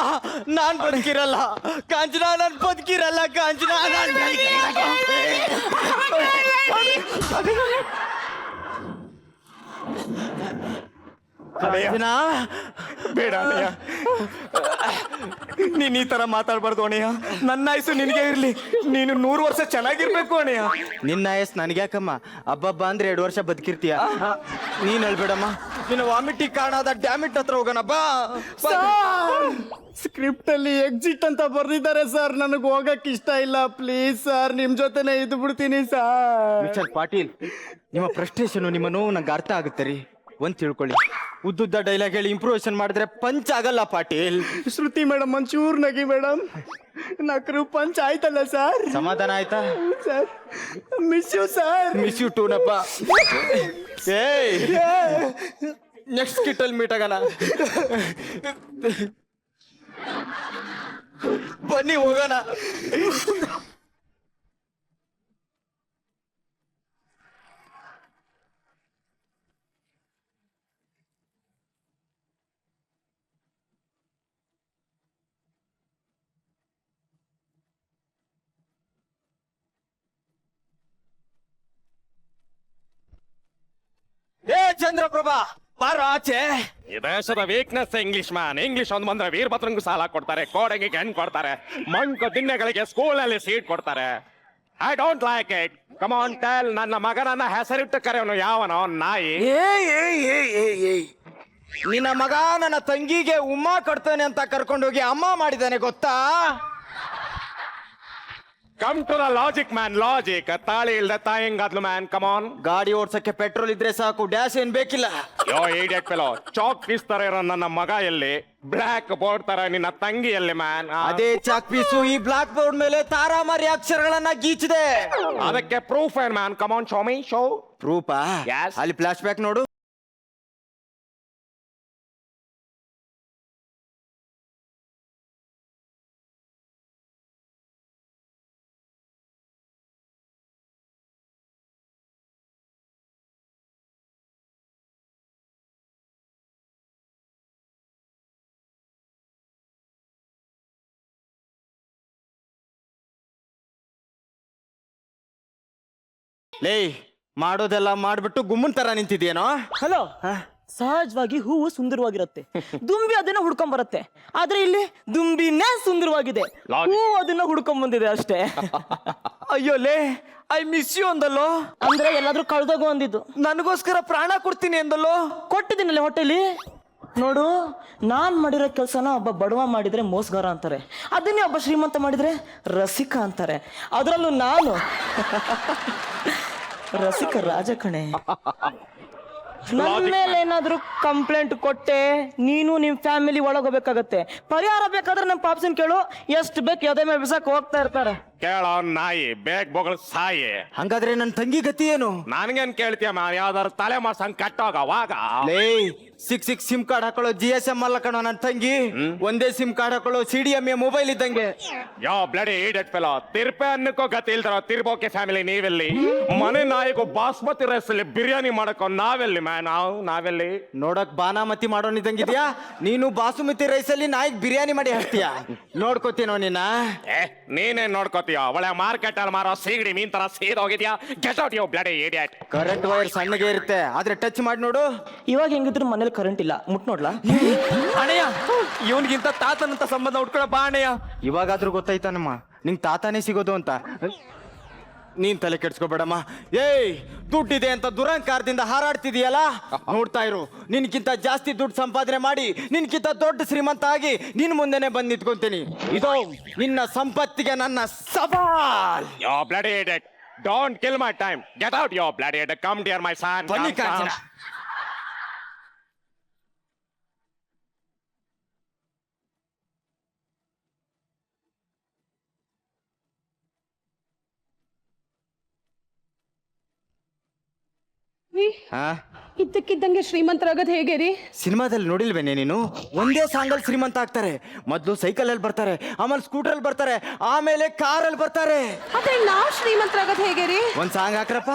ನಾನ್ ಬದುಕಿರಲ್ಲ ಕಾಂಚನ, ನಾನ್ ಬದುಕಿರಲ್ಲ ಕಾಂಚನ, ನಾನ್ ಕಾಂಚನ. ಬೇಡ ಅಣ್ಣಯ್ಯ, ನೀನ್ ಈ ತರ ಮಾತಾಡ್ಬಾರ್ದು ಅಣ್ಣಯ್ಯ. ನನ್ನ ಆಯಸ್ಸು ನಿನಗೆ ಇರ್ಲಿ, ನೀನು 100 ವರ್ಷ ಚೆನ್ನಾಗಿರ್ಬೇಕು ಅಣ್ಣಯ್ಯ. ನಿನ್ನ ಆಯಸ್ ನನಗ್ಯಾಕಮ್ಮ, ಹಬ್ಬಬ್ಬ ಅಂದ್ರೆ 2 ವರ್ಷ ಬದುಕಿರ್ತೀಯ. ನೀನ್ ಹೇಳ್ಬೇಡಮ್ಮ, ನಿನ್ನ ವಾಮಿಟಿಗೆ ಕಾರಣ ಆದ ಡ್ಯಾಮಿಟ್ ಹತ್ರ ಹೋಗೋಣ ಬಾ. ಸ್ಕ್ರಿಪ್ಟ್ ಅಲ್ಲಿ ಎಕ್ಸಿಟ್ ಅಂತ ಬರ್ದಿದ್ದಾರೆ ಸರ್. ನನಗೆ ಹೋಗಕ್ ಇಷ್ಟ ಇಲ್ಲ. ಪ್ಲೀಸ್ ಸರ್, ನಿಮ್ ಜೊತೆನೆ ಇದ್ದು ಬಿಡ್ತೀನಿ ಸರ್. ಮಿಸ್ಟರ್ ಪಾಟೀಲ್, ನಿಮ್ಮ ಫ್ರಸ್ಟ್ರೇಷನ್, ನಿಮ್ಮ ನೋವು ನಂಗೆ ಅರ್ಥ ಆಗುತ್ತೆ ರೀ. ಒಂದ್ ತಿಳ್ಕೊಳ್ಳಿ, ಉದ್ದುದ್ದ ಡೈಲಾಗ್ ಹೇಳಿ ಇಂಪ್ರೂವೇಷನ್ ಮಾಡಿದ್ರೆ ಪಂಚ್ ಆಗಲ್ಲ ಪಾಟೀಲ್. ಶ್ರುತಿ ಮೇಡಮ್ ಒಂಚೂರ್ ನಗಿ ಮೇಡಮ್. ನಕ್ರು ಪಂಚ್ ಆಯ್ತಲ್ಲ ಸರ್? ಸಮಾಧಾನ ಆಯ್ತಾ sir? Miss you sir. Miss you ಟೂನಪ್ಪ. ಏಯ್, ನೆಕ್ಸ್ಟ್ ಕಿಟ್ಟಲ್ಲಿ ಮೀಟ್ ಆಗೋಣ. ಬನ್ನಿ ಹೋಗೋಣ. ಏ ಚಂದ್ರಪ್ರಭಾ, ಬಾರೋ ಆಚೆ. ಈ ದೇಶದ ವೀಕ್ನೆಸ್ ಇಂಗ್ಲಿಷ್ ಮ್ಯಾನ್. ಇಂಗ್ಲಿಷ್ ಒಂದು ಬಂದ್ರೆ ವೀರಭದ್ರಂಗೂ ಸಾಲ ಕೊಡ್ತಾರೆ, ಕೋಡೆಗೆ ಹೆಣ್ ಕೊಡ್ತಾರೆ, ಮಂಕ ದಿನ್ನೆಗಳಿಗೆ ಸ್ಕೂಲ್ನಲ್ಲಿ ಸೀಟ್ ಕೊಡ್ತಾರೆ. I don't like it. Come on tell, ನನ್ನ ಮಗನನ್ನ ಹೆಸರಿಟ್ಟು ಕರೆಯವನು ಯಾವನೋ ನಾಯಿ. ನಿನ್ನ ಮಗ ನನ್ನ ತಂಗಿಗೆ ಉಮ್ಮ ಕೊಡ್ತಾನೆ ಅಂತ ಕರ್ಕೊಂಡೋಗಿ ಅಮ್ಮ ಮಾಡಿದಾನೆ ಗೊತ್ತಾ? Come to the logic man, logic. ತಾಳಿ ಇಲ್ದ ತಾಯಂಗಾದ್ಲು ಮ್ಯಾನ್, ಕಮ್ ಆನ್. ಗಾಡಿ ಓಡ್ಸಕ್ಕೆ ಪೆಟ್ರೋಲ್ ಇದ್ರೆ ಸಾಕು, ಡ್ಯಾಶ್ ಏನ್ ಬೇಕಿಲ್ಲ. ಯೋ ಇಡಿಯಟ್ ಫೆಲೋ, ಚಾಕ್ ಪೀಸ್ ತರ ಇರೋ ನನ್ನ ಮಗ ಎಲ್ಲಿ, ಬ್ಲಾಕ್ ಬೋರ್ಡ್ ತರ ನಿನ್ನ ತಂಗಿ ಎಲ್ಲಿ ಮ್ಯಾನ್? ಅದೇ ಚಾಕ್ ಪೀಸು ಈ ಬ್ಲಾಕ್ ಬೋರ್ಡ್ ಮೇಲೆ ತಾರಾಮಾರಿ ಅಕ್ಷರಗಳನ್ನ ಗೀಚಿದೆ. ಅದಕ್ಕೆ ಪ್ರೂಫ್ ಏನ್ man? Come on, show me, show. ಪ್ರೂಫಾ? Yes. ಅಲ್ಲಿ ಫ್ಲಾಶ್ ಬ್ಯಾಕ್ ನೋಡು. ಲೇ ಮಾಡೋದೆಲ್ಲ ಮಾಡ್ಬಿಟ್ಟು ಗುಮ್ಮನ್ ತರ ನಿಂತಿದ್ಯೇನೋ. ಹಲೋ, ಸಹಜವಾಗಿ ಹೂವು ಸುಂದರವಾಗಿರುತ್ತೆ, ದುಂಬಿ ಅದನ್ನ ಹುಡ್ಕೊಂಡ್ ಬರುತ್ತೆ. ಆದ್ರೆ ಇಲ್ಲಿ ದುಂಬಿನೇ ಸುಂದರವಾಗಿದೆ, ಹೂವು ಅದನ್ನ ಹುಡ್ಕೊಂಡ್ ಬಂದಿದೆ ಅಷ್ಟೇ. ಅಯ್ಯೋ ಲೇ, ಐ ಮಿಸ್ ಯು ಅಂದಲ್ಲೋ. ಅಂದ್ರೆ ಎಲ್ಲಾದ್ರೂ ಕಳ್ದೋಗು ಅಂದಿದ್ದು. ನನಗೋಸ್ಕರ ಪ್ರಾಣ ಕೊಡ್ತೀನಿ ಅಂದಲ್ಲೋ. ಕೊಟ್ಟಿದ್ದೀನಲ್ಲ ಹೊಟ್ಟೆಲಿ. ನೋಡು, ನಾನ್ ಮಾಡಿರೋ ಕೆಲಸನ ಒಬ್ಬ ಬಡವ ಮಾಡಿದ್ರೆ ಮೋಸಗಾರ ಅಂತಾರೆ, ಅದನ್ನೇ ಒಬ್ಬ ಶ್ರೀಮಂತ ಮಾಡಿದ್ರೆ ರಸಿಕ ಅಂತಾರೆ. ಅದರಲ್ಲೂ ನಾನು ರಸಿಕ ರಾಜ ಕಣೆ. ನನ್ನ ಮೇಲೆ ಏನಾದ್ರೂ ಕಂಪ್ಲೇಂಟ್ ಕೊಟ್ಟೆ, ನೀನು ನಿಮ್ ಫ್ಯಾಮಿಲಿ ಒಳಗೋಗ್ಬೇಕಾಗತ್ತೆ. ಪರಿಹಾರ ಬೇಕಾದ್ರೆ ನಮ್ಮ ಪಾಪ್ಸನ್ ಕೇಳು, ಎಷ್ಟು ಬೇಕು ಯಾವುದೇ ಮೇಲೆ ಬಿಸಾಕ್ ಹೋಗ್ತಾ ಇರ್ತಾರೆ. ಕೇಳೋ ನಾಯಿ ಬೇಗ ಬೊಗಳು ಸಾಯಿ. ಹಂಗಾದ್ರೆ ನನ್ನ ತಂಗಿ ಗತಿ ಏನು? ನನ್ಗೇನ್ ಕೇಳ್ತೀಯ, ಯಾವ್ದಾರು ತಲೆ ಮಾಡ್ಸಂಗ್ ಕಟ್ಟೋಗವಾಗ. ಲೇ ಸಿಕ್ ಸಿಮ್ ಕಾರ್ಡ್ ಹಾಕೊಳ್ಳೋ GSM ಅಲ್ಲ ಕಣೋ ನನ್ನ ತಂಗಿ. ಒಂದೇ ಸಿಮ್ ಕಾರ್ಡ್ ಹಾಕೊಳ್ಳೋ CDMA ಮೊಬೈಲ್ ಇದ್ದಂಗೆ. ಯೋ ಬ್ಲಡಿ ಇಡಿಯಟ್ ಫೆಲೋ, ತಿರ್ಪೆ ಅನ್ನಕ್ಕೋ ಗತಿ ಇಲ್ದಾರ ತಿರ್ಬೋಕೆ ಫ್ಯಾಮಿಲಿ ನೀವೆಲ್ಲಿ? ಮನೆ ನಾಯಿಗೂ ಬಾಸ್ಮತಿ ರೈಸ್ ಅಲ್ಲಿ ಬಿರಿಯಾನಿ ಮಾಡಕ್ಕೋ ನಾವೆಲ್ಲಿ ನಾವೆಲ್ಲಿ? ನೋಡಕ್ ಬಾನಾಮತಿ ಮಾಡೋನಿದ್ದಂಗಿದ್ಯಾ ನೀನು? ಬಾಸುಮತಿ ರೈಸ್ ಅಲ್ಲಿ ನಾಯಿಗ್ ಬಿರಿಯಾನಿ ಮಾಡಿ ಹಾಕ್ತೀಯ, ನೋಡ್ಕೋತೀನೋ ನಿನ್ನ. ನೀನೇನ್ ನೋಡ್ಕೋತೀಯ? ಒಳ್ಳೆ ಮಾರ್ಕೆಟ್ ಅಲ್ಲಿ ಮಾರೋ ಸೀಗಡಿ ಮೀನ್ ತರ ಸೀದೋಗಿದ್ಯಾ. ಗೆಟ್ ಔಟ್ ಯೋ ಬ್ಲಡಿ ಇಡಿಯಟ್. ಕರೆಂಟ್ ವೈರ್ ಸಣ್ಣಗೆ ಇರುತ್ತೆ, ಆದ್ರೆ ಟಚ್ ಮಾಡಿ ನೋಡು. ಇವಾಗ ಹೆಂಗಿದ್ರು ಮನೇಲಿ ಕರೆಂಟ್ ಇಲ್ಲ, ಮುಟ್ ನೋಡ್ಲಾ? ಅಣ್ಣಯ್ಯ, ಇವನ್ಗಿಂತ ತಾತನಂತ ಸಂಬಂಧ ಉಟ್ಕೊಳ ಬಾ ಅಣ್ಣಯ್ಯ. ಇವಾಗಾದ್ರೂ ಗೊತ್ತಾಯ್ತಾನಮ್ಮ ನಿಂಗ್ ತಾತಾನೇ ಸಿಗೋದು ಅಂತ. ನೀನ್ ತಲೆ ಕೆಡ್ಸ್ಕೊಬೇಡಮ್ಮ. ಏಯ್, ದುಡ್ಡಿದೆ ಅಂತ ದುರಹಂಕಾರದಿಂದ ಹಾರಾಡ್ತಿದೀಯಲ್ಲ, ನೋಡ್ತಾ ಇರು. ನಿನ್ಕಿಂತ ಜಾಸ್ತಿ ದುಡ್ಡು ಸಂಪಾದನೆ ಮಾಡಿ ನಿನ್ಕಿಂತ ದೊಡ್ಡ ಶ್ರೀಮಂತ ಆಗಿ ನಿನ್ ಮುಂದೆನೆ ಬಂದ್ ನಿಂತ್ಕೊಂತೀನಿ. ಇದು ನಿನ್ನ ಸಂಪತ್ತಿಗೆ ನನ್ನ ಸವಾಲ್. Yo bloody idiot, don't kill my time. Get out, yo bloody idiot. Come dear my son. ಬನ್ನಿ ಕಾಂಚನ. ಇದ್ದಕ್ಕಿದ್ದಂಗೆ ಶ್ರೀಮಂತರಾಗೋದು ಹೇಗೆ ರೀ? ಸಿನಿಮಾದಲ್ಲಿ ನೋಡಿಲ್ವೇನೆ ನೀನು? ಒಂದೇ ಸಾಂಗಲ್ಲಿ ಶ್ರೀಮಂತ ಆಗ್ತಾರೆ. ಮೊದಲು ಸೈಕಲ್ ಅಲ್ಲಿ ಬರ್ತಾರೆ, ಆಮೇಲೆ ಸ್ಕೂಟರ್ ಅಲ್ಲಿ ಬರ್ತಾರೆ, ಆಮೇಲೆ ಕಾರ್ ಅಲ್ಲಿ ಬರ್ತಾರೆ. ಆದ್ರೆ ನಾವು ಶ್ರೀಮಂತರಾಗೋದು ಹೇಗೆ ರೀ? ಒಂದ್ ಸಾಂಗ್ ಹಾಕ್ರಪ್ಪ.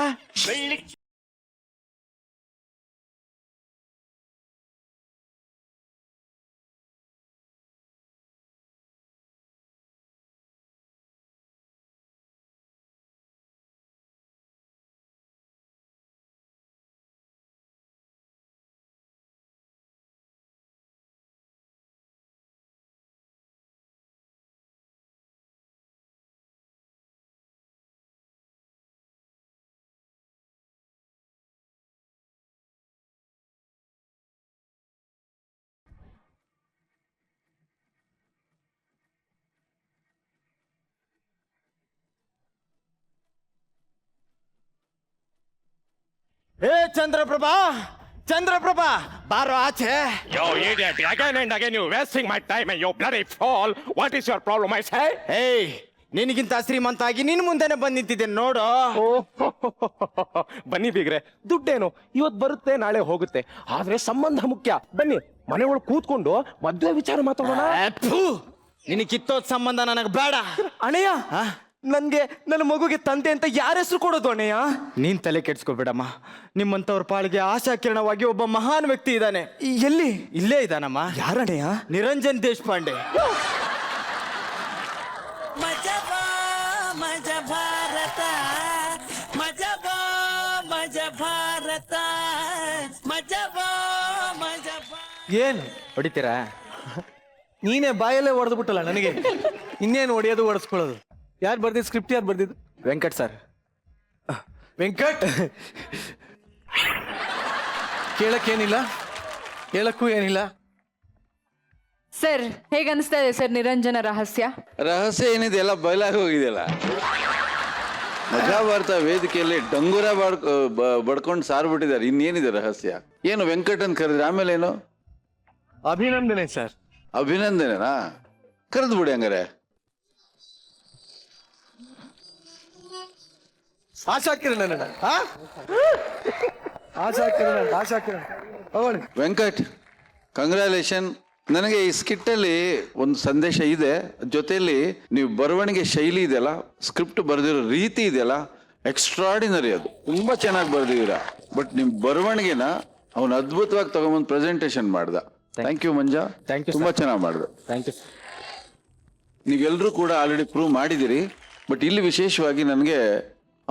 ಏ ಚಂದ್ರಪ್ರಭಾ, ಚಂದ್ರಪ್ರಭಾ ಬಾರೋ ಆಚೆ. Yo idiot, again and again you wasting my time and you bloody fool. What is your problem, I say? ಏಯ್, ನಿನಗಿಂತ ಶ್ರೀಮಂತ ಆಗಿ ನಿನ್ ಮುಂದೆನೆ ಬಂದ್ ನಿಂತಿದ್ದೇನೆ ನೋಡು. ಬನ್ನಿ ಬೀಗ್ರೆ, ದುಡ್ಡೇನು ಇವತ್ ಬರುತ್ತೆ ನಾಳೆ ಹೋಗುತ್ತೆ, ಆದ್ರೆ ಸಂಬಂಧ ಮುಖ್ಯ. ಬನ್ನಿ ಮನೆ ಒಳಗೆ ಕೂತ್ಕೊಂಡು ಮದ್ವೆ ವಿಚಾರ ಮಾತಾಡೋಣ. ನಿನಗೆ ಕಿತ್ತೋದ್ ಸಂಬಂಧ ನನಗೆ ಬೇಡ. ಅಣ್ಣಯ್ಯ, ನನ್ಗೆ ನನ್ನ ಮಗುಗೆ ತಂದೆ ಅಂತ ಯಾರ ಹೆಸರು ಕೊಡೋದು ಅಣ್ಣಯ್ಯ? ನೀನ್ ತಲೆ ಕೆಡ್ಸ್ಕೊಬೇಡಮ್ಮ. ನಿಮ್ಮಂತವ್ರ ಪಾಳಿಗೆ ಆಶಾಕಿರಣವಾಗಿ ಒಬ್ಬ ಮಹಾನ್ ವ್ಯಕ್ತಿ ಇದ್ದಾನೆ. ಎಲ್ಲಿ? ಇಲ್ಲೇ ಇದ್ದಾನಮ್ಮ. ಯಾರಣ್ಣಯ್ಯ? ನಿರಂಜನ್ ದೇಶಪಾಂಡೆ. ಮಜಾ ಬಾ ಮಜಾ ಭಾರತ, ಮಜಾ ಬಾ ಮಜಾ ಭಾರತ, ಮಜಾ ಬಾ ಮಜಾ ಬಾ. ಏನ್ ಹೊಡಿತೀರಾ? ನೀನೇ ಬಾಯಲ್ಲೇ ಹೊಡೆದ್ಬಿಟ್ಟಲ್ಲ ನನಗೆ, ಇನ್ನೇನು ಹೊಡೆಯೋದು ಹೊಡೆಸ್ಕೊಳ್ಳೋದು. ಯಾರು ಬರ್ದಿದ್ದು ಸ್ಕ್ರಿಪ್ಟ್? ಯಾರು ಬರ್ದಿದ್ದು? ವೆಂಕಟ್ ಸರ್. ವೆಂಕಟ್, ಕೇಳಕ್ಕೇನಿಲ್ಲ, ಹೇಳಕ್ಕೂ ಏನಿಲ್ಲ. ಸರ್, ಹೇಗೆ ಅನಿಸ್ತಾ ಇದೆ ಸರ್ ನಿರಂಜನ ರಹಸ್ಯ? ರಹಸ್ಯ ಏನಿದೆ ಎಲ್ಲ ಬಯಲಾಗಿ ಹೋಗಿದೆಯಲ್ಲ. ಮಹಾಭಾರತ ವೇದಿಕೆಯಲ್ಲಿ ಡಂಗೂರ ಬಡ್ಕೊಂಡು ಸಾರ್ಬಿಟ್ಟಿದ್ದಾರೆ. ಇನ್ನೇನಿದೆ ರಹಸ್ಯ? ಏನು ವೆಂಕಟ್ ಅಂತ ಕರೆದ್ರೆ ಆಮೇಲೆ ಏನು? ಅಭಿನಂದನೆ ಸರ್. ಅಭಿನಂದನೆನಾ? ಕರೆದು ಬಿಡಿ ಹಂಗಾರೆ. ಆಶಾಕಿರಣ ವೆಂಕಟ್, ಕಂಗ್ರ್ಯಾಲೇಷನ್. ನನಗೆ ಈ ಸ್ಕಿಟ್ಟಲ್ಲಿ ಒಂದು ಸಂದೇಶ ಇದೆ, ಜೊತೆಯಲ್ಲಿ ನೀವು ಬರವಣಿಗೆ ಶೈಲಿ ಇದೆಯಲ್ಲ, ಸ್ಕ್ರಿಪ್ಟ್ ಬರೆದಿರೋ ರೀತಿ ಇದೆಯಲ್ಲ, ಎಕ್ಸ್ಟ್ರಾಡಿನರಿ. ಅದು ತುಂಬಾ ಚೆನ್ನಾಗಿ ಬರೆದಿದ್ದೀರಾ. ಬಟ್ ನಿಮ್ ಬರವಣಿಗೆನ ಅವನು ಅದ್ಭುತವಾಗಿ ತಗೊಂಬಂದು ಪ್ರೆಸೆಂಟೇಶನ್ ಮಾಡ್ದ. Thank you Manja, thank you. ತುಂಬಾ ಚೆನ್ನಾಗಿ ಮಾಡ್ದ. Thank you. ನೀವೆಲ್ಲರೂ ಕೂಡ ಆಲ್ರೆಡಿ ಪ್ರೂವ್ ಮಾಡಿದಿರಿ. ಬಟ್ ಇಲ್ಲಿ ವಿಶೇಷವಾಗಿ ನನಗೆ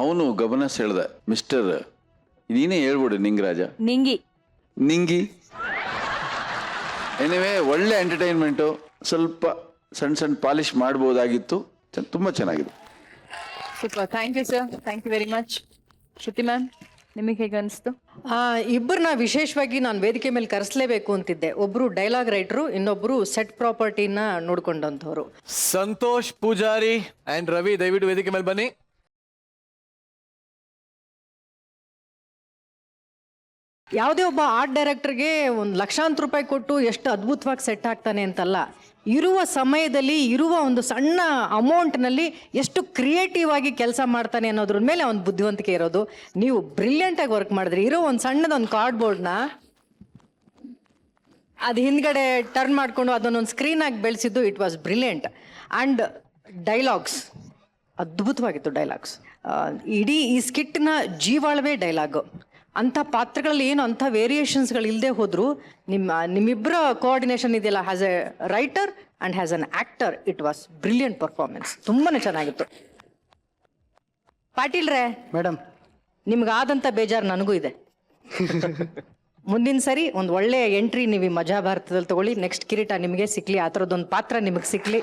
ಅವನು ಗಮನ ಸೆಳೆದ ಮಿಸ್ಟರ್, ನೀನೇ ಹೇಳ್ಬಿಡು ನಿಂಗರಾಜ. ನಿಂಗಿ. ಎನಿವೆ ಒಳ್ಳೆ ಎಂಟರ್ಟೈನ್ಮೆಂಟು, ಸ್ವಲ್ಪ ಸಣ್ಣ ಸಣ್ಣ ಪಾಲಿಶ್ ಮಾಡ್ಬೋದಾಗಿತ್ತು. ತುಂಬ ಚೆನ್ನಾಗಿದೆ. Super, thank you sir, thank you very much. Shruti ma'am, ನಿಮಗೆ ಹೇಗೆ ಅನಿಸ್ತು? ಇಬ್ಬರನ್ನ ವಿಶೇಷವಾಗಿ ನಾನು ವೇದಿಕೆ ಮೇಲೆ ಕರೆಸಲೇಬೇಕು ಅಂತಿದ್ದೆ. ಒಬ್ರು ಡೈಲಾಗ್ ರೈಟ್ರು, ಇನ್ನೊಬ್ರು ಸೆಟ್ ಪ್ರಾಪರ್ಟಿನ ನೋಡ್ಕೊಂಡಂಥವ್ರು. ಸಂತೋಷ್ ಪೂಜಾರಿ ಅಂಡ್ ರವಿ, ದಯವಿಟ್ಟು ವೇದಿಕೆ ಮೇಲೆ ಬನ್ನಿ. ಯಾವುದೇ ಒಬ್ಬ ಆರ್ಟ್ ಡೈರೆಕ್ಟರ್ಗೆ ಒಂದು ಲಕ್ಷಾಂತರ ರೂಪಾಯಿ ಕೊಟ್ಟು ಎಷ್ಟು ಅದ್ಭುತವಾಗಿ ಸೆಟ್ ಆಗ್ತಾನೆ ಅಂತಲ್ಲ, ಇರುವ ಸಮಯದಲ್ಲಿ ಇರುವ ಒಂದು ಸಣ್ಣ ಅಮೌಂಟ್ನಲ್ಲಿ ಎಷ್ಟು ಕ್ರಿಯೇಟಿವ್ ಆಗಿ ಕೆಲಸ ಮಾಡ್ತಾನೆ ಅನ್ನೋದ್ರ ಮೇಲೆ ಒಂದು ಬುದ್ಧಿವಂತಿಕೆ ಇರೋದು. ನೀವು ಬ್ರಿಲಿಯಂಟಾಗಿ ವರ್ಕ್ ಮಾಡಿದ್ರಿ. ಇರೋ ಒಂದು ಸಣ್ಣದೊಂದು ಕಾರ್ಡ್ಬೋರ್ಡ್ನ ಅದು ಹಿಂದ್ಗಡೆ ಟರ್ನ್ ಮಾಡಿಕೊಂಡು ಅದನ್ನೊಂದು ಸ್ಕ್ರೀನಾಗಿ ಬೆಳೆಸಿದ್ದು, it was brilliant. And dialogues ಅದ್ಭುತವಾಗಿತ್ತು. ಡೈಲಾಗ್ಸ್ ಇಡೀ ಈ ಸ್ಕಿಟ್ನ ಜೀವಾಳವೇ ಡೈಲಾಗು. ಅಂಥ ಪಾತ್ರಗಳಲ್ಲಿ ಏನು ಅಂಥ ವೇರಿಯೇಷನ್ಸ್ಗಳು ಇಲ್ಲದೆ ಹೋದರೂ ನಿಮ್ಮಿಬ್ಬರ ಕೋಆರ್ಡಿನೇಷನ್ ಇದೆಯಲ್ಲ, has A writer and has an actor, it was brilliant performance. ತುಂಬಾ ಚೆನ್ನಾಗಿತ್ತು. ಪಾಟೀಲ್ರೇ ಮೇಡಮ್, ನಿಮ್ಗಾದಂಥ ಬೇಜಾರು ನನಗೂ ಇದೆ. ಮುಂದಿನ ಸರಿ ಒಂದು ಒಳ್ಳೆಯ ಎಂಟ್ರಿ ನೀವು ಈ ಮಜಾ ಭಾರತದಲ್ಲಿ ತಗೊಳ್ಳಿ. ನೆಕ್ಸ್ಟ್ ಕಿರೀಟ ನಿಮಗೆ ಸಿಕ್ಲಿ, ಆ ಥರದ್ದೊಂದು ಪಾತ್ರ ನಿಮಗೆ ಸಿಕ್ಲಿ.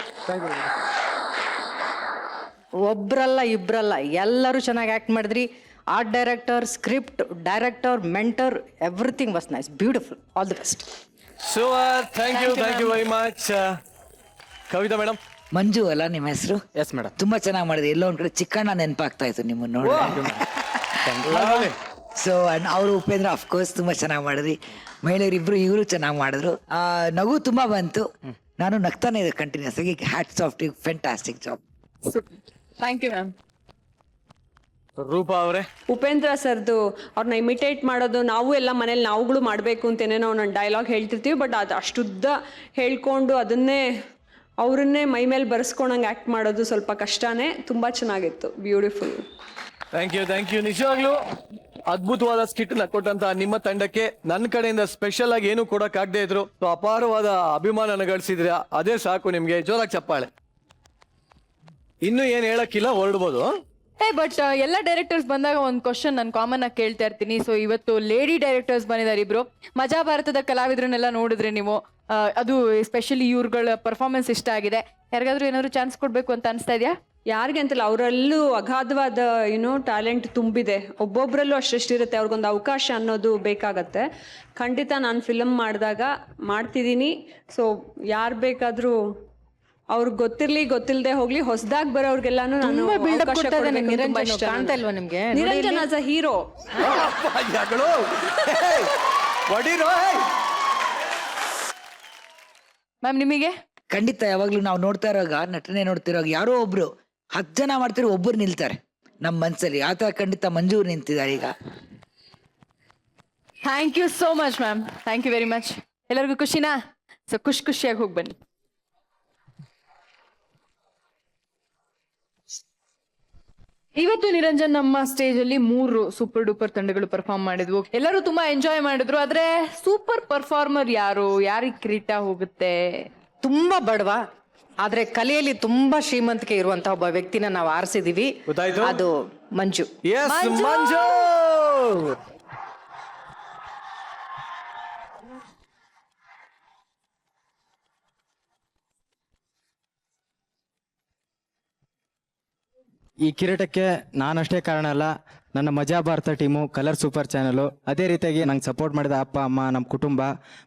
ಒಬ್ರಲ್ಲ ಇಬ್ರಲ್ಲ, ಎಲ್ಲರೂ ಚೆನ್ನಾಗಿ ಆ್ಯಕ್ಟ್ ಮಾಡಿದ್ರಿ. Art director, script director, mentor, everything was nice, beautiful. All the best. Thank you very much. Kavitha madam. Manju ಅಲ್ಲ ನಿಮ್ಮ ಹೆಸರು? Yes madam. ತುಂಬಾ ಚೆನ್ನಾಗಿ ಮಾಡಿದೆ. ಎಲ್ಲೋ ಒಂದ್ ಕಡೆ ಚಿಕ್ಕಣ್ಣ ನೆನಪಾಗ್ತಾ ಇತ್ತು ನಿಮ್ಮನ್ನ ನೋಡಿ. ಸೊ ಅವರು ಉಪೇಂದ್ರ ಅಫ್ಕೋರ್ಸ್ ತುಂಬಾ ಚೆನ್ನಾಗಿ ಮಾಡಿದ್ರಿ. ಮಹಿಳೆಯರಿಬ್ರು ಇವರು ಚೆನ್ನಾಗಿ ಮಾಡಿದ್ರು. ನಗು ತುಂಬಾ ಬಂತು. ನಾನು ನಗ್ತಾನೆ ಇದೆ ಕಂಟಿನ್ಯೂಸ್ ಆಗಿ. Hats off you, fantastic job. Thank you ma'am. Rupa ಅವರೇ. ಉಪೇಂದ್ರ ಸರ್ದು ಅವ್ರನ್ನ ಇಮಿಟೇಟ್ ಮಾಡೋದು, ನಾವು ಎಲ್ಲ ಮನೇಲಿ ನಾವುಗಳು ಮಾಡಬೇಕು ಅಂತೇನೆ ನಾವು ನನ್ನ ಡೈಲಾಗ್ ಹೇಳ್ತಿರ್ತೀವಿ. ಬಟ್ ಅದು ಅಷ್ಟುದ್ದ ಹೇಳ್ಕೊಂಡು ಅದನ್ನೇ ಅವರನ್ನೇ ಮೈ ಮೇಲೆ ಬರ್ಸ್ಕೊಂಡಂಗೆ ಆ್ಯಕ್ಟ್ ಮಾಡೋದು ಸ್ವಲ್ಪ ಕಷ್ಟನೇ. ತುಂಬ ಚೆನ್ನಾಗಿತ್ತು, ಬ್ಯೂಟಿಫುಲ್. Thank you. ನಿಜವಾಗ್ಲೂ ಅದ್ಭುತವಾದ ಸ್ಕಿಟ್ ನ ಕೊಟ್ಟಂತ ನಿಮ್ಮ ತಂಡಕ್ಕೆ ನನ್ನ ಕಡೆಯಿಂದ ಸ್ಪೆಷಲ್ ಆಗಿ ಏನು ಕೊಡಕ್ಕಾಗದೇ ಇದ್ರು ಅಪಾರವಾದ ಅಭಿಮಾನ ಗಳಿಸಿದ್ರ. ಅದೇ ಸಾಕು ನಿಮ್ಗೆ. ಜೋರಾಗಿ ಚಪ್ಪಾಳೆ. ಇನ್ನು ಏನ್ ಹೇಳಕ್ಕಿಲ್ಲ, ಹೊರಡ್ಬೋದು. ಬಟ್ ಎಲ್ಲ ಡೈರೆಕ್ಟರ್ಸ್ ಬಂದಾಗ ಒಂದು ಕ್ವಶನ್ ನಾನು ಕಾಮನ್ ಆಗಿ ಕೇಳ್ತಾ ಇರ್ತೀನಿ. ಸೊ ಇವತ್ತು ಲೇಡಿ ಡೈರೆಕ್ಟರ್ಸ್ ಬಂದಿದ್ದಾರೆ ಇಬ್ರು. ಮಜಾ ಭಾರತದ ಕಲಾವಿದ್ರನ್ನೆಲ್ಲ ನೋಡಿದ್ರೆ ನೀವು, ಅದು ಎಸ್ಪೆಷಲಿ ಇವ್ರುಗಳ ಪರ್ಫಾರ್ಮೆನ್ಸ್ ಇಷ್ಟ ಆಗಿದೆ. ಯಾರಿಗಾದ್ರೂ ಏನಾದ್ರು ಚಾನ್ಸ್ ಕೊಡ್ಬೇಕು ಅಂತ ಅನಿಸ್ತಾ ಇದೆಯಾ? ಯಾರಿಗೆ ಅಂತಲ್ಲ, ಅವರಲ್ಲೂ ಅಗಾಧವಾದ ಟ್ಯಾಲೆಂಟ್ ತುಂಬಿದೆ. ಒಬ್ಬೊಬ್ಬರಲ್ಲೂ ಅಷ್ಟಿರುತ್ತೆ. ಅವ್ರಿಗೊಂದು ಅವಕಾಶ ಅನ್ನೋದು ಬೇಕಾಗತ್ತೆ. ಖಂಡಿತ ನಾನು ಫಿಲಮ್ ಮಾಡಿದಾಗ ಮಾಡ್ತಿದ್ದೀನಿ. ಸೊ ಯಾರು ಬೇಕಾದರೂ ಅವ್ರಿಗೆ ಗೊತ್ತಿರ್ಲಿ ಗೊತ್ತಿಲ್ಲದೆ ಹೋಗ್ಲಿ, ಹೊಸದಾಗಿ ಬರೋರ್ಗೆಲ್ಲಾನು ನಾನು ಅವಕಾಶ ಕೊಡ್ಬೇಕು. ತುಂಬಾ ಇಷ್ಟ. ಕಾಣ್ತಾ ಇಲ್ವಾ ನಿಮ್ಗೆ Niranjan as a hero? Ma'am ನಿಮಗೆ? ಖಂಡಿತ. ಯಾವಾಗ್ಲೂ ನಾವು ನೋಡ್ತಾ ಇರೋವಾಗ, ನಟನೆ ನೋಡ್ತಿರೋವಾಗ ಯಾರೋ ಒಬ್ರು 10 ಜನ ಮಾಡ್ತಿರೋ ಒಬ್ಬರು ನಿಲ್ತಾರೆ ನಮ್ಮ ಮನ್ಸಲ್ಲಿ. ಆ ತರ ಖಂಡಿತ ಮಂಜೂರು ನಿಂತಿದ್ದಾರೆ ಈಗ. Thank you so much ma'am. Thank you very much. ಎಲ್ಲರಿಗೂ ಖುಷಿನಾ? ಸೊ ಖುಷಿಯಾಗಿ ಹೋಗಿ ಬನ್ನಿ. ಇವತ್ತು ನಿರಂಜನ್ ನಮ್ಮ ಸ್ಟೇಜ್ ಅಲ್ಲಿ 3 ಸೂಪರ್ ಡೂಪರ್ ತಂಡಗಳು ಪರ್ಫಾರ್ಮ್ ಮಾಡಿದ್ವು. ಎಲ್ಲರೂ ತುಂಬಾ ಎಂಜಾಯ್ ಮಾಡಿದ್ರು. ಆದ್ರೆ ಸೂಪರ್ ಪರ್ಫಾರ್ಮರ್ ಯಾರು? ಯಾರಿಗೆ ಕಿರೀಟ ಹೋಗುತ್ತೆ? ತುಂಬಾ ಬಡವ ಆದ್ರೆ ಕಲೆಯಲ್ಲಿ ತುಂಬಾ ಶ್ರೀಮಂತಿಕೆ ಇರುವಂತ ಒಬ್ಬ ವ್ಯಕ್ತಿನ ನಾವು ಆರಿಸಿದೀವಿ. ಅದು ಮಂಜು. ಮಂಜು. ಈ ಕಿರೀಟಕ್ಕೆ ನಾನಷ್ಟೇ ಕಾರಣ ಅಲ್ಲ, ನನ್ನ ಮಜಾ Bharat team, colour super channel, ಅದೇ ರೀತಿಯಾಗಿ ನಂಗೆ ಸಪೋರ್ಟ್ ಮಾಡಿದ ಅಪ್ಪ ಅಮ್ಮ, ನಮ್ಮ ಕುಟುಂಬ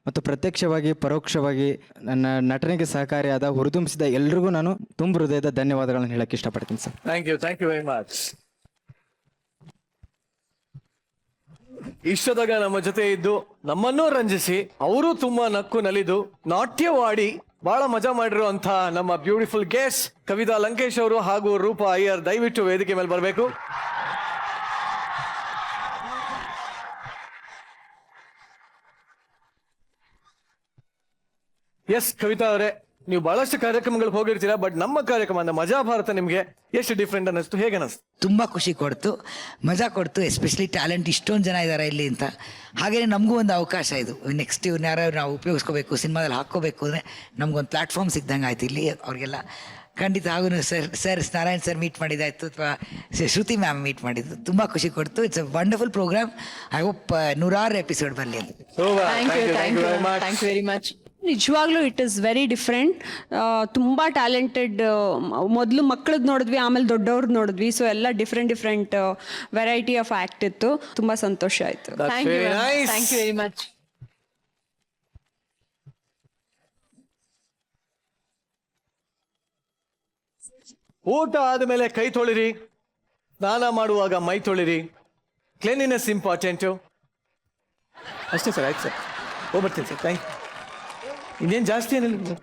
ಮತ್ತು ಪ್ರತ್ಯಕ್ಷವಾಗಿ ಪರೋಕ್ಷವಾಗಿ ನನ್ನ ನಟನೆಗೆ ಸಹಕಾರಿಯಾದ ಹುರಿದುಂಬಿಸಿದ ಎಲ್ರಿಗೂ ನಾನು ತುಂಬ ಹೃದಯದ ಧನ್ಯವಾದಗಳನ್ನು ಹೇಳಕ್ಕೆ ಇಷ್ಟಪಡ್ತೀನಿ sir. Thank you very much. ಇಷ್ಟದಾಗ ನಮ್ಮ ಜೊತೆ ಇದ್ದು ನಮ್ಮನ್ನೂ ರಂಜಿಸಿ, ಅವರು ತುಂಬಾ ನಕ್ಕು ನಲಿದು ನಾಟ್ಯವಾಡಿ ಬಹಳ ಮಜಾ ಮಾಡಿರುವಂತ ನಮ್ಮ ಬ್ಯೂಟಿಫುಲ್ ಗೆಸ್ಟ್ ಕವಿತಾ ಲಂಕೇಶ್ ಅವರು ಹಾಗೂ ರೂಪಾ ಅಯ್ಯರ್ ದಯವಿಟ್ಟು ವೇದಿಕೆ ಮೇಲೆ ಬರಬೇಕು. ಎಸ್ ಕವಿತಾ ಅವರೇ, ನೀವು ಬಹಳಷ್ಟು ಕಾರ್ಯಕ್ರಮಗಳಿಗೆ ಹೋಗಿರ್ತೀರಾ, ಬಟ್ ನಮ್ಮ ಕಾರ್ಯಕ್ರಮ ಅಂದ್ರೆ ಮಜಾ ಭಾರತ ನಿಮ್ಗೆ ಎಷ್ಟು ಡಿಫ್ರೆಂಟ್ ಅನ್ನಿಸ್ತು? ಹೇಗೆ ಅನ್ನಿಸ್ತು? ತುಂಬಾ ಖುಷಿ ಕೊಡ್ತು, ಮಜಾ ಕೊಡ್ತು. ಎಸ್ಪೆಷಲಿ ಟ್ಯಾಲೆಂಟ್ ಇಷ್ಟೊಂದು ಜನ ಇದ್ದಾರೆ ಇಲ್ಲಿ ಅಂತ. ಹಾಗೆಯೇ ನಮಗೂ ಒಂದು ಅವಕಾಶ ಇದು. ನೆಕ್ಸ್ಟ್ ಇವ್ರನ್ನ ಯಾರು ನಾವು ಉಪಯೋಗಿಸ್ಕೋಬೇಕು, ಸಿನಿಮಾದಲ್ಲಿ ಹಾಕ್ಕೋಬೇಕು ಅಂದರೆ ನಮಗೊಂದು ಪ್ಲಾಟ್ಫಾರ್ಮ್ ಸಿಗ್ದಂಗೆ ಆಯ್ತು ಇಲ್ಲಿ ಅವ್ರಿಗೆಲ್ಲ. ಖಂಡಿತ ಹಾಗೂ ಸರ್ ನಾರಾಯಣ್ ಸರ್ ಮೀಟ್ ಮಾಡಿದ್ದಾಯ್ತು ಅಥವಾ ಶ್ರುತಿ ಮ್ಯಾಮ್ ಮೀಟ್ ಮಾಡಿದ್ದು ತುಂಬ ಖುಷಿ ಕೊಡ್ತು. It's a wonderful program. I hope 100 episode ಬರಲಿ ಅಂತ. Thank you very much. Thank you very much. ನಿಜವಾಗ್ಲೂ ಇಟ್ ಇಸ್ ವೆರಿ ಡಿಫ್ರೆಂಟ್. ತುಂಬ ಟ್ಯಾಲೆಂಟೆಡ್. ಮೊದಲು ಮಕ್ಕಳದ್ದು ನೋಡಿದ್ವಿ, ಆಮೇಲೆ ದೊಡ್ಡವ್ರದ್ದು ನೋಡಿದ್ವಿ. ಸೊ ಎಲ್ಲ ಡಿಫ್ರೆಂಟ್ ವೆರೈಟಿ ಆಫ್ ಆ್ಯಕ್ಟ್ ಇತ್ತು. ತುಂಬ ಸಂತೋಷ ಆಯಿತು. Thank you very nice. Thank you very much. ಊಟ ಆದಮೇಲೆ ಕೈ ತೊಳಿರಿ, ಸ್ನಾನ ಮಾಡುವಾಗ ಮೈ ತೊಳಿರಿ. Cleanliness important. ಅಷ್ಟೇ ಸರ್, ಆಯ್ತು ಸರ್, ಹೋಗ್ಬರ್ತೀನಿ ಸರ್. Thank you. ಇನ್ನೇನು ಜಾಸ್ತಿ ಏನಿಲ್ಲ.